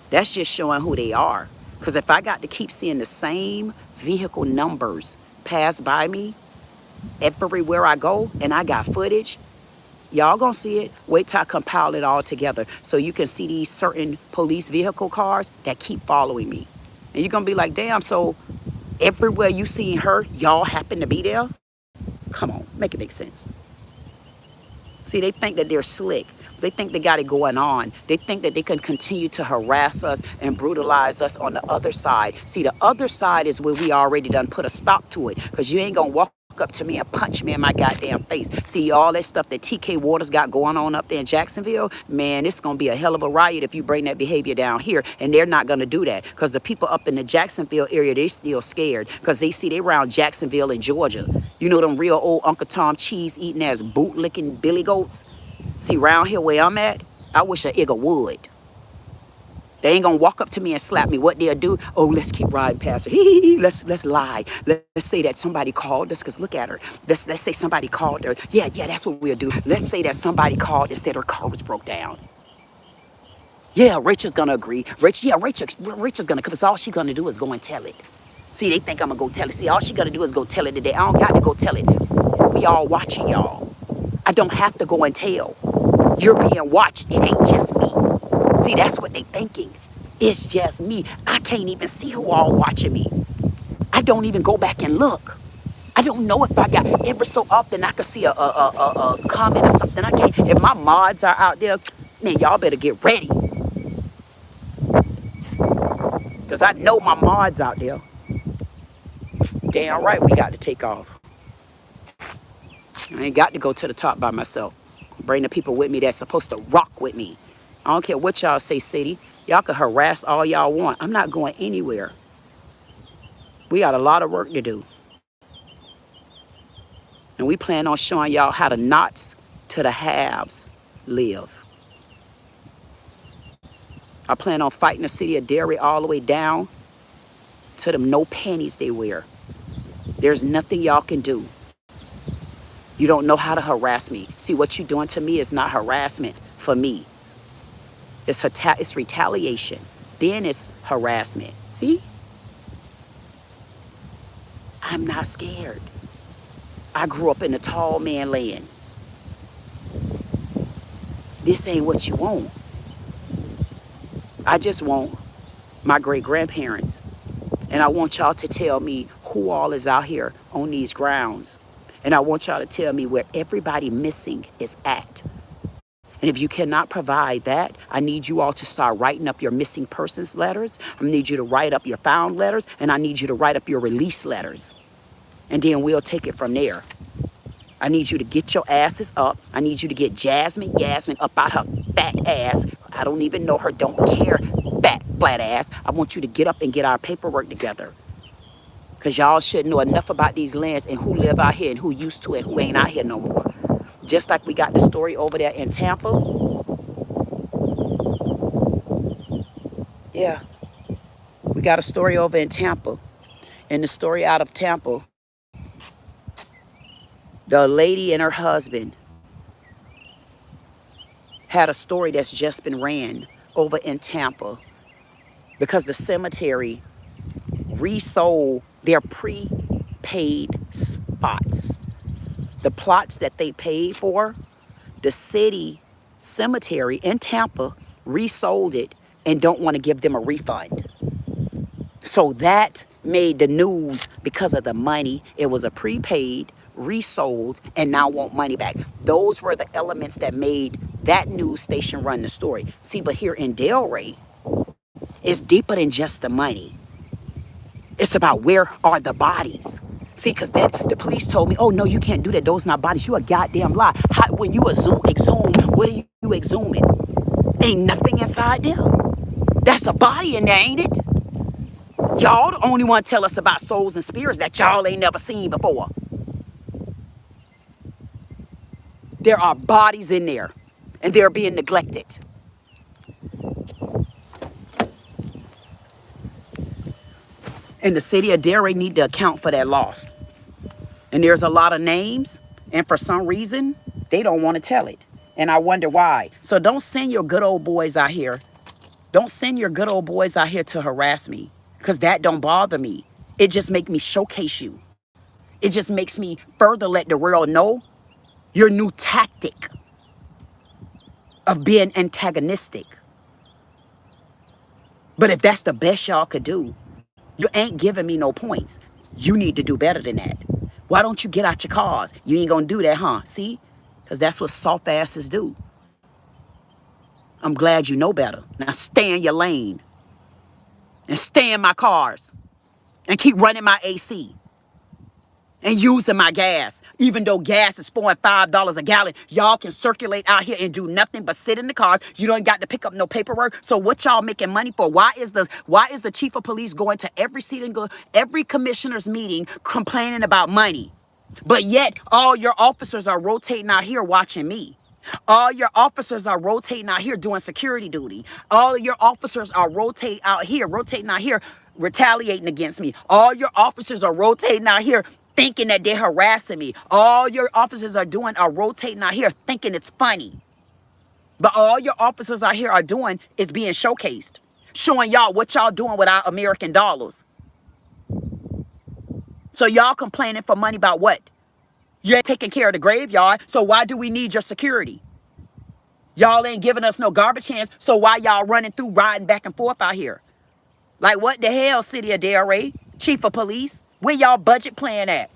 That's just showing who they are. Because if I got to keep seeing the same vehicle numbers pass by me everywhere I go, and I got footage, y'all gonna see it. Wait till I compile it all together so you can see these certain police vehicle cars that keep following me. And you're gonna be like, damn, so everywhere you seen her, y'all happen to be there? Come on, make it make sense. See, they think that they're slick. They think they got it going on. They think that they can continue to harass us and brutalize us on the other side. See, the other side is where we already done put a stop to it, because you ain't gonna walk up to me and punch me in my goddamn face. See, all that stuff that TK Waters got going on up there in Jacksonville, man, it's gonna be a hell of a riot if you bring that behavior down here. And they're not gonna do that, because the people up in the Jacksonville area, they still scared, because they see they around Jacksonville and Georgia. You know them real old Uncle Tom cheese eating ass boot licking billy goats? See, around here where I'm at, I wish a nigga would. They ain't gonna walk up to me and slap me. What they'll do, oh, let's keep riding past her. Let's lie. Let's say that somebody called us, because look at her. Let's say somebody called her. Yeah, that's what we'll do. Let's say that somebody called and said her car was broke down. Yeah, Rachel's gonna agree. Rachel's gonna come, because all she's gonna do is go and tell it. See, they think I'm gonna go tell it. See, all she gonna do is go tell it today. I don't got to go tell it. We all watching y'all. I don't have to go and tell. You're being watched. It ain't just me. See, that's what they thinking. It's just me. I can't even see who all watching me. I don't even go back and look. I I don't know if I got, every so often I could see a comment or something. I can't, if my mods are out there, man, y'all better get ready. Because I know my mods out there. Damn right we got to take off. I ain't got to go to the top by myself. Bring the people with me that's supposed to rock with me. I don't care what y'all say, city. Y'all can harass all y'all want. I'm not going anywhere. We got a lot of work to do. And we plan on showing y'all how the nots to the haves live. I plan on fighting the city of Delray all the way down to them no panties they wear. There's nothing y'all can do. You don't know how to harass me. See, what you're doing to me is not harassment for me. It's retaliation. Then it's harassment. See? I'm not scared. I grew up in the tall man land. This ain't what you want. I just want my great-grandparents. And I want y'all to tell me who all is out here on these grounds. And I want y'all to tell me where everybody missing is at. And if you cannot provide that, I need you all to start writing up your missing persons letters. I need you to write up your found letters. And I need you to write up your release letters. And then we'll take it from there. I need you to get your asses up. I need you to get Yasmin up out her fat ass. I don't even know her, don't care, flat ass. I want you to get up and get our paperwork together. Because y'all should know enough about these lands and who live out here and who used to it, who ain't out here no more. Just like we got the story over there in Tampa. Yeah. We got a story over in Tampa. And the story out of Tampa, the lady and her husband had a story that's just been ran over in Tampa because the cemetery resold their prepaid spots. The plots that they paid for, the city cemetery in Tampa resold it and don't want to give them a refund. So that made the news because of the money. It was a prepaid, resold, and now want money back. Those were the elements that made that news station run the story. See, but here in Delray, it's deeper than just the money. It's about where are the bodies. See, because the police told me, oh, no, you can't do that. Those not bodies. You a goddamn lie. When you exhume, what are you exhuming? Ain't nothing inside there. That's a body in there, ain't it? Y'all the only one tell us about souls and spirits that y'all ain't never seen before. There are bodies in there, and they're being neglected. And the city of Delray need to account for that loss. And there's a lot of names, and for some reason, they don't want to tell it. And I wonder why. So don't send your good old boys out here. Don't send your good old boys out here to harass me, because that don't bother me. It just makes me showcase you. It just makes me further let the world know your new tactic of being antagonistic. But if that's the best y'all could do, you ain't giving me no points. You need to do better than that. Why don't you get out your cars? You ain't gonna do that, huh? See? Because that's what soft asses do. I'm glad you know better. Now stay in your lane. And stay in my cars. And keep running my AC. And using my gas. Even though gas is $4 and $5 a gallon, y'all can circulate out here and do nothing but sit in the cars. You don't got to pick up no paperwork. So what y'all making money for? Why is the chief of police going to every commissioner's meeting complaining about money? But yet all your officers are rotating out here watching me. All your officers are rotating out here doing security duty. All your officers are rotating out here, retaliating against me. All your officers are rotating out here thinking that they're harassing me. All your officers are rotating out here thinking it's funny. But all your officers out here are doing is being showcased, showing y'all what y'all doing with our American dollars. So y'all complaining for money about what? You're taking care of the graveyard, so why do we need your security? Y'all ain't giving us no garbage cans, so why y'all running through, riding back and forth out here? Like what the hell, city of Delray? Chief of police? Where y'all budget plan at?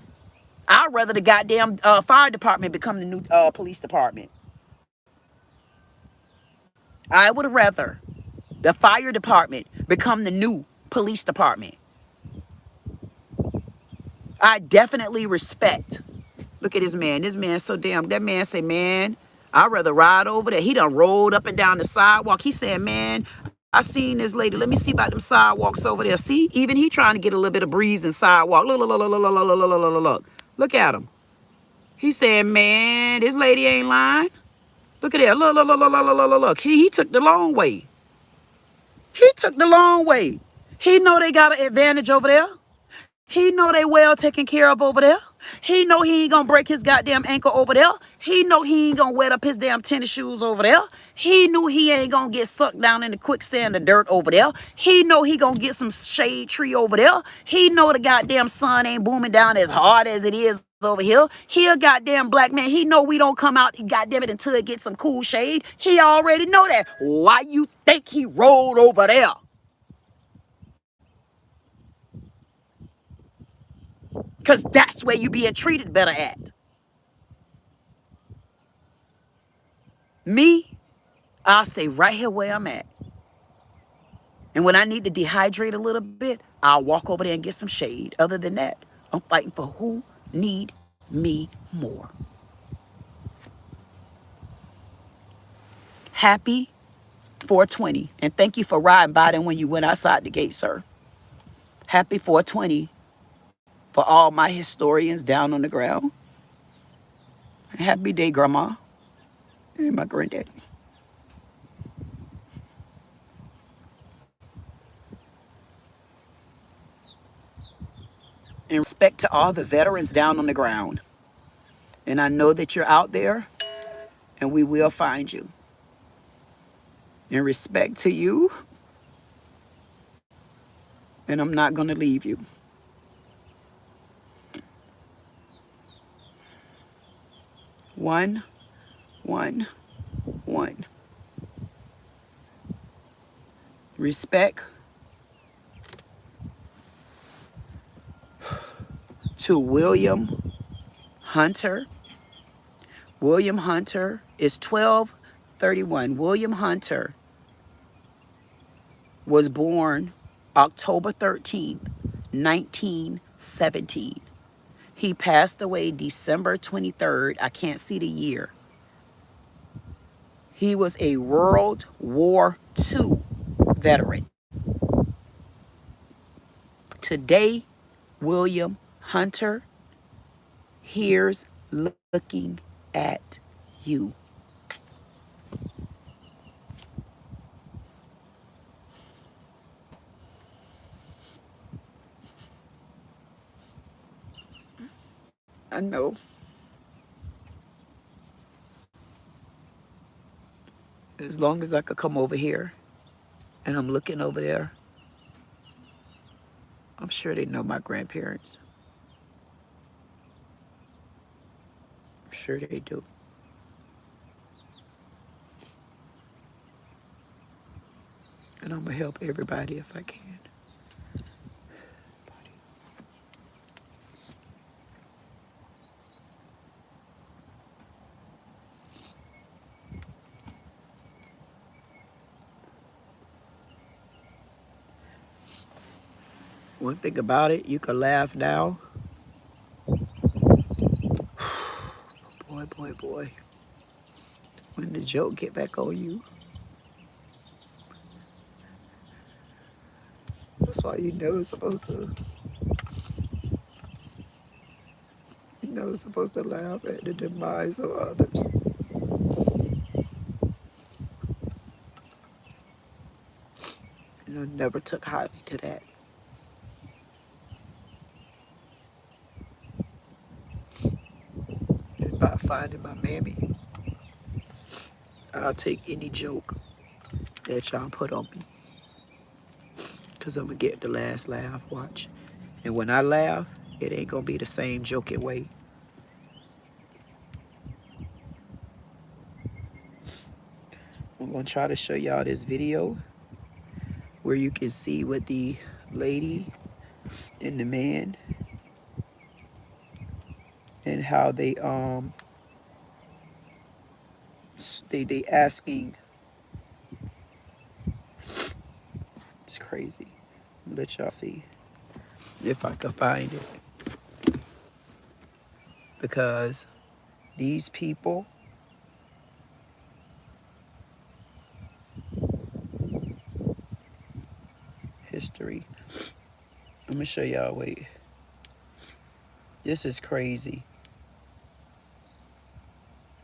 I'd rather the goddamn fire department become the new police department. I would rather the fire department become the new police department. I definitely respect. Look at this man. This man so damn. That man say, man, I'd rather ride over there. He done rolled up and down the sidewalk. He said, man, I seen this lady. Let me see about them sidewalks over there. See, even he trying to get a little bit of breeze in sidewalk. Look, look, look, look, look, look, look, look, look, look. Look at him. He said, man, this lady ain't lying. Look at that. Look, look, look, look, look, look, look, look. He took the long way. He took the long way. He know they got an advantage over there. He know they well taken care of over there. He know he ain't gonna break his goddamn ankle over there. He know he ain't gonna wet up his damn tennis shoes over there. He knew he ain't gonna get sucked down in the quicksand, the dirt over there. He know he gonna get some shade tree over there. He know the goddamn sun ain't booming down as hard as it is over here. He a goddamn black man. He know we don't come out, goddamn it, until it gets some cool shade. He already know that. Why you think he rolled over there? Because that's where you being treated better at. Me, I'll stay right here where I'm at. And when I need to dehydrate a little bit, I'll walk over there and get some shade. Other than that, I'm fighting for who need me more. Happy 420. And thank you for riding by them when you went outside the gate, sir. Happy 420 for all my historians down on the ground. Happy day, Grandma and my granddaddy. And respect to all the veterans down on the ground. And I know that you're out there, and we will find you. In respect to you, and I'm not going to leave you. One. Respect to William Hunter. William Hunter is 1231. William Hunter was born October 13th, 1917. He passed away December 23rd. I can't see the year. He was a World War II veteran. Today, William Hunter, here's looking at you. I know. As long as I could come over here and I'm looking over there, I'm sure they know my grandparents. I'm sure they do. And I'm going to help everybody if I can. One thing about it, you can laugh now. Boy. When the joke get back on you. That's why you never supposed to. You're never supposed to laugh at the demise of others. And I never took highly to that. By finding my mammy, I'll take any joke that y'all put on me. Because I'm going to get the last laugh, watch. And when I laugh, it ain't going to be the same joking way. I'm going to try to show y'all this video where you can see what the lady and the man how they asking. It's crazy. Let y'all see if I can find it, because these people, history. I'm gonna show y'all. Wait, this is crazy,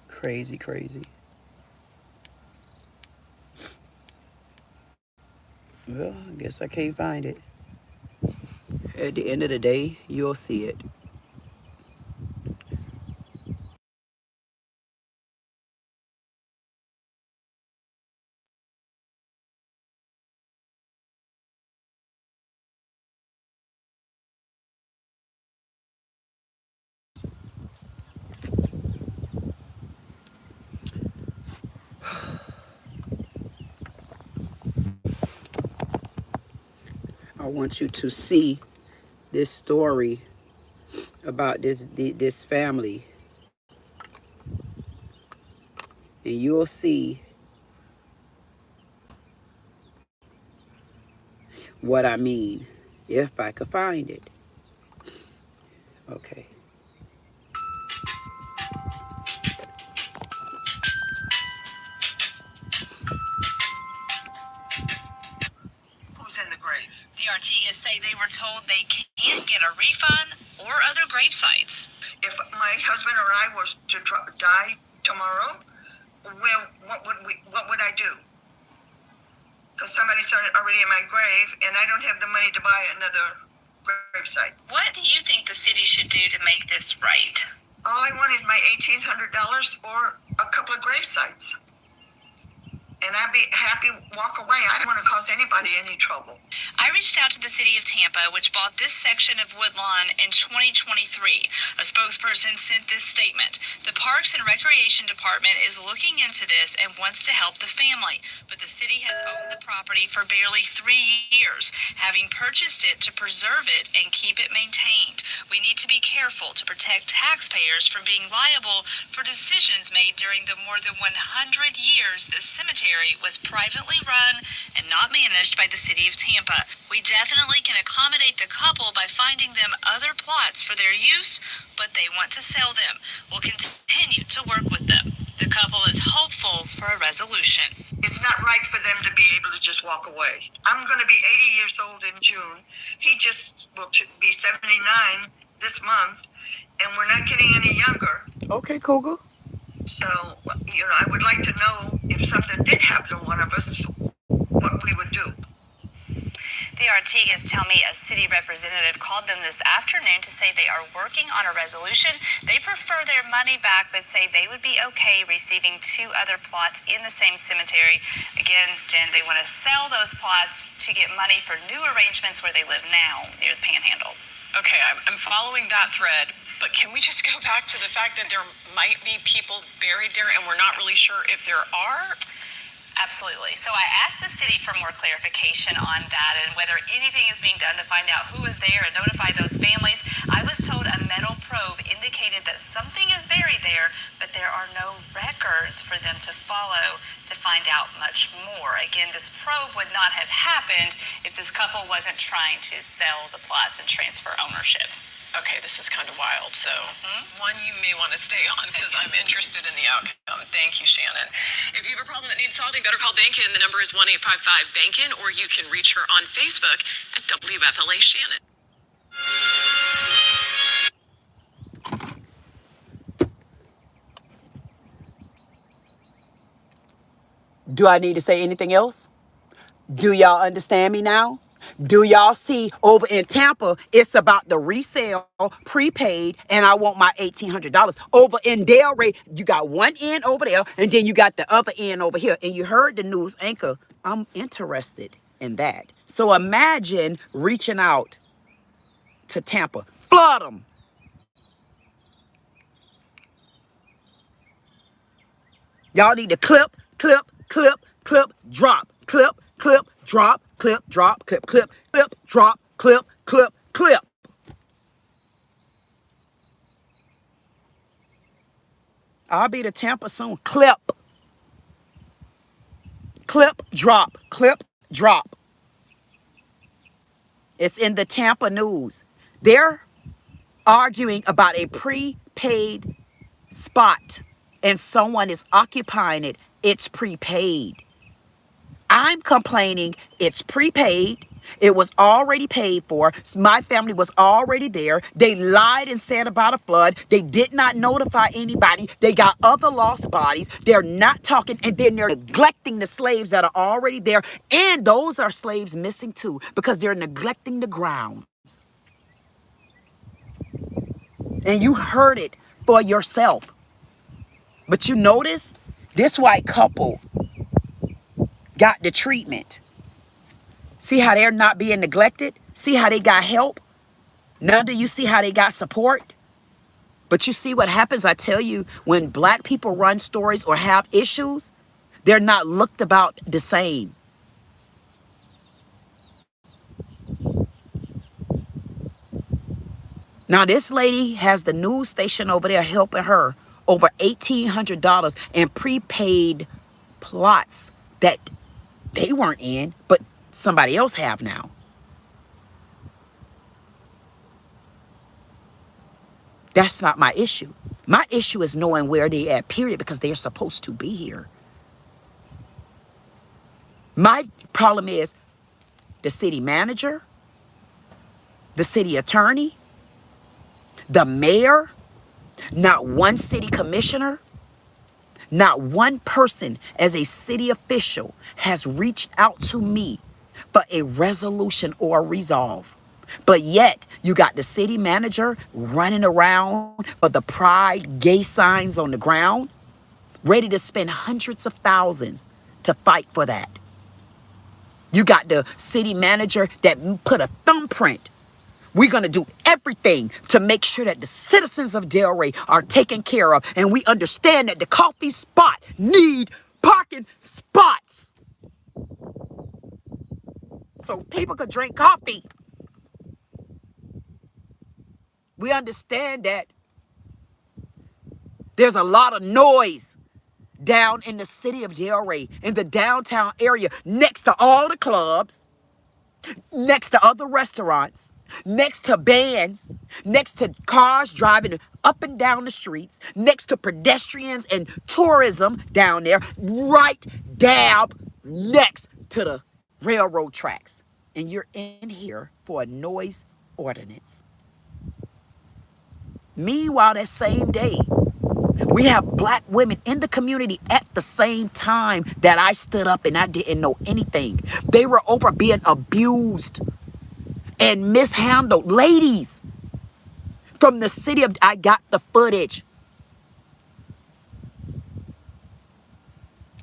crazy, crazy. Well, I guess I can't find it. At the end of the day, you'll see it. I want you to see this story about this family, and you'll see what I mean if I could find it. Okay. Who's in the grave? The Artigas say they were told they can't get a refund or other grave sites. If my husband or I was to die tomorrow, well, what would I do? Because somebody's already in my grave, and I don't have the money to buy another grave site. What do you think the city should do to make this right? All I want is my $1,800 or a couple of grave sites. And I'd be happy walk away. I don't want to cause anybody any trouble. I reached out to the city of Tampa, which bought this section of Woodlawn in 2023. A spokesperson sent this statement. The Parks and Recreation Department is looking into this and wants to help the family, but the city has owned the property for barely 3 years, having purchased it to preserve it and keep it maintained. We need to be careful to protect taxpayers from being liable for decisions made during the more than 100 years this cemetery was privately run and not managed by the city of Tampa. We definitely can accommodate the couple by finding them other plots for their use, but they want to sell them. We'll continue to work with them. The couple is hopeful for a resolution. It's not right for them to be able to just walk away. I'm going to be 80 years old in June. He just will be 79 this month, and we're not getting any younger. Okay, Cougar. So, I would like to know if something did happen to one of us, what we would do. The Artigas tell me a city representative called them this afternoon to say they are working on a resolution. They prefer their money back, but say they would be okay receiving 2 other plots in the same cemetery. Again, Jen, they want to sell those plots to get money for new arrangements where they live now, near the Panhandle. Okay, I'm following that thread, but can we just go back to the fact that there might be people buried there and we're not really sure if there are? Absolutely. So I asked the city for more clarification on that and whether anything is being done to find out who is there and notify those families. I was told a metal probe indicated that something is buried there, but there are no records for them to follow to find out much more. Again, this probe would not have happened if this couple wasn't trying to sell the plots and transfer ownership. Okay, this is kind of wild. So, one you may want to stay on because I'm interested in the outcome. Thank you, Shannon. If you have a problem that needs solving, better call Bankin. The number is 1-855-BANKIN, or you can reach her on Facebook at WFLA Shannon. Do I need to say anything else? Do y'all understand me now? Do y'all see over in Tampa, it's about the resale, prepaid, and I want my $1,800. Over in Delray, you got one end over there, and then you got the other end over here. And you heard the news anchor. I'm interested in that. So imagine reaching out to Tampa. Flood them. Y'all need to clip, clip, clip, clip, drop, clip, clip, drop, clip, drop, clip, clip, clip, drop, clip, clip, clip. I'll be to Tampa soon. Clip, drop, clip, drop. It's in the Tampa news. They're arguing about a prepaid spot and someone is occupying it. It's prepaid. I'm complaining it's prepaid. It was already paid for. My family was already there. They lied and said about a flood. They did not notify anybody. They got other lost bodies. They're not talking, and then they're neglecting the slaves that are already there. And those are slaves missing too, because they're neglecting the grounds. And you heard it for yourself. But you notice this white couple got the treatment. See how they're not being neglected? See how they got help? Now do you see how they got support? But you see what happens, I tell you, when black people run stories or have issues, they're not looked about the same. Now this lady has the news station over there helping her over $1,800 in prepaid plots that they weren't in, but somebody else have now. That's not my issue. My issue is knowing where they at, period, because they're supposed to be here. My problem is the city manager, the city attorney, the mayor, not one city commissioner, not one person as a city official has reached out to me for a resolution or a resolve. But yet, you got the city manager running around for the pride gay signs on the ground, ready to spend hundreds of thousands to fight for that. You got the city manager that put a thumbprint. We're going to do everything to make sure that the citizens of Delray are taken care of. And we understand that the coffee spot need parking spots, so people could drink coffee. We understand that there's a lot of noise down in the city of Delray, in the downtown area, next to all the clubs, next to other restaurants, next to bands, next to cars driving up and down the streets, next to pedestrians and tourism down there, right dab next to the railroad tracks. And you're in here for a noise ordinance. Meanwhile, that same day, we have black women in the community at the same time that I stood up and I didn't know anything. They were over being abused and mishandled. Ladies from the city of, I got the footage.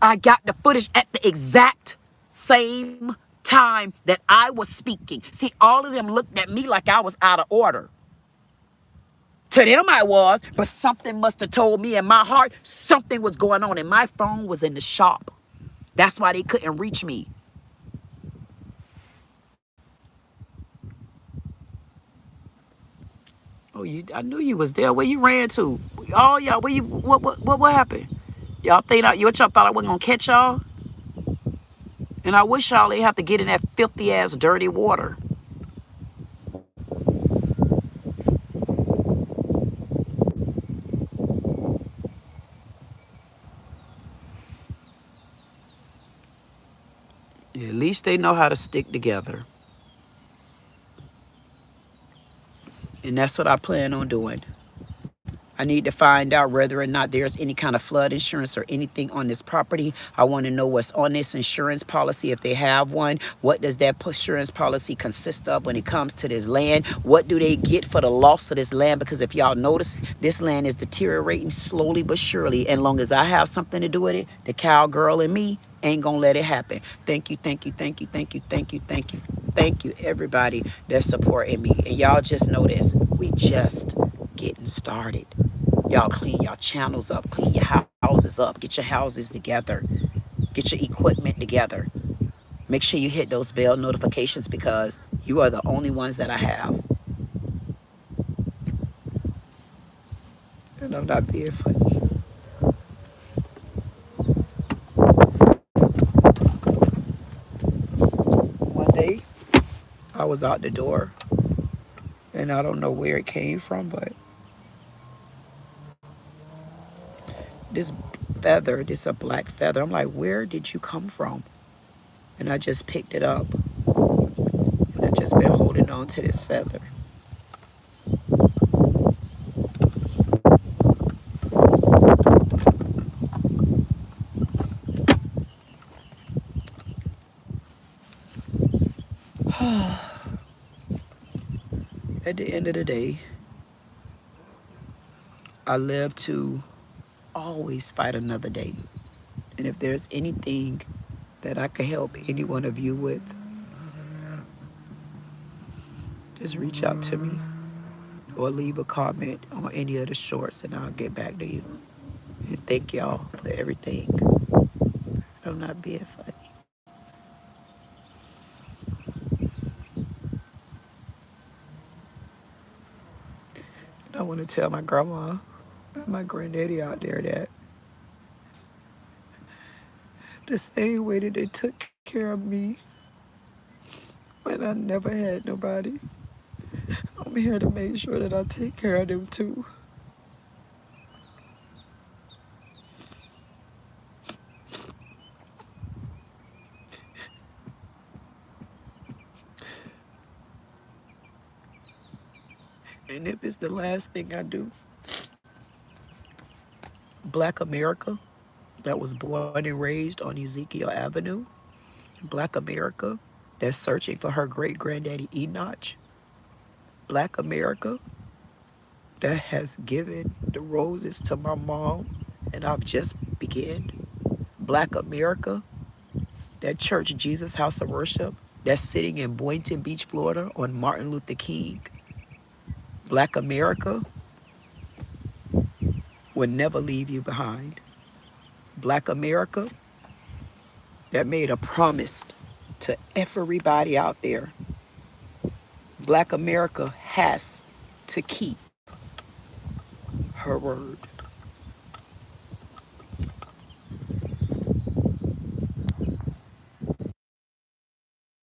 I got the footage at the exact same time that I was speaking. See, all of them looked at me like I was out of order. To them I was, but something must have told me in my heart something was going on, and my phone was in the shop. That's why they couldn't reach me. Oh, I knew you was there. Where you ran to? Oh, y'all, where you? What happened? Y'all think what y'all thought I wasn't gonna catch y'all? And I wish y'all didn't have to get in that filthy ass dirty water. At least they know how to stick together. And that's what I plan on doing. I need to find out whether or not there's any kind of flood insurance or anything on this property. I want to know what's on this insurance policy, if they have one. What does that insurance policy consist of when it comes to this land? What do they get for the loss of this land? Because if y'all notice, this land is deteriorating slowly but surely. And long as I have something to do with it, the cowgirl and me ain't gonna let it happen. Thank you, thank you, thank you, thank you, thank you, thank you. Thank you, everybody that's supporting me. And y'all just know this, we just getting started. Y'all clean your channels up, clean your houses up, get your houses together, get your equipment together. Make sure you hit those bell notifications, because you are the only ones that I have. And I'm not being funny. was out the door. And I don't know where it came from, but this feather, this a black feather. I'm like, where did you come from? And I just picked it up. And I've just been holding on to this feather. At the end of the day, I live to always fight another day. And if there's anything that I can help any one of you with, just reach out to me or leave a comment on any of the shorts and I'll get back to you. And thank y'all for everything. I'm not being funny. I want to tell my grandma and my granddaddy out there that the same way that they took care of me when I never had nobody, I'm here to make sure that I take care of them too. And if it's the last thing I do, Black America that was born and raised on Ezekiel Avenue, Black America that's searching for her great granddaddy Enoch, Black America that has given the roses to my mom and I've just begun, Black America, that church Jesus House of Worship that's sitting in Boynton Beach, Florida on Martin Luther King, Black America will never leave you behind. Black America that made a promise to everybody out there. Black America has to keep her word.